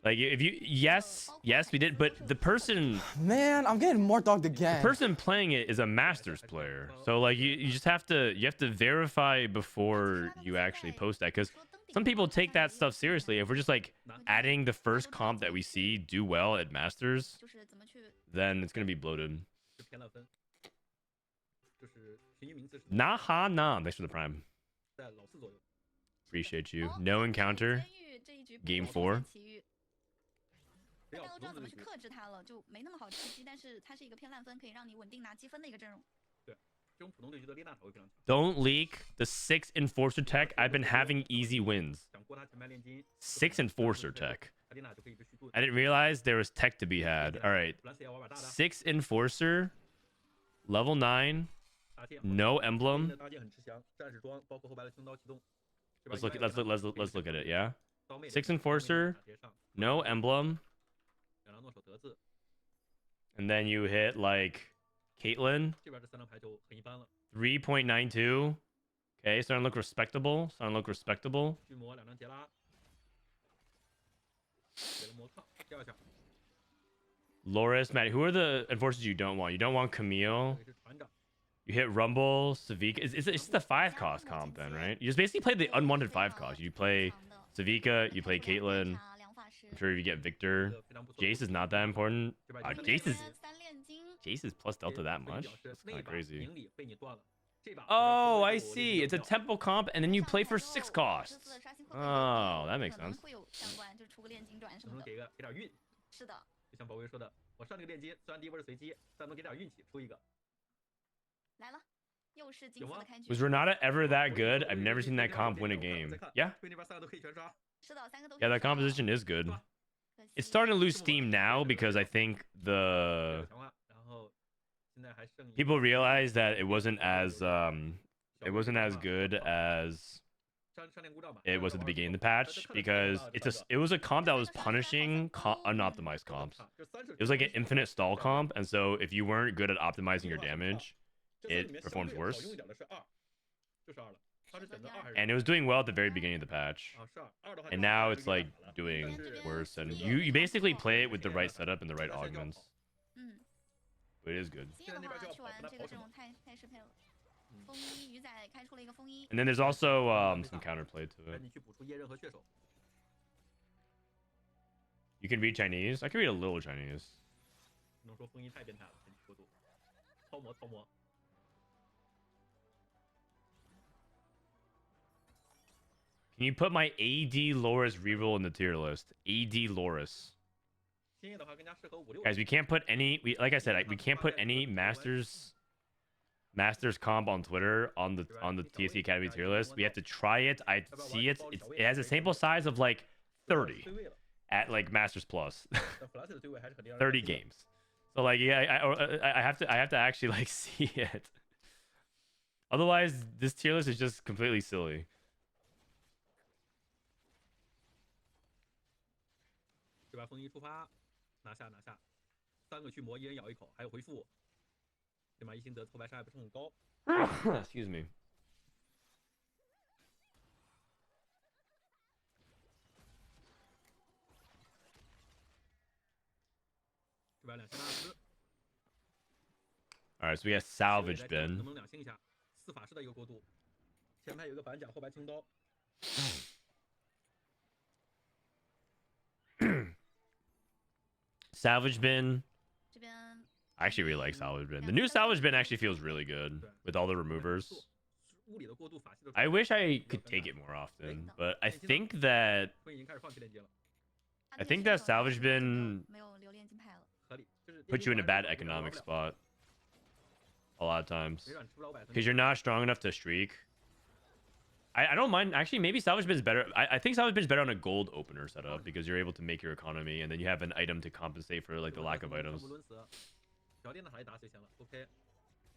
Like, if you, yes, we did, but the person, Man, I'm getting more dogged the again. person playing it is a Masters player. So like, you just have to, verify before you actually post that. Because some people take that stuff seriously. If we're just like adding the first comp that we see do well at Masters, then it's going to be bloated. Nah, thanks for the prime. Appreciate you. No encounter. Game 4. 大家都知道怎么去克制它了，就没那么好吃鸡，但是它是一个偏烂分，可以让你稳定拿积分的一个阵容。对，这种普通对局的列大头会非常强。Don't leak the 6 Enforcer tech. I've been having easy wins. 6 Enforcer tech. I didn't realize there was tech to be had. All right. 6 Enforcer. Level 9. No emblem. Let's look at it, yeah? 6 Enforcer. No emblem. And then you hit like Caitlyn. 3.92. Okay, starting to look respectable. Loris, Matt, who are the enforcers you don't want? You don't want Camille. You hit Rumble, Savika. It's just the 5 cost comp then, right? You just basically play the unwanted 5 cost. You play Savika, you play Caitlyn. I'm sure if you get Victor. Jace is not that important. Jace is plus delta that much? That's kind of crazy. Oh, I see. It's a tempo comp, and then you play for 6 costs. Oh, that makes sense. Was Renata ever that good? I've never seen that comp win a game. Yeah. Yeah, that composition is good. It's starting to lose steam now because I think the people realize that it wasn't as good as it was at the beginning of the patch, because it was a comp that was punishing unoptimized comps. It was like an infinite stall comp, and so if you weren't good at optimizing your damage, it performs worse. And it was doing well at the very beginning of the patch, and now it's like doing worse. And you basically play it with the right setup and the right augments. But it is good. And then there's also some counterplay to it. You can read Chinese. I can read a little Chinese. Can you put my AD Loris reroll in the tier list? AD Loris. Guys, we can't put any. Like I said, we can't put any Masters comp on Twitter on the TSC Academy tier list. We have to try it. I see it. It has a sample size of like 30 at like Masters Plus. 30 games. So like, yeah, I have to actually like see it. Otherwise, this tier list is just completely silly. 对吧？风衣出发，拿下，3个去魔，一人咬一口，还有回复，对吗？一心得挫败伤害不是很高。Excuse me. 对吧？2020。All right, so we got salvage bin. 能不能2星一下？4法师的一个过渡，前排有个板甲，后排清刀。Salvage bin. I actually really like salvage bin. The new salvage bin actually feels really good with all the removers. I wish I could take it more often, but I think that salvage bin puts you in a bad economic spot a lot of times because you're not strong enough to streak. I don't mind. Actually, maybe Salvage Bin is better. I think Salvage Bin is better on a gold opener setup because you're able to make your economy and then you have an item to compensate for like the lack of items.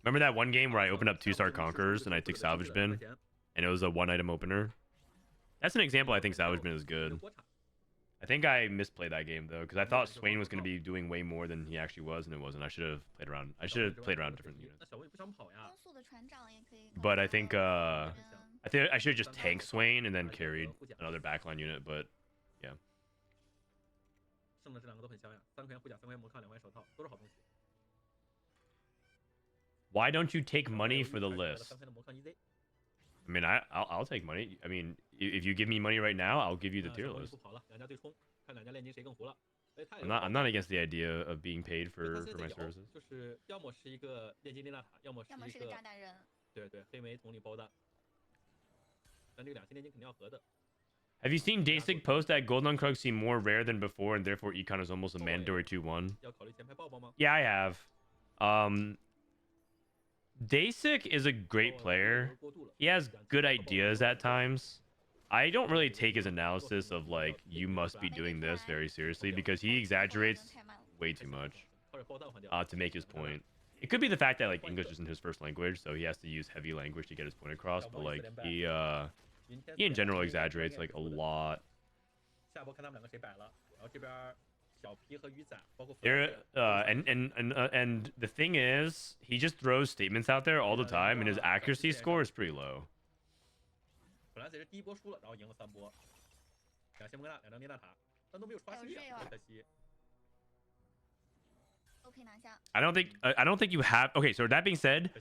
Remember that one game where I opened up 2-star Conquerors and I took Salvage Bin and it was a 1-item opener? That's an example I think Salvage Bin is good. I think I misplayed that game though because I thought Swain was going to be doing way more than he actually was and it wasn't. I should have played around. I should have played around different units. But I think I should have just tanked Swain and then carried another backline unit. But yeah. Why don't you take money for the list? I mean, I'll take money. I mean, if you give me money right now, I'll give you the tier list. I'm not against the idea of being paid for my services. Have you seen Dasig post that Golden Krug seem more rare than before and therefore econ is almost a mandatory 2-1? Yeah, I have. Dasig is a great player. He has good ideas at times. I don't really take his analysis of like, you must be doing this very seriously because he exaggerates way too much to make his point. It could be the fact that like English isn't his first language, so he has to use heavy language to get his point across, but like he in general exaggerates like a lot. And the thing is, he just throws statements out there all the time, and his accuracy score is pretty low. I don't think you have. Okay, so that being said,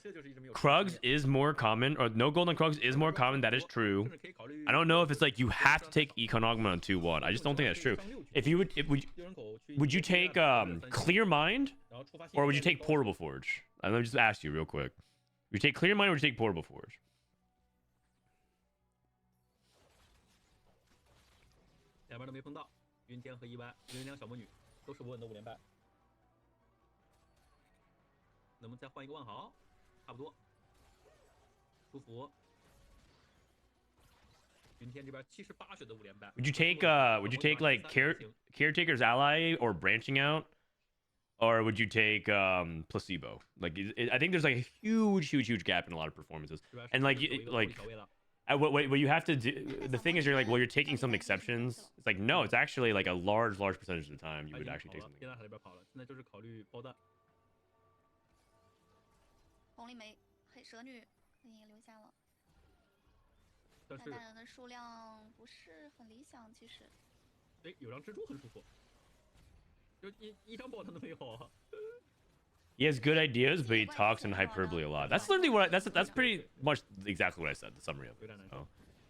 Krugs is more common, or no golden Krugs is more common. That is true. I don't know if it's like you have to take Econ Augment on 2-1. I just don't think that's true. If you would you take Clear Mind, or would you take Portable Forge? Let me just ask you real quick. Would you take Clear Mind or would you take Portable Forge? Would you take like Caretaker's Ally or Branching Out, or would you take Placebo? Like I think there's like a huge gap in a lot of performances, and like what you have to do. The thing is, you're like, well, you're taking some exceptions. It's like no, it's actually like a large percentage of the time you would actually take something. 红丽梅黑蛇女给你留下了，但大人的数量不是很理想，其实。哎，有张蜘蛛很舒服，就一张爆弹都没有啊。He has good ideas, but he talks in hyperbole a lot. That's literally what that's pretty much exactly what I said. The summary of it. So,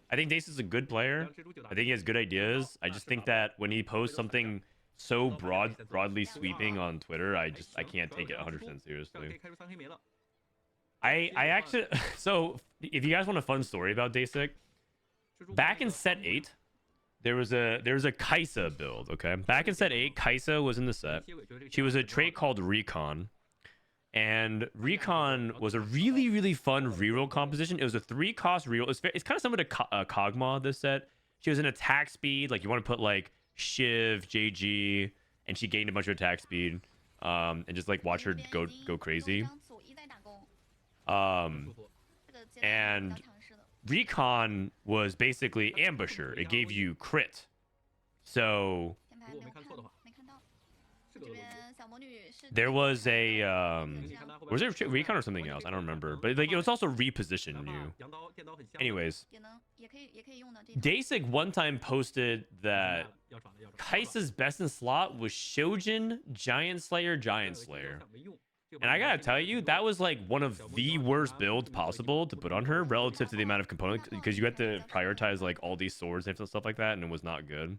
I think Dace is a good player. I think he has good ideas. I just think that when he posts something so broadly sweeping on Twitter, I can't take it 100% seriously. I actually, so if you guys want a fun story about Dasik, back in set 8, there was a Kaisa build. Okay, back in set 8, Kaisa was in the set. She was a trait called Recon, and Recon was a really fun reroll composition. It was a 3-cost reroll. It's kind of similar to Kog'Maw this set. She was an attack speed, like you want to put like Shiv, JG, and she gained a bunch of attack speed, and just like watch her go crazy. And Recon was basically Ambusher. It gave you crit. So there was a was it Recon or something else? I don't remember. But like it was also reposition you. Anyways, Dasik one time posted that Kaisa's best in slot was Shojin, Giant Slayer. And I gotta tell you, that was like one of the worst builds possible to put on her relative to the amount of components, because you had to prioritize like all these swords and stuff like that, and it was not good.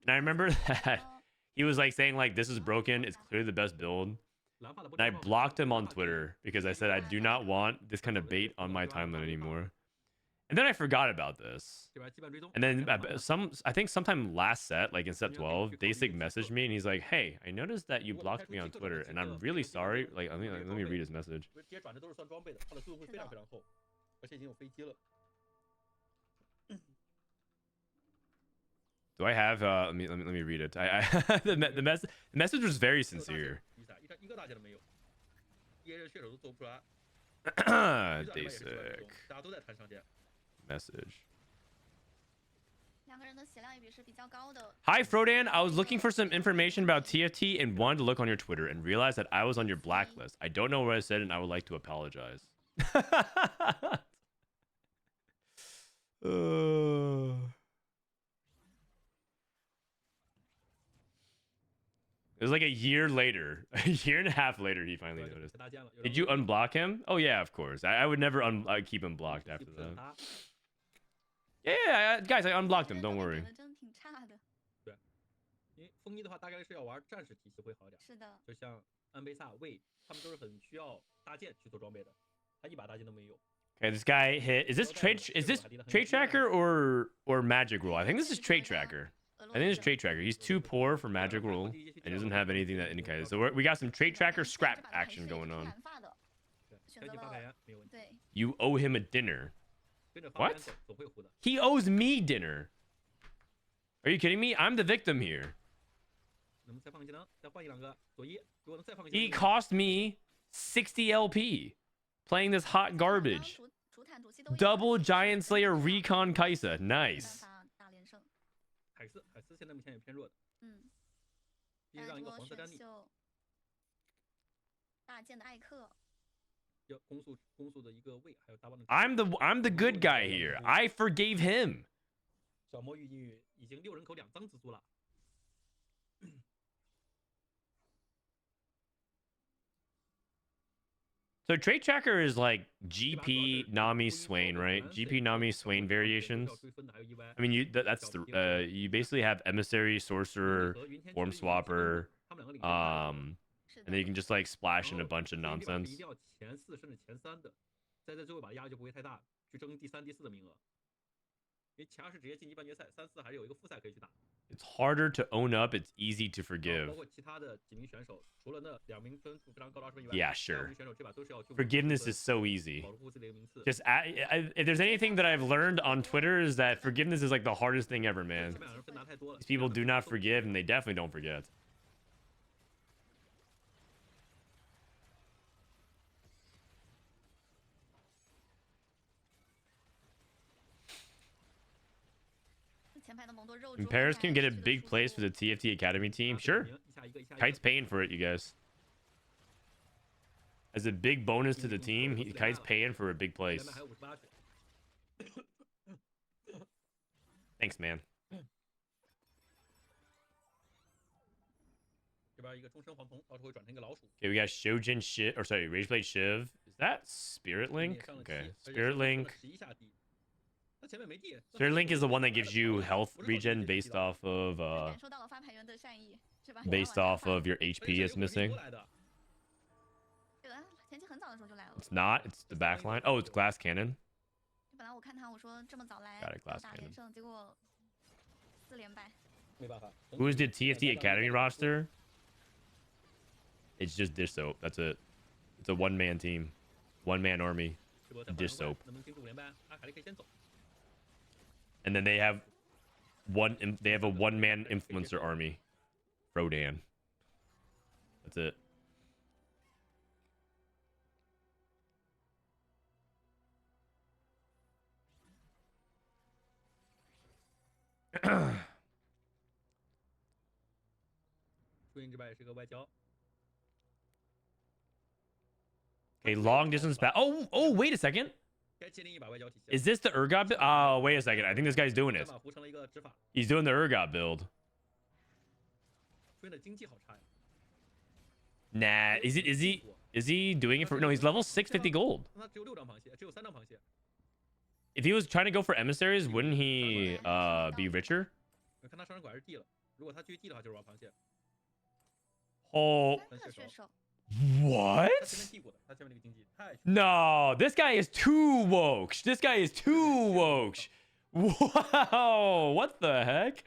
And I remember that he was like saying like, this is broken, it's clearly the best build. And I blocked him on Twitter because I said I do not want this kind of bait on my timeline anymore. And then I forgot about this. And then I think sometime last set, like in set 12, Dasig messaged me and he's like, hey, I noticed that you blocked me on Twitter and I'm really sorry. Like, let me read his message. Do I have? Let me read it. The message was very sincere. Basic message. Hi, Frodan. I was looking for some information about TFT and wanted to look on your Twitter and realized that I was on your blacklist. I don't know what I said and I would like to apologize. It was like a year later, a year and a half later, he finally noticed. Did you unblock him? Oh yeah, of course. I would never keep him blocked after that. Yeah, guys, I unblocked him. Don't worry. 风衣的话，大概是要玩战士体系会好点。是的。就像安卑萨、卫，他们都是很需要搭建去做装备的，他一把搭建都没有。Okay, this guy hit. Is this trade tracker or magic rule? I think this is trade tracker. I think it's trade tracker. He's too poor for magic rule and doesn't have anything that indicates. So we got some trade tracker scrap action going on. You owe him a dinner. What? He owes me dinner. Are you kidding me? I'm the victim here. He cost me 60 LP playing this hot garbage. Double Giant Slayer Recon Kaisa. Nice. 海斯现在目前也偏弱的。第一让一个黄色战力。大剑的艾克。要攻速的一个卫，还有大棒的。I'm the good guy here. I forgave him. 小魔域已经6人口2张蜘蛛了。So trade tracker is like GP Nami Swain, right? GP Nami Swain variations. I mean, that's the you basically have emissary, sorcerer, form swapper, and then you can just like splash in a bunch of nonsense. It's harder to own up. It's easy to forgive. Yeah, sure. Forgiveness is so easy. Just if there's anything that I've learned on Twitter is that forgiveness is like the hardest thing ever, man. These people do not forgive, and they definitely don't forget. And Paris can get a big place for the TFT Academy team. Sure. Kite's paying for it, you guys. As a big bonus to the team, Kite's paying for a big place. Thanks, man. Okay, we got Shojin Shiv, or sorry, Rageblade Shiv. Is that Spirit Link? Okay, Spirit Link. Spirit Link is the one that gives you health regen based off of your HP is missing. It's not. It's the back line. Oh, it's glass cannon. Got it, glass cannon. Who's the TFT Academy roster? It's just dish soap. That's it. It's a one-man team, one-man army. Dish soap. And then they have a one-man influencer army. Frodan. That's it. Okay, long distance battle. Oh, wait a second. Is this the Urgot build? Oh, wait a second. I think this guy's doing it. He's doing the Urgot build. Nah, is he doing it for... No, he's level 650 gold. If he was trying to go for emissaries, wouldn't he be richer? Oh... What? No, this guy is too woke. This guy is too woke. Wow, what the heck?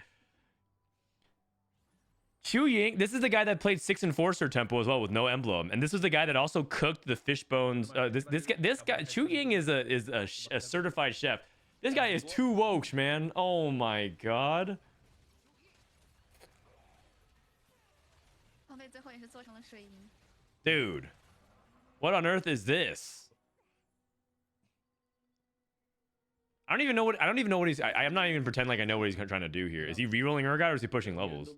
Chuyin, this is the guy that played 6 Enforcer Tempo as well with no emblem, and this was the guy that also cooked the fish bones. This guy Chuyin is a certified chef. This guy is too woke, man. Oh my god. Dude, what on earth is this? I don't even know what he's. I'm not even pretend like I know what he's trying to do here. Is he rerolling Urgot or is he pushing levels?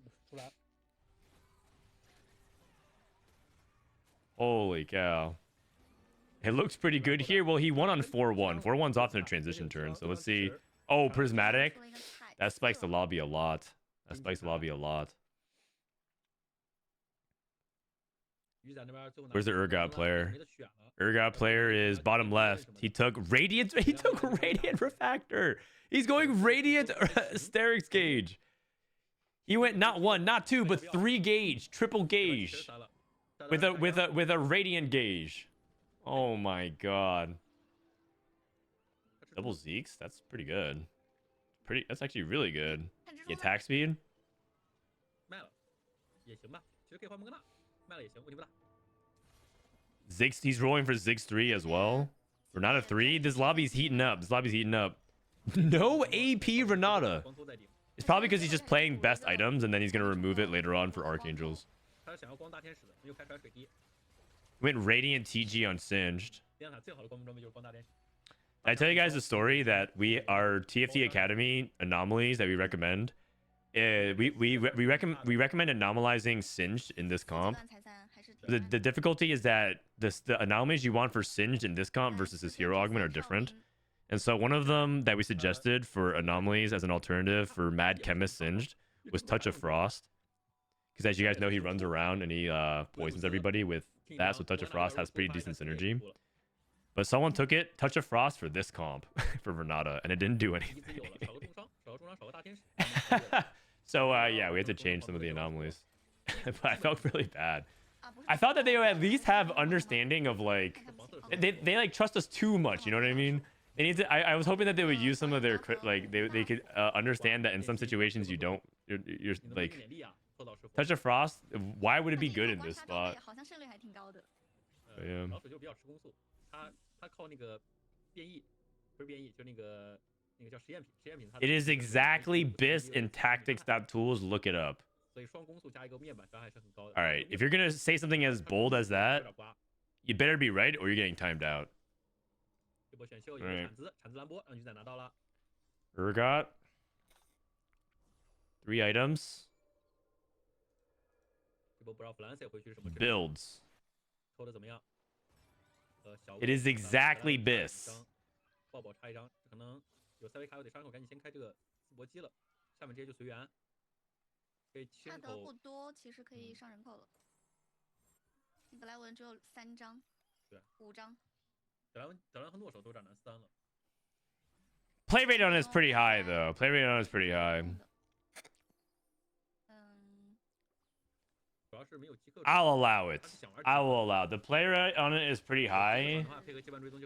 Holy cow. It looks pretty good here. Well, he won on 4-1. 4-1's often a transition turn. So let's see. Oh, Prismatic. That spikes the lobby a lot. Where's the Urgot player? Urgot player is bottom left. He took Radiant. He took Radiant Refactor. He's going Radiant Asterix Gauge. He went not 1, not 2, but 3 gauge, triple gauge, with a Radiant gauge. Oh my god. Double Zeeks? That's pretty good. That's actually really good. The attack speed? Ziggs, he's rolling for Ziggs 3 as well. Renata 3? This lobby's heating up. No AP Renata. It's probably because he's just playing best items and then he's going to remove it later on for Archangels. Went Radiant TG on Singed. Did I tell you guys the story that our TFT Academy anomalies that we recommend? We recommend anomalizing Singed in this comp. The difficulty is that the anomalies you want for Singed in this comp versus his hero augment are different. And so one of them that we suggested for anomalies as an alternative for Mad Chemist Singed was Touch of Frost. Because as you guys know, he runs around and he poisons everybody with that, so Touch of Frost has pretty decent synergy. But someone took it, Touch of Frost, for this comp, for Renata, and it didn't do anything. So, yeah, we had to change some of the anomalies. But I felt really bad. I thought that they would at least have understanding of, like... They like, trust us too much, you know what I mean? They need to... I was hoping that they would use some of their... Like, they could understand that in some situations you don't... You're like... Touch of Frost, why would it be good in this spot? Yeah. It is exactly BIS in tactics.tools. Look it up. Alright, if you're gonna say something as bold as that, you better be right or you're getting timed out. Alright. Urgot. 3 items. Builds. It is exactly BIS. Play rate on it is pretty high, though. Play rate on it is pretty high. I'll allow it. I will allow it. The play rate on it is pretty high,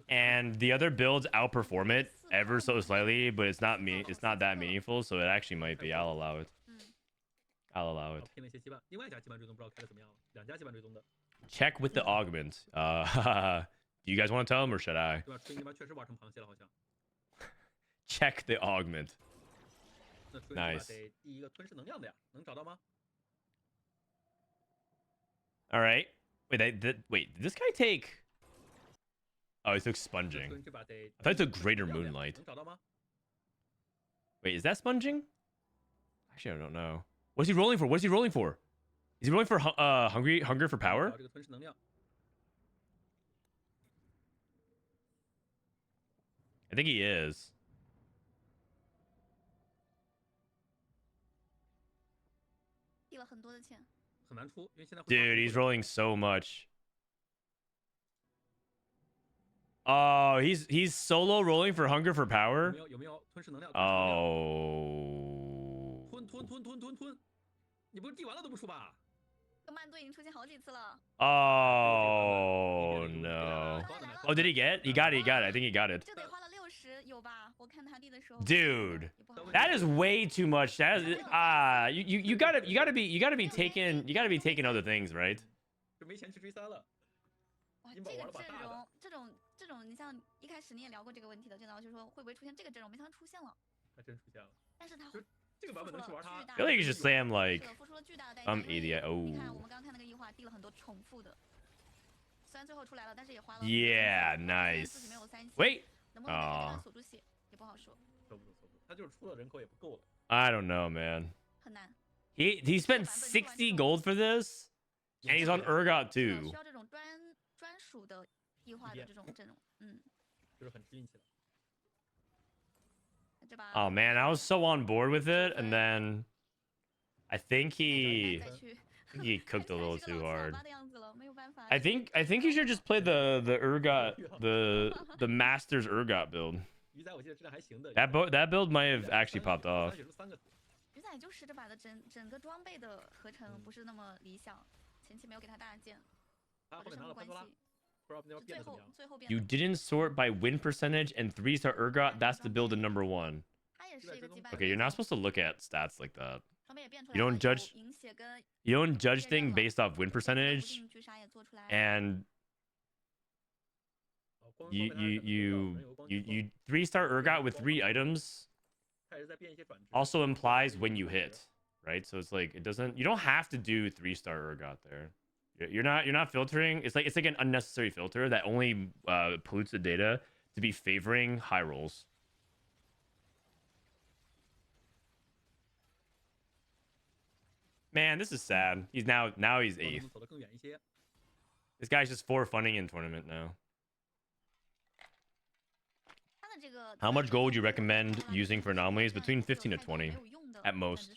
and the other builds outperform it ever so slightly, but it's not that meaningful, so it actually might be. I'll allow it. Check with the augment. Do you guys want to tell him or should I? Check the augment. Nice. All right. Wait, did this guy take... Oh, he took sponging. I thought he took Greater Moonlight. Wait, is that sponging? Actually, I don't know. What's he rolling for? Is he rolling for Hunger for Power? I think he is. Dude, he's rolling so much. Oh, he's solo rolling for Hunger for Power? Oh. Oh, no. Oh, did he get it? He got it. I think he got it. Dude, that is way too much. That is you gotta be taking other things, right? 这个版本能去玩它。I feel like you should say I'm like 付出了巨大的代价。 80. Oh. 你看我们刚看那个异化递了很多重复的，虽然最后出来了，但是也花了。Yeah, nice. Wait. 能不能把这段锁住血也不好说。守不住，他就是出了人口也不够了。I don't know, man. 很难。He spent 60 gold for this, and he's on Urgot too. 需要这种专属的异化的这种阵容，就是很吃运气了。 Oh man, I was so on board with it, and then I think he cooked a little too hard. I think you should just play the Urgot the Masters Urgot build. That build might have actually popped off. 鱼仔就是这把的整个装备的合成不是那么理想，前期没有给他大件，或者什么关系。 You didn't sort by win percentage and 3-star Urgot. That's the build in number 1. Okay, you're not supposed to look at stats like that. You don't judge things based off win percentage. And you 3-star Urgot with 3 items also implies when you hit, right? So it's like you don't have to do 3-star Urgot there. You're not filtering. It's like an unnecessary filter that only pollutes the data to be favoring high rolls. Man, this is sad. He's now he's 8th. This guy's just for funning in tournament now. How much gold would you recommend using for anomalies? Between 15 to 20 at most.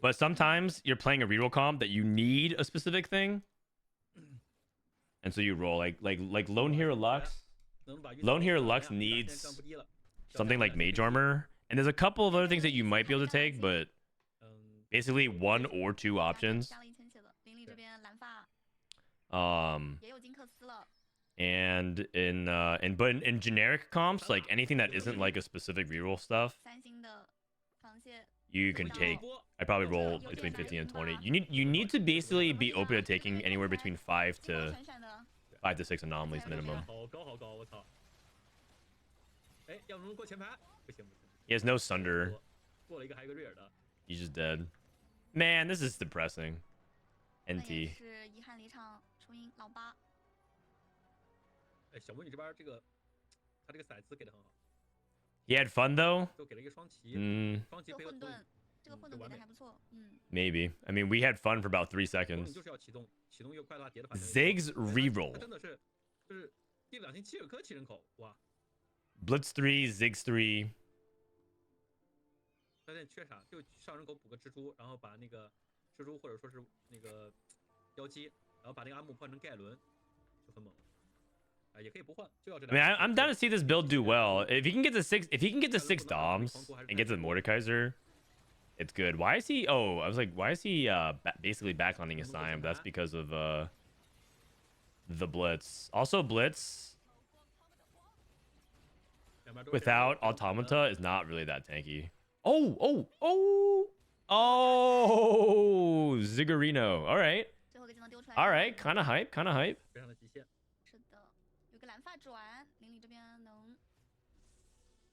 But sometimes you're playing a reroll comp that you need a specific thing, and so you roll like Lone Hero Lux. Lone Hero Lux needs something like Mage Armor, and there's a couple of other things that you might be able to take, but basically 1 or 2 options. And in generic comps, like anything that isn't like a specific reroll stuff, you can take. I probably roll between 15 and 20. You need to basically be open to taking anywhere between 5 to 6 anomalies minimum. He has no Sunder. He's just dead. Man, this is depressing. NT. He had fun though. Maybe. I mean, we had fun for about 3 seconds. Ziggs reroll. Blitz 3, Ziggs 3. 发现缺啥就上人口补个蜘蛛，然后把那个蜘蛛或者说是那个妖姬，然后把那个阿木换成盖伦，就很猛。也可以不换，就要这。I mean, I'm down to see this build do well. If he can get to 6 Doms and get to the Mordekaiser, it's good. Why is he? Oh, I was like, why is he basically backlining his Siam? That's because of the Blitz. Also, Blitz without Automata is not really that tanky. Oh, Ziggerino. All right. Kind of hype. 是的，有个蓝发转，邻里这边能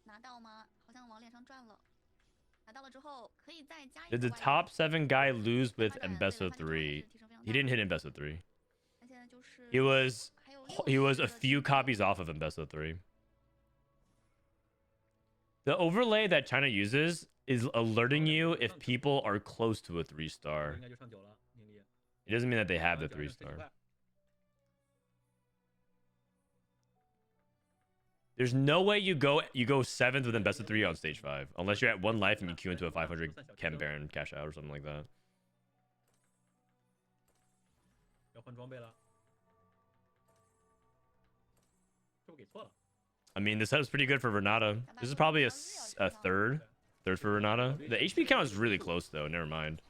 拿到吗？好像往脸上转了。拿到了之后，可以再加一个。Did the top 7 guy lose with Embesso 3? He didn't hit Embesso 3. He was a few copies off of Embesso 3. The overlay that China uses is alerting you if people are close to a 3-star. It doesn't mean that they have the 3-star. There's no way you go 7th with Embesso 3 on stage 5 unless you're at 1 life and you queue into a 500 Chem Baron cash out or something like that. I mean, this setup's pretty good for Renata. This is probably a third for Renata. The HP count is really close though. Never mind.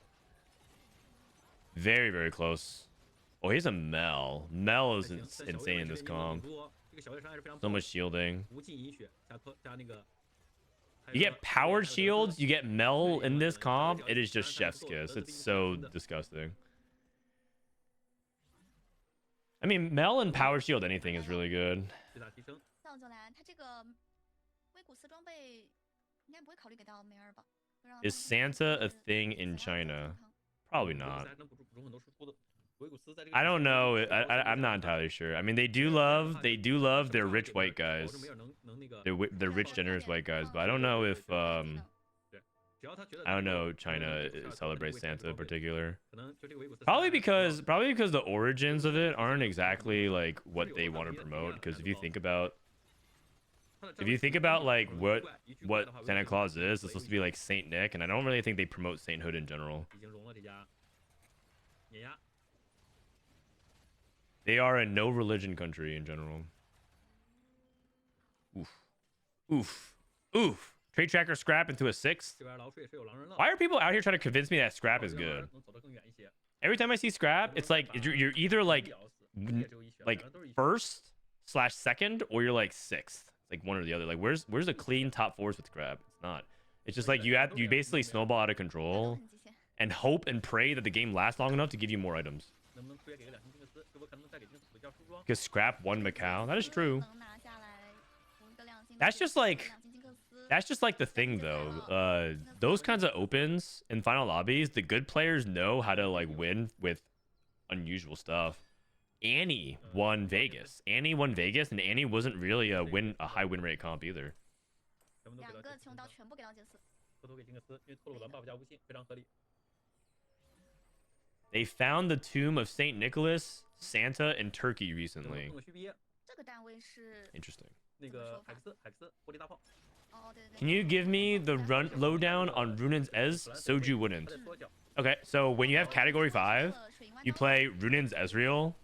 Very, very close. Oh, he's a Mel. Mel is insane in this comp. So much shielding. You get powered shields, you get Mel in this comp. It is just chef's kiss. It's so disgusting. I mean, Mel and power shield anything is really good. Is Santa a thing in China? Probably not. I don't know. I'm not entirely sure. I mean, they do love their rich white guys. They're rich, generous white guys. But I don't know if I don't know China celebrates Santa in particular. Probably because the origins of it aren't exactly like what they want to promote. Because if you think about like what Santa Claus is, it's supposed to be like Saint Nick, and I don't really think they promote sainthood in general. They are a no religion country in general. Oof. Oof. Oof. Trade tracker scrap into a 6th. Why are people out here trying to convince me that scrap is good? Every time I see scrap, it's like you're either like first / second, or you're like 6th. Like one or the other. Like where's a clean top 4s with scrap? It's not. It's just like you basically snowball out of control and hope and pray that the game lasts long enough to give you more items. Because scrap won Macau. That is true. That's just like the thing though. Those kinds of opens in final lobbies, the good players know how to like win with unusual stuff. Annie won Vegas. And Annie wasn't really a high win rate comp either. They found the tomb of Saint Nicholas, Santa, in Turkey recently. Interesting. Can you give me the lowdown on Runin's Ez? Soju wouldn't. Okay, so when you have category 5, you play Runin's Ezreal,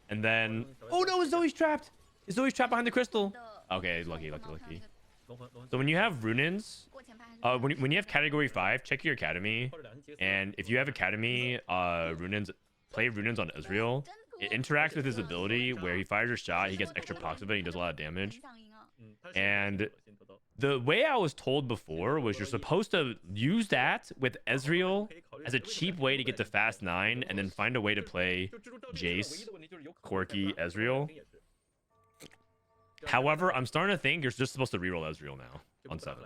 and then... Oh no, Zoe's trapped! Zoe's trapped behind the crystal! Okay, lucky. So when you have Runin's, when you have category 5, check your academy, and if you have academy, play Runin's on Ezreal. It interacts with his ability where he fires a shot, he gets extra pox of it, and he does a lot of damage. And the way I was told before was you're supposed to use that with Ezreal as a cheap way to get to fast 9, and then find a way to play Jace, Corki, Ezreal. However, I'm starting to think you're just supposed to reroll Ezreal now on 7.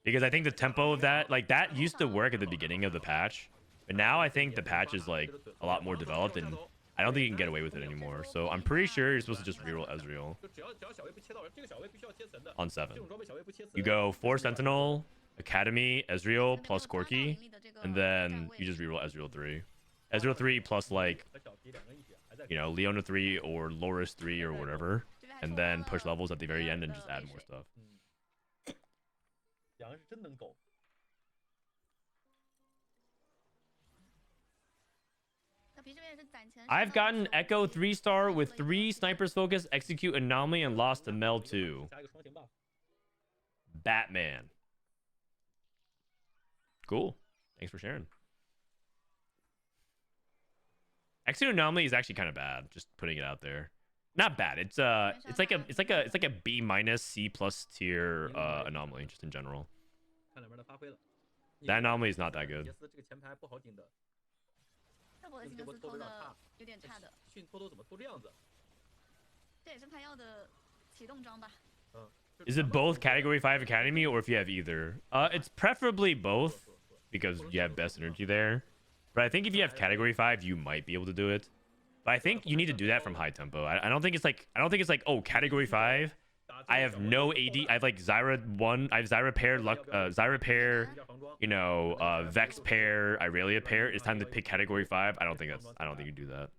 Because I think the tempo of that, like that used to work at the beginning of the patch. But now I think the patch is like a lot more developed, and I don't think you can get away with it anymore. So I'm pretty sure you're supposed to just reroll Ezreal on 7. You go 4 Sentinel, Academy, Ezreal plus Corki, and then you just reroll Ezreal 3. Ezreal 3 plus like, you know, Leona 3 or Loris 3 or whatever, and then push levels at the very end and just add more stuff. I've gotten Echo 3-star with 3 snipers focus, execute anomaly, and lost to Mel 2. Batman. Cool. Thanks for sharing. Execute anomaly is actually kind of bad. Just putting it out there. Not bad. It's like a B- C+ tier anomaly just in general. That anomaly is not that good. Is it both category 5 academy, or if you have either? It's preferably both because you have best energy there. But I think if you have category 5, you might be able to do it. But I think you need to do that from high tempo. I don't think it's like oh, category 5. I have no AD. I have like Zyra 1. I have Zyra pair, Zyra pair, you know, Vex pair, Irelia pair. It's time to pick category 5. I don't think you do that.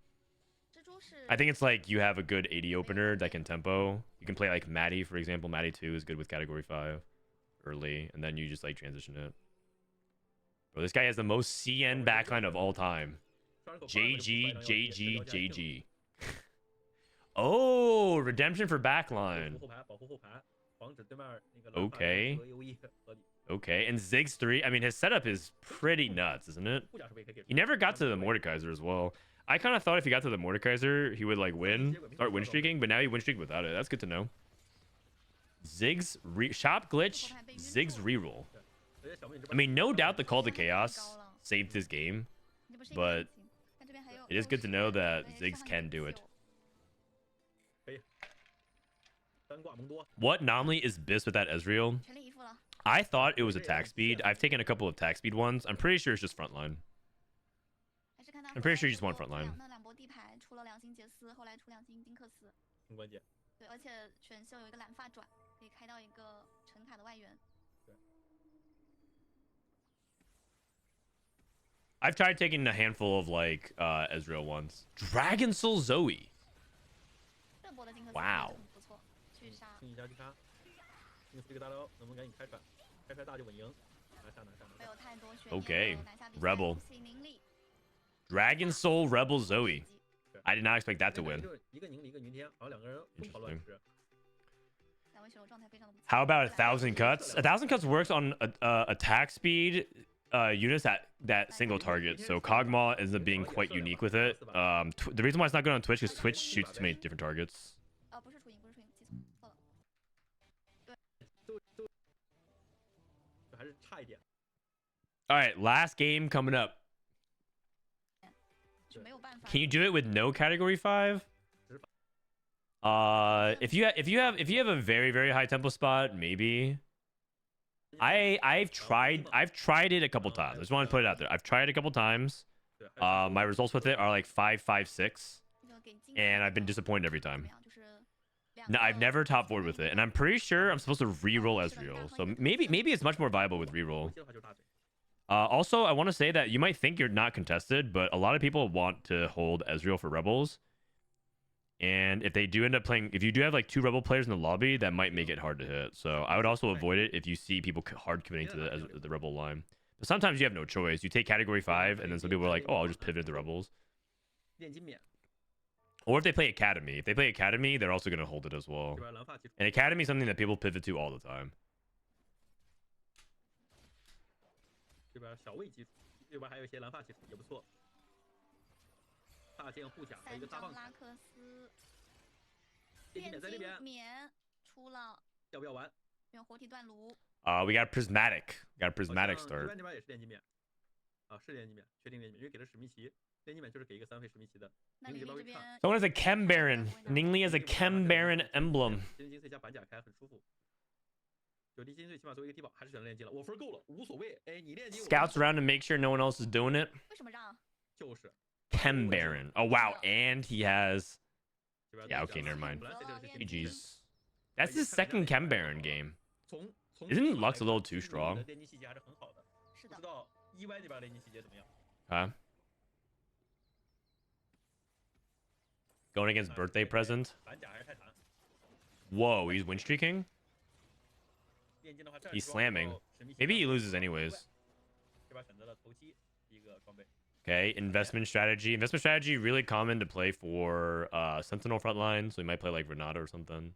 I think it's like you have a good AD opener that can tempo. You can play like Maddie, for example. Maddie 2 is good with category 5 early, and then you just like transition it. Bro, this guy has the most CN backline of all time. JG. Oh, redemption for backline. Okay. And Ziggs 3. I mean, his setup is pretty nuts, isn't it? He never got to the Mordekaiser as well. I kind of thought if he got to the Mordekaiser, he would like start win streaking, but now he win streak without it. That's good to know. Ziggs shop glitch, Ziggs reroll. I mean, no doubt the Call to Chaos saved his game, but it is good to know that Ziggs can do it. What anomaly is Biss with that Ezreal? I thought it was attack speed. I've taken a couple of attack speed ones. I'm pretty sure it's just frontline. I'm pretty sure you just want frontline. 很关键。对，而且选秀有一个蓝发转，可以开到一个橙塔的外援。对。I've tried taking a handful of like Ezreal ones. Dragon Soul Zoe. 热播的金克斯 Wow. 很不错，去杀。清一下去杀，金克斯这个大招能不能赶紧开出来？开出来大就稳赢。拿下。没有太多悬 Okay. 拿下比赛 Rebel. 宁力 Dragon Soul Rebel Zoe. I did not expect that to win. 一个宁理，一个云天，好像两个人疯跑乱吃。两位选手状态非常的不错。How about 1,000 cuts? 1,000 cuts works on attack speed units that single target. So Kog'Maw ends up being quite unique with it. The reason why it's not good on Twitch is Twitch shoots too many different targets. 不是楚莹，记错了。对，还是差一点。All right, last game coming up. 没有办法。 Can you do it with no category 5? If you have a very high tempo spot, maybe. I've tried it a couple times. I just want to put it out there. I've tried it a couple times. My results with it are like 5, 5, 6, and I've been disappointed every time. No, I've never top 4'd with it, and I'm pretty sure I'm supposed to reroll Ezreal. So maybe it's much more viable with reroll. Also, I want to say that you might think you're not contested, but a lot of people want to hold Ezreal for Rebels. And if they do end up playing, if you do have like 2 Rebel players in the lobby, that might make it hard to hit. So I would also avoid it if you see people hard committing to the Rebel line. But sometimes you have no choice. You take category 5, and then some people are like, oh, I'll just pivot to Rebels. Or if they play Academy. If they play Academy, they're also going to hold it as well. And Academy is something that people pivot to all the time. 这边小卫基础，这边还有一些蓝发基础也不错。大剑护甲和一个大棒。拉克斯。电竞在这边。免出了。要不要玩？用活体断炉。We got Prismatic. Got a Prismatic start. 这边也是炼金面。啊，是炼金面，确定炼金面，因为给了史密奇。炼金面就是给一个3费史密奇的。Ningli 这边会唱。Someone has a Chem Baron. Ningli has a Chem Baron emblem. 金再加板甲开很舒服。 有离金最起码作为一个低保，还是选择炼金了。我分够了，无所谓。哎，你炼金。Scouts around to make sure no one else is doing it. 为什么让？就是。 Chem Baron. Oh wow, and he has. Yeah, okay, never mind. GG's. That's his second Chem Baron game. Isn't Lux a little too strong? Huh? Going against birthday present. Whoa, he's win streaking. He's slamming. Maybe he loses anyways. Okay, investment strategy. Investment strategy really common to play for Sentinel frontline, so he might play like Renata or something.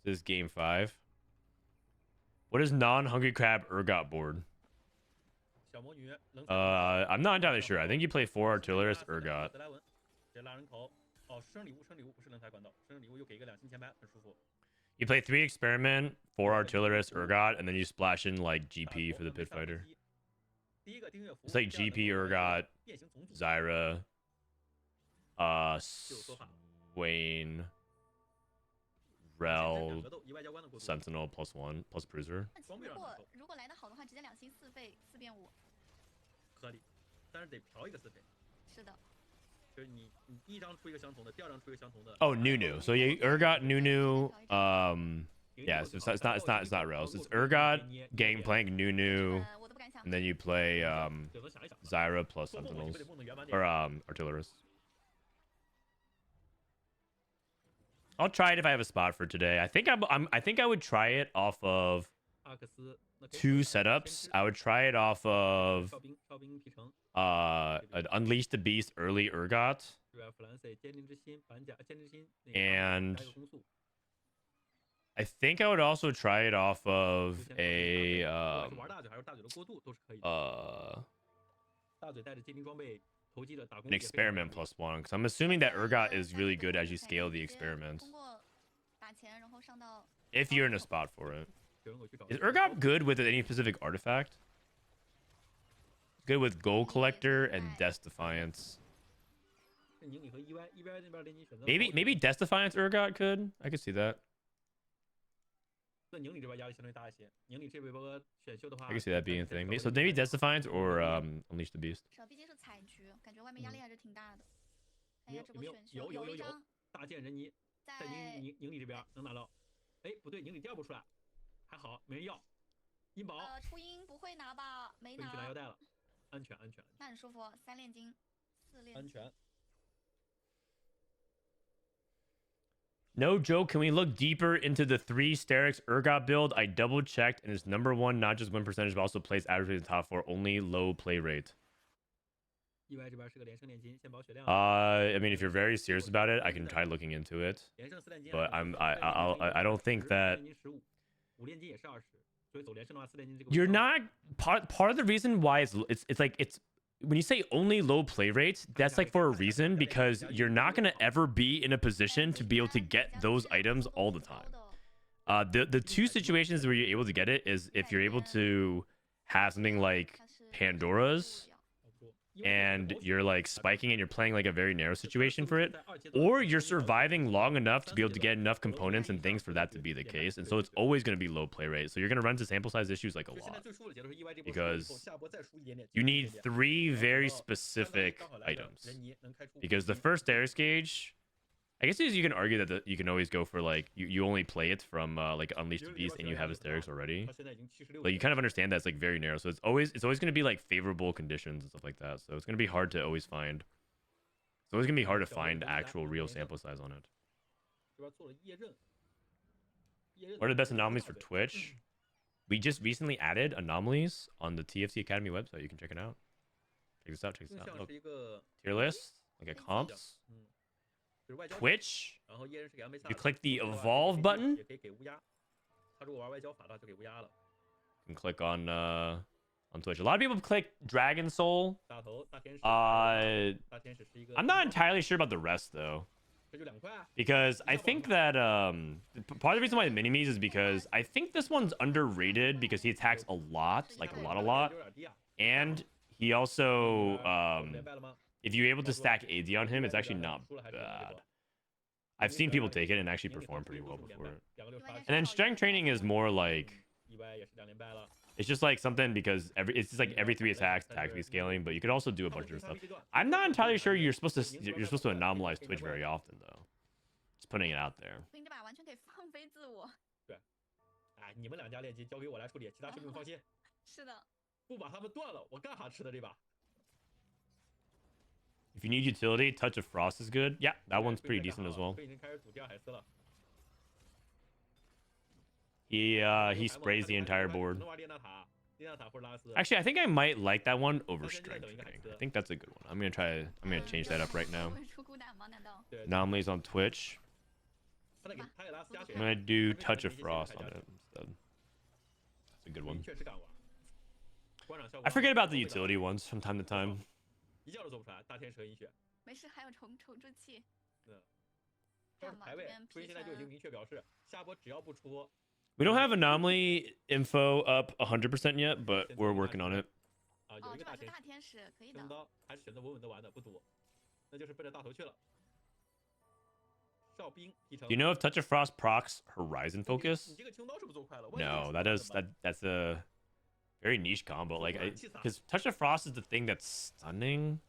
This is game 5. What is non-Hungry Crab Urgot board? I'm not entirely sure. I think you play 4 Artillerist Urgot. You play 3 Experiment, 4 Artillerist Urgot, and then you splash in like GP for the Pit Fighter. It's like GP Urgot, Zyra, Swain, Rel, Sentinel +1 plus Bruiser. 如果来得好的话，直接2星4费4变5。合理，但是得调一个4费。是的。 就是你第一张出一个相同的，第二张出一个相同的。Oh, Nunu. So you Urgot, Nunu. Yeah, so it's not Rails. It's Urgot, Gangplank, Nunu, and then you play Zyra plus Sentinels or Artillerists. I'll try it if I have a spot for today. I think I think I would try it off of 2 setups. I would try it off of an Unleash the Beast early Urgot. And I think I would also try it off of a an experiment +1, because I'm assuming that Urgot is really good as you scale the experiments. If you're in a spot for it. Is Urgot good with any specific artifact? Good with Gold Collector and Death Defiance. Maybe Death Defiance Urgot could. I could see that. I can see that being a thing. So maybe Death Defiance or Unleash the Beast. 毕竟是采局，感觉外面压力还是挺大的。看一下这波选秀，有一张大剑人尼在宁里这边能拿到。哎，不对，宁里调不出来，还好没人要。阴宝。初音不会拿吧？没拿。去拿腰带了，安全。那很舒服，3炼金，4炼。安全。 No joke, can we look deeper into the 3 Sterix Urgot build? I double checked and it's #1, not just win percentage, but also plays average in the top 4, only low play rate. I mean, if you're very serious about it, I can try looking into it. But I don't think that you're not part of the reason why it's like when you say only low play rates, that's like for a reason, because you're not going to ever be in a position to be able to get those items all the time. The 2 situations where you're able to get it is if you're able to have something like Pandora's and you're like spiking and you're playing like a very narrow situation for it, or you're surviving long enough to be able to get enough components and things for that to be the case. And so it's always going to be low play rate. So you're going to run into sample size issues like a lot, because you need 3 very specific items. Because the first Darius gauge, I guess you can argue that you can always go for like you only play it from like Unleash the Beast and you have Hysterics already. Like you kind of understand that it's like very narrow, so it's always going to be like favorable conditions and stuff like that. So it's going to be hard to always find. It's always going to be hard to find actual real sample size on it. What are the best anomalies for Twitch? We just recently added anomalies on the TFT Academy website. You can check it out. Check this out. Look. Tier list, like a comps. Twitch, you click the evolve button. You can click on Twitch. A lot of people click Dragon Soul. I'm not entirely sure about the rest though, because I think that part of the reason why the mini-me's is because I think this one's underrated because he attacks a lot, like a lot, and he also if you're able to stack AD on him, it's actually not bad. I've seen people take it and actually perform pretty well before it. And then strength training is more like, it's just like something because it's just like every 3 attacks tactically scaling, but you could also do a bunch of stuff. I'm not entirely sure you're supposed to anomalize Twitch very often though. Just putting it out there. If you need utility, Touch of Frost is good. Yeah, that one's pretty decent as well. He sprays the entire board. Actually, I think I might like that one over Strength Training. I think that's a good one. I'm gonna change that up right now. Anomalies on Twitch. I'm gonna do Touch of Frost on it instead. That's a good one. I forget about the utility ones from time to time. We don't have anomaly info up 100% yet, but we're working on it. Do you know if Touch of Frost procs Horizon Focus? No, that's a very niche combo. Like, because Touch of Frost is the thing that's stunning.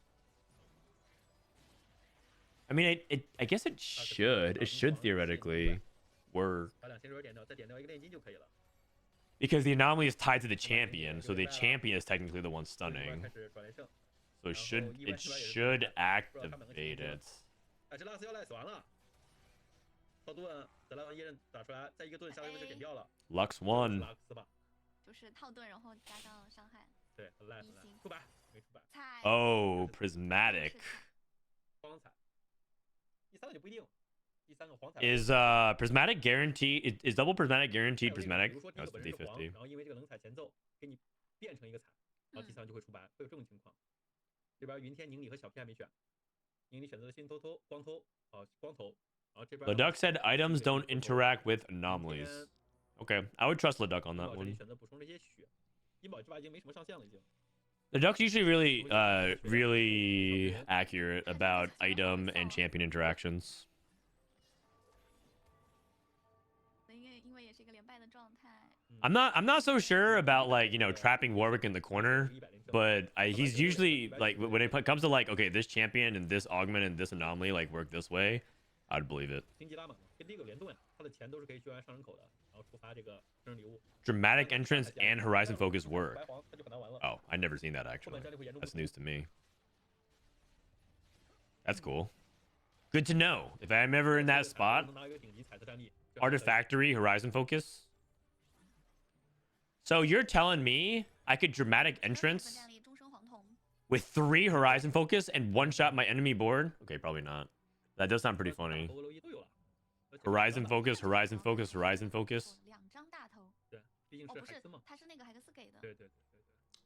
I mean, I guess it should. It should theoretically work. Because the anomaly is tied to the champion, so the champion is technically the one stunning. So it should activate it. Lux 1. Oh, Prismatic. Is Prismatic guaranteed? Is double Prismatic guaranteed Prismatic? No, it's 50-50. Leduc said items don't interact with anomalies. Okay, I would trust Leduc on that one. The duck's usually really accurate about item and champion interactions. I'm not so sure about like, you know, trapping Warwick in the corner, but he's usually like when it comes to like, okay, this champion and this augment and this anomaly like work this way, I'd believe it. Dramatic entrance and horizon focus work. Oh, I'd never seen that actually. That's news to me. That's cool. Good to know. If I'm ever in that spot, artifactory horizon focus. So you're telling me I could dramatic entrance with 3 horizon focus and one-shot my enemy board? Okay, probably not. That does sound pretty funny. Horizon focus, horizon focus, horizon focus.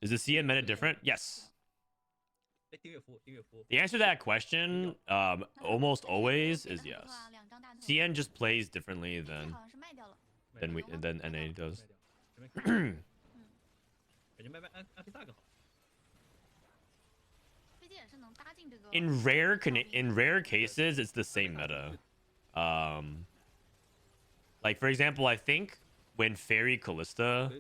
Is the CN meta different? Yes. The answer to that question, almost always, is yes. CN just plays differently than NA does. In rare cases, it's the same meta. Like for example, I think when Fairy Callista,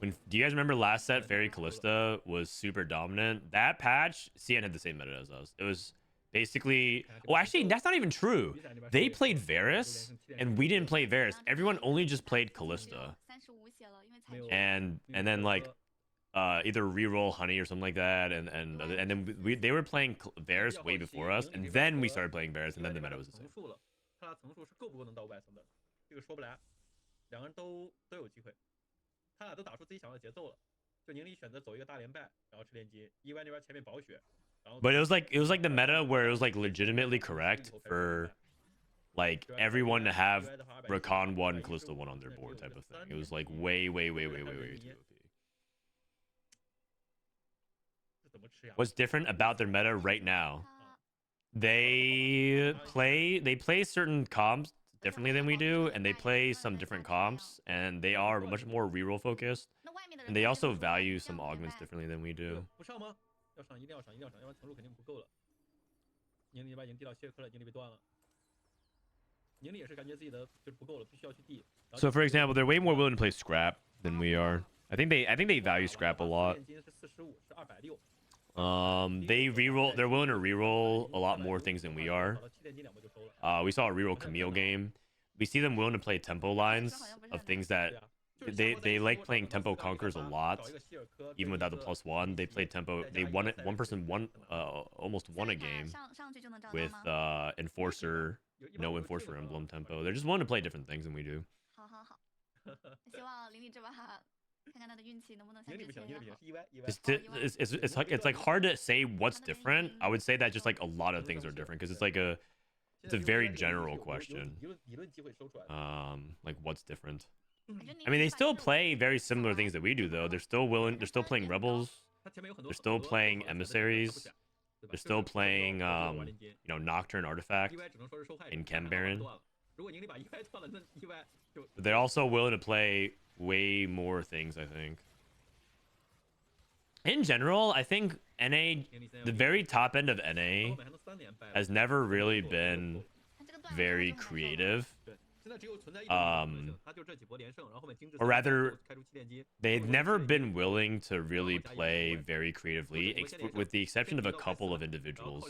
do you guys remember last set Fairy Callista was super dominant? That patch, CN had the same meta as us. It was basically, oh, actually, that's not even true. They played Varus, and we didn't play Varus. Everyone only just played Callista, and then like either reroll Honey or something like that, and then they were playing Varus way before us, and then we started playing Varus, and then the meta was the same. But it was like the meta where it was like legitimately correct for like everyone to have Rakan 1, Callista 1 on their board type of thing. It was like way too OP. What's different about their meta right now? They play certain comps differently than we do, and they play some different comps, and they are much more reroll focused, and they also value some augments differently than we do. So for example, they're way more willing to play scrap than we are. I think they value scrap a lot. They're willing to reroll a lot more things than we are. We saw a reroll Camille game. We see them willing to play tempo lines of things that they like playing tempo conquers a lot, even without the +1. They played tempo. They won it. One person almost won a game with enforcer, no enforcer emblem tempo. They're just willing to play different things than we do. It's like hard to say what's different. I would say that just like a lot of things are different because it's a very general question. Like what's different? I mean, they still play very similar things that we do though. They're still playing rebels. They're still playing emissaries. They're still playing Nocturne Artifact in Chem Baron. But they're also willing to play way more things, I think. In general, I think NA, the very top end of NA, has never really been very creative. Or rather, they've never been willing to really play very creatively, with the exception of a couple of individuals.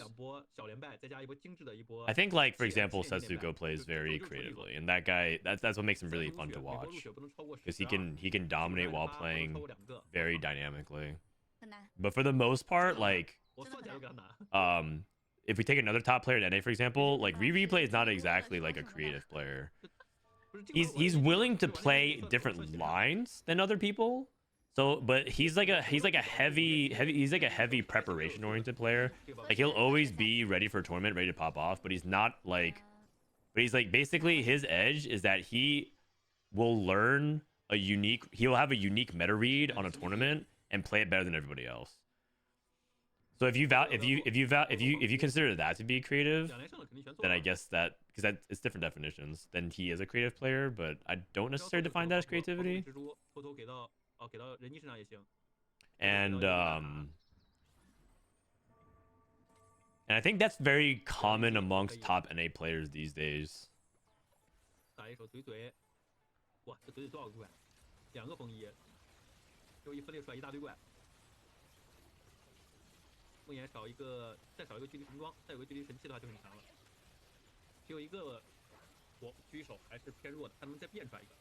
I think, like, for example, Setsuko plays very creatively, and that guy, that's what makes him really fun to watch, because he can dominate while playing very dynamically. But for the most part, like, if we take another top player at NA, for example, like Replay is not exactly like a creative player. He's willing to play different lines than other people. So, but he's like a heavy preparation oriented player. Like he'll always be ready for a tournament, ready to pop off, but he's not like, but he's like, basically his edge is that he will learn he'll have a unique meta read on a tournament and play it better than everybody else. So if you consider that to be creative, then I guess that, because it's different definitions, then he is a creative player, but I don't necessarily define that as creativity. And I think that's very common amongst top NA players these days. 打一手怼怼，哇，这怼怼多少个怪？2个风衣，就一分裂出来一大堆怪。梦魇少一个，再少一个距离神装，再有个距离神器的话就很强了。只有一个我狙手还是偏弱的，他能再变出来一个。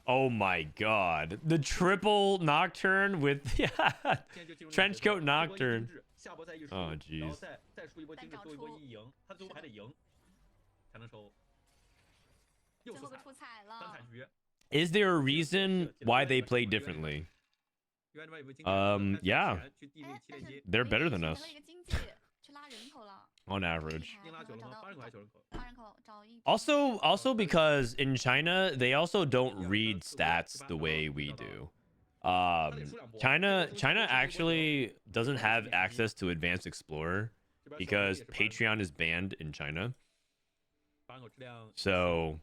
Oh my god. The triple Nocturne with trench coat Nocturne. Oh jeez. Is there a reason why they play differently? Yeah. They're better than us. On average. Also because in China they also don't read stats the way we do. China actually doesn't have access to Advanced Explorer because Patreon is banned in China. So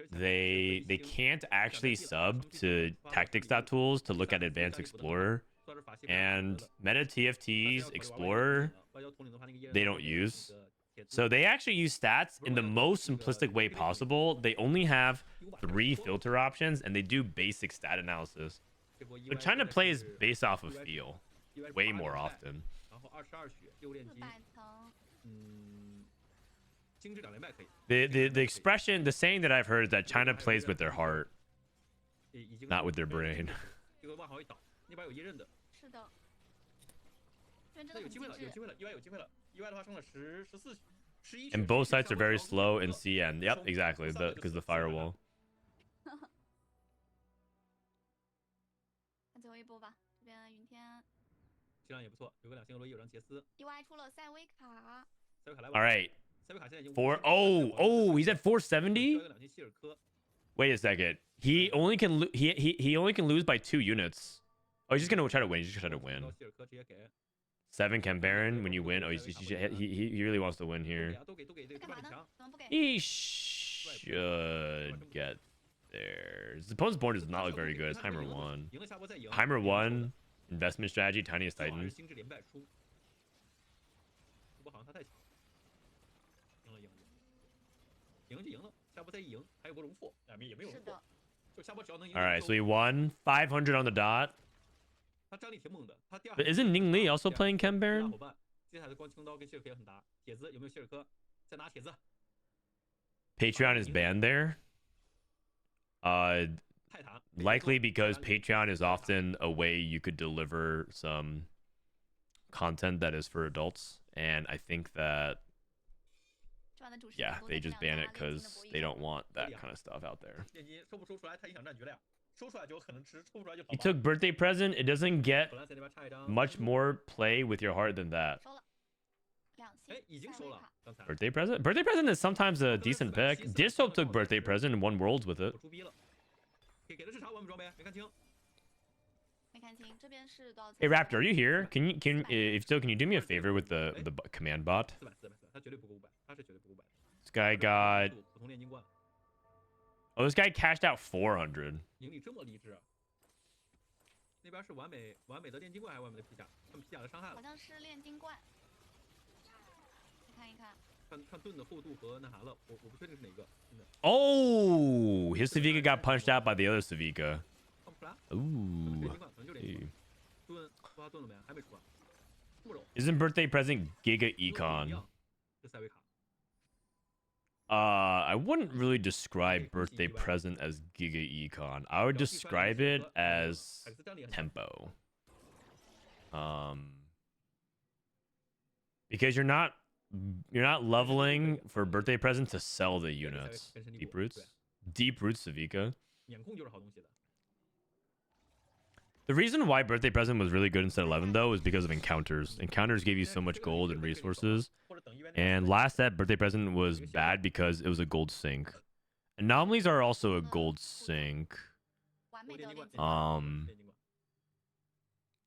they can't actually sub to tactics.tools to look at Advanced Explorer, and Meta TFT's Explorer they don't use. So they actually use stats in the most simplistic way possible. They only have 3 filter options and they do basic stat analysis. But China plays based off of feel way more often. The expression, the saying that I've heard is that China plays with their heart, not with their brain. And both sites are very slow in CN. Yep, exactly. Because the firewall. All right. He's at 470. Wait a second. He only can he only can lose by 2 units. Oh, he's just gonna try to win. He's just trying to win. 7 can Baron when you win. Oh, he really wants to win here. He should get there. His opponent's board does not look very good. It's Heimer 1. Heimer 1, investment strategy, Tiniest Titans. Alright, so he won. 500 on the dot. But isn't Ningli also playing Chem Baron? Patreon is banned there. Likely because Patreon is often a way you could deliver some content that is for adults. And I think that, yeah, they just ban it because they don't want that kind of stuff out there. He took birthday present. It doesn't get much more play with your heart than that. Birthday present? Birthday present is sometimes a decent pick. Dishope took birthday present and won worlds with it. Hey Raptor, are you here? If so, can you do me a favor with the command bot? This guy got... Oh, this guy cashed out 400. Oh, his Savika got punched out by the other Savika. Ooh. Hey. Isn't birthday present Giga Econ? I wouldn't really describe birthday present as Giga Econ. I would describe it as tempo. Because you're not leveling for birthday present to sell the units. Deep roots Savika. The reason why birthday present was really good instead of 11 though is because of encounters. Encounters gave you so much gold and resources. And last set birthday present was bad because it was a gold sink. Anomalies are also a gold sink.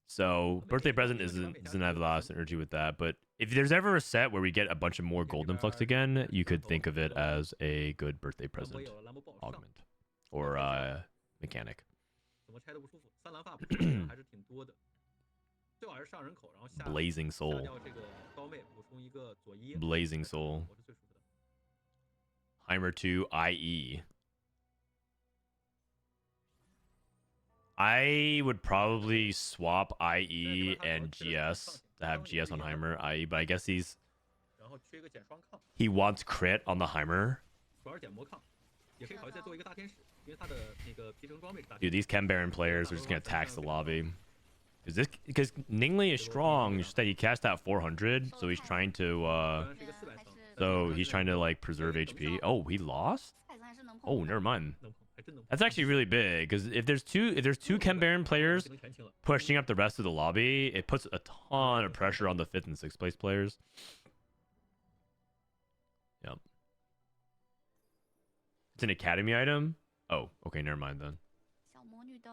So birthday present doesn't have a lot of synergy with that. But if there's ever a set where we get a bunch of more gold influx again, you could think of it as a good birthday present augment or mechanic. 怎么拆都不舒服。3蓝发补充还是挺多的，最好还是上人口，然后下 Blazing 下 Soul 掉这个刀妹，补充一个左一 Blazing Soul 我是最舒服的。Heimer 2 IE. I would probably swap IE and GS to have GS on Heimer IE, but I guess he wants crit on the Heimer. 主要是减魔抗，也可以考虑再做一个大天使，因为他的那个皮城装备是大 Dude, 天使。 these Chem Baron players are just gonna tax the lobby. Because Ningli is strong, just that he cast out 400, so he's trying to like preserve HP. Oh, he lost? Oh, never mind. 能碰，还真能碰。 That's actually really big because if there's two Chem Baron players 技能全清了， pushing up the rest of the lobby, it puts a ton of pressure on the 5th and 6th place players. Yep. It's an academy item? Oh, okay, never mind then. 小魔女的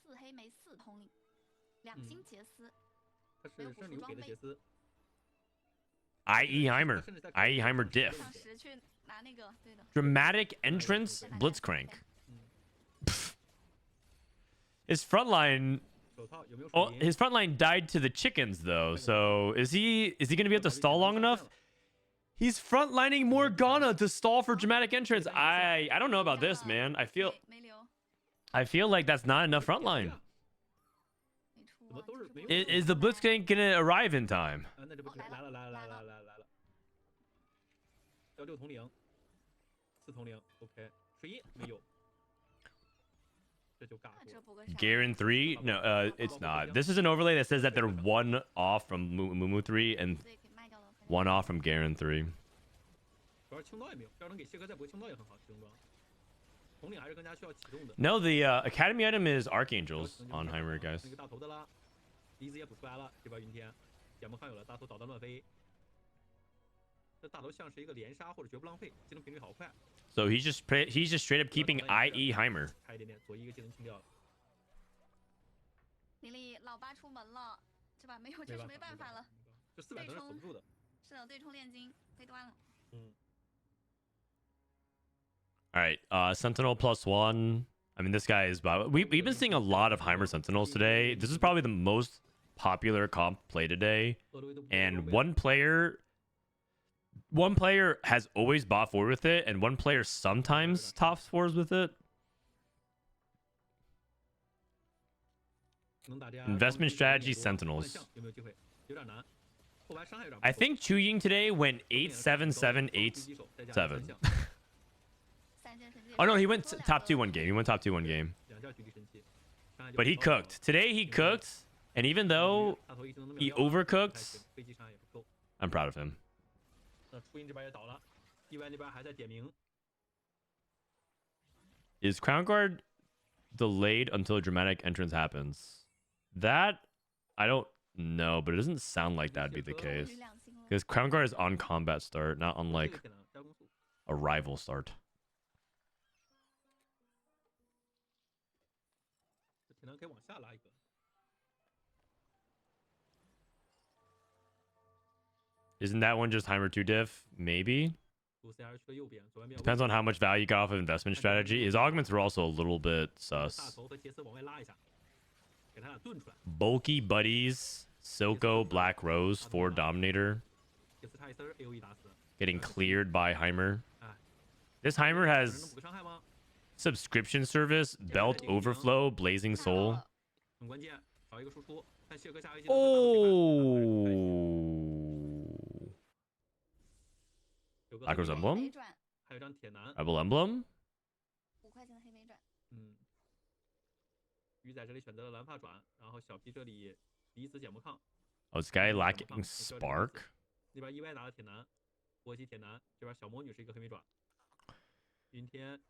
4黑莓4统领，2星杰斯，他是生礼物给的杰斯， IE Heimer. IE Heimer diff. 上10去拿那个，对的。 Dramatic entrance Blitzcrank. His frontline 手套有没有 oh, 手银？ his frontline died to the chickens though. So is he gonna be able to stall long enough? He's frontlining Morgana to stall for dramatic entrance. I don't know about this, man. I feel 没留， like that's not enough frontline. 没出 怎么 啊 都是没有 Is the Blitzcrank gonna arrive in time? 啊，那这不来了来了来了来了来了，要6统领，4统领 ，OK， 水银没有，这就尬住了。这补个啥？ Garen 3? No, it's not. This is an overlay that says that they're 1 off from Mumu 3 and 这也可以卖掉了。 1 off from Garen 3. 主要是清刀也没有，要是能给谢哥再补个清刀也很好，清装。统领还是更加需要启动的。 No, the academy item is Archangels on Heimer, guys. 那个大头的啦，离子也补出来了，这边云天，点魔抗有了，大头导弹乱飞。这大头像是一个连杀或者绝不浪费，技能频率好快。 So he's just straight up keeping IE Heimer. 差一点点，左一个技能清掉了。琳琳，老八出门了，这把没有确实没办法了。这400都是守不住的。是的，对冲炼金被端了。嗯。 All right, Sentinel +1. I mean, this guy is. We've been seeing a lot of Heimer Sentinels today. This is probably the most popular comp play today. And one player has always bought forward with it, and one player sometimes tops fours with it. Investment strategy Sentinels. I think Chuyin today went 8-7-7-8-7. Oh no, he went top 2 one game. He went top 2 one game. But he cooked. Today he cooked, and even though he overcooked, I'm proud of him. Is Crown Guard delayed until dramatic entrance happens? That I don't know, but it doesn't sound like that'd be the case. Because Crown Guard is on combat start, not on like a rival start. Isn't that one just Heimer 2 diff? Maybe. Depends on how much value you got off of investment strategy. His augments are also a little bit sus. Bulky Buddies, Silco, Black Rose, 4 Dominator. Getting cleared by Heimer. This Heimer has subscription service, Belt Overflow, Blazing Soul. Oh! Black Rose Emblem? Rebel Emblem? 5块钱的黑莓转。鱼仔这里选择了蓝发转，然后小皮这里离子减魔抗。 Oh, this guy lacking Spark? 那边EY拿了铁男，波西铁男，这边小魔女是一个黑莓转。云天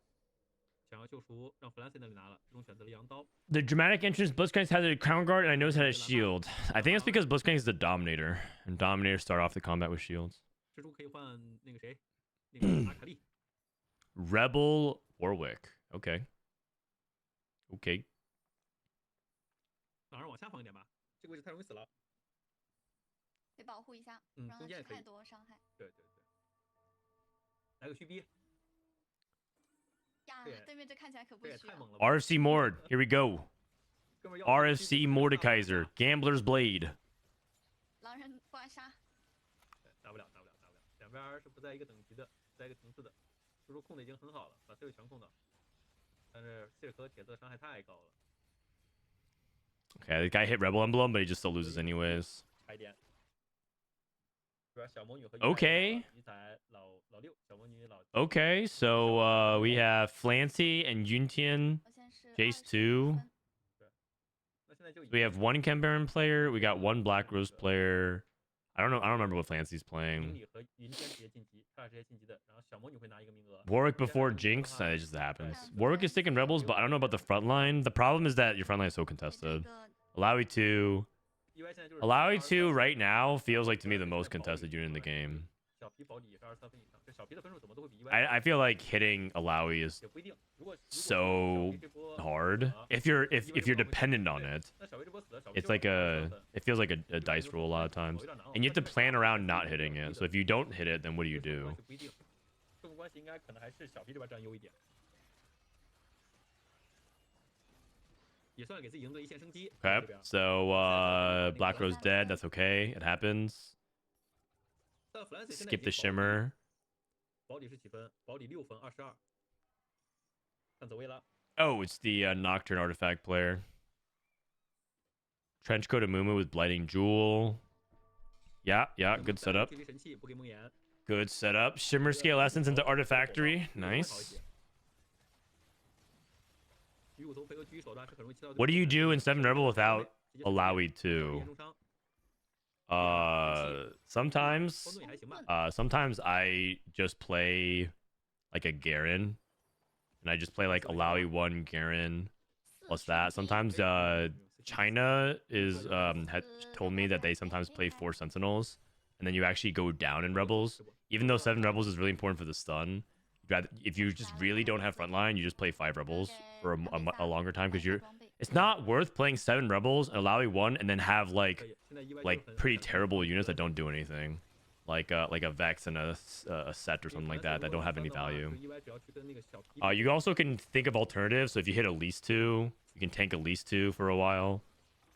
想要救赎，让 Flancy 那里拿了，最终选择了羊刀。 The dramatic entrance, Blitzcrank has a crown guard, and I know it has a shield. I think it's because Blitzcrank is the Dominator, and Dominators start off the combat with shields. 蜘蛛可以换那个谁，那个阿卡丽。Rebel Warwick. Okay. Okay. 哪儿往下放一点吧，这个位置太容易死了。得保护一下，不让他吃太多伤害。对对对。来个虚逼。RFC Mord. Here we go. RFC Mordekaiser. Gambler's Blade. 两边是不在一个等级的，在一个层次的。输出控的已经很好了，把 C 位全控到，但是谢尔和铁子的伤害太高了。Okay, the guy hit Rebel Emblem, but he just still loses anyways. Okay. Okay, so we have Flancy and Yuntian, Jace 2. We have one Cambaran player. We got one Black Rose player. I don't remember what Flancy's playing. Warwick before Jinx. It just happens. Warwick is taking Rebels, but I don't know about the front line. The problem is that your front line is so contested. Alawi 2 right now feels like to me the most contested unit in the game. I feel like hitting Alawi is so hard. If you're dependent on it, it's like it feels like a dice roll a lot of times, and you have to plan around not hitting it. So if you don't hit it, then what do you do? Okay, so Black Rose dead. That's okay. It happens. Skip the shimmer. Oh, it's the Nocturne artifact player. Trenchcoat Amumu with Blighting Jewel. Yeah, good setup. Good setup. Shimmer Scale Essence into Artifactory. Nice. What do you do in 7 Rebel without Alawi 2? Sometimes I just play like a Garen, and I just play like Alawi 1 Garen plus that. Sometimes China is had told me that they sometimes play 4 Sentinels, and then you actually go down in Rebels. Even though 7 Rebels is really important for the stun, if you just really don't have frontline, you just play 5 Rebels for a longer time, because it's not worth playing 7 Rebels and Alawi 1 and then have like pretty terrible units that don't do anything, like a Vex and a Set or something like that don't have any value. You also can think of alternatives. So if you hit Elise 2, you can tank Elise 2 for a while,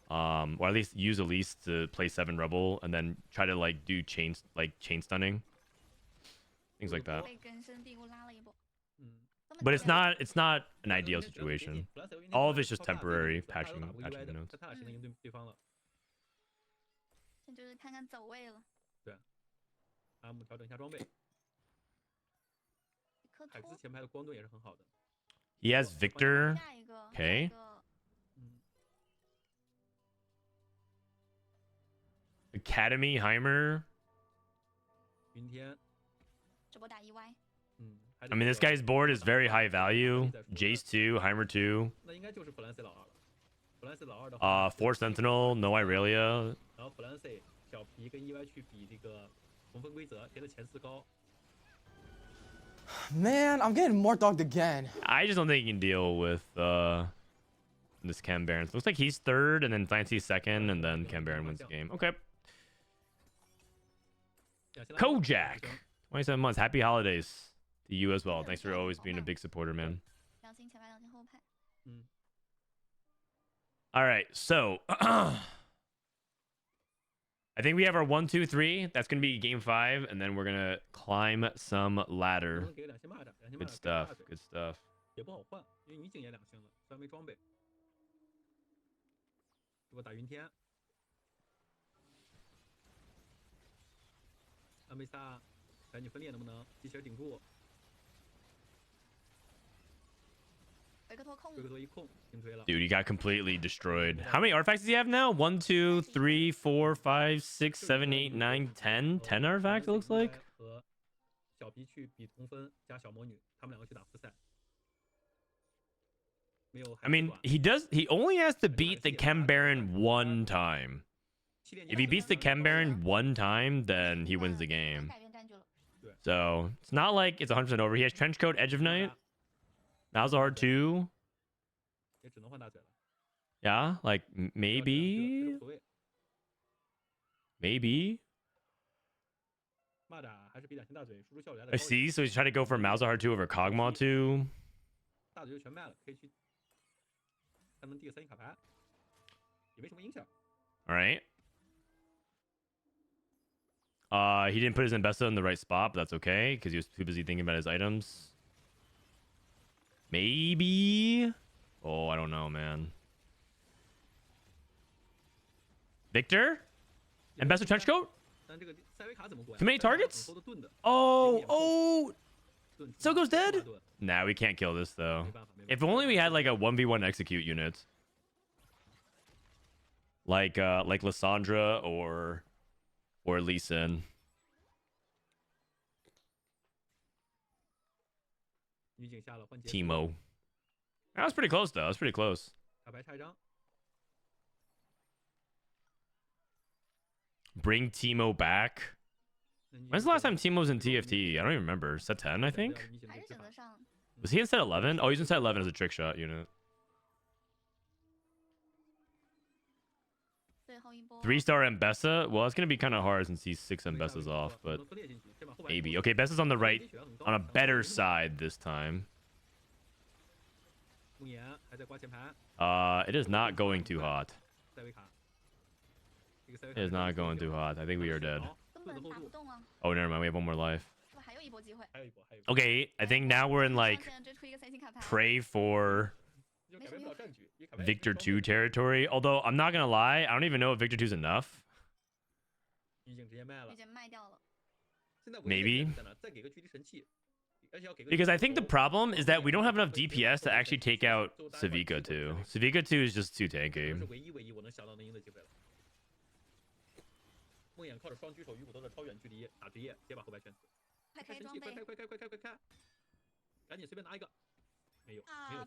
or at least use Elise to play 7 Rebel and then try to like do chain stunning, things like that. But it's not an ideal situation. All of it's just temporary patching notes. He has Victor. Okay. Academy Heimer. I mean, this guy's board is very high value. Jace 2, Heimer 2. 4 Sentinel, no Irelia. Man, I'm getting more dogged again. I just don't think he can deal with this Cam Baron. Looks like he's 3rd, and then Flancy's 2nd, and then Cam Baron wins the game. Okay. Kojak, 27 months. Happy holidays to you as well. Thanks for always being a big supporter, man. All right, so I think we have our 1, 2, 3. That's gonna be game 5, and then we're gonna climb some ladder. Good stuff. Good stuff. Dude, he got completely destroyed. How many artifacts does he have now? 1, 2, 3, 4, 5, 6, 7, 8, 9, 10. 10 artifacts, it looks like. I mean, he only has to beat the Chem Baron 1 time. If he beats the Chem Baron 1 time, then he wins the game. So it's not like it's 100% over. He has Trenchcoat, Edge of Night, Malzahar 2. Yeah, like maybe. I see. So he's trying to go for Malzahar 2 over Kog'Maw 2. 大的就全卖了，可以去他们递个3星卡牌，也没什么影响。All right. He didn't put his Mbessa in the right spot, but that's okay because he was too busy thinking about his items. Maybe. Oh, I don't know, man. Victor? Mbessa trenchcoat? Too many targets? Oh, Soko's dead? Nah, we can't kill this though. If only we had like a 1v1 execute unit. Like Lysandra or Lee Sin. Teemo. That was pretty close though. That was pretty close. Bring Teemo back. When's the last time Teemo was in TFT? I don't even remember. Set 10, I think. Was he in set 11? Oh, he's in set 11 as a trick shot unit. 3-star Mbessa? Well, it's going to be kind of hard since he's 6 Mbessas off, but maybe. Okay, Bessa's on the right, on a better side this time. It is not going too hot. It is not going too hot. I think we are dead. Oh, never mind. We have one more life. Okay, I think now we're in like pray for Victor 2 territory. Although I'm not gonna lie, I don't even know if Victor 2 is enough. Maybe. Because I think the problem is that we don't have enough DPS to actually take out Savika 2. Savika 2 is just too tanky.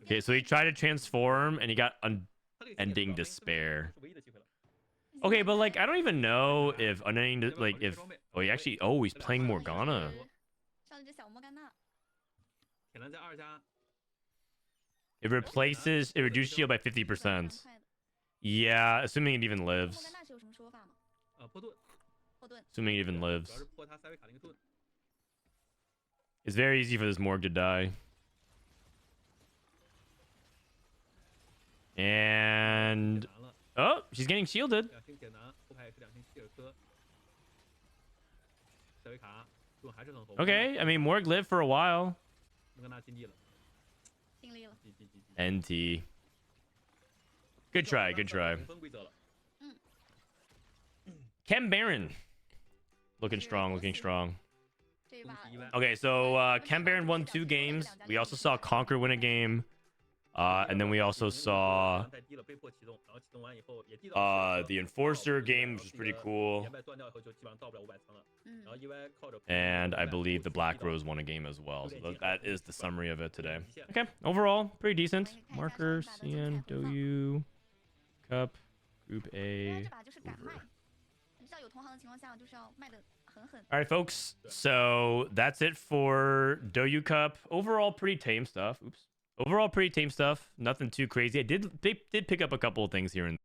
Okay, so he tried to transform and he got unending despair. Okay, but like I don't even know if unending like if he's playing Morgana. It reduces shield by 50%. Yeah, assuming it even lives. Assuming it even lives. It's very easy for this Morg to die. And oh, she's getting shielded. Okay, I mean Morg lived for a while. NT. Good try, good try. Chem Baron. Looking strong, looking strong. Okay, so Chem Baron won 2 games. We also saw Conquer win a game. And then we also saw the Enforcer game, which was pretty cool. And I believe the Black Rose won a game as well. So that is the summary of it today. Okay, overall, pretty decent. Marker, CN, Douyu, Cup, Group A. Over. All right, folks. So that's it for Douyu Cup. Overall, pretty tame stuff. Oops. Overall, pretty tame stuff. Nothing too crazy. They did pick up a couple of things here and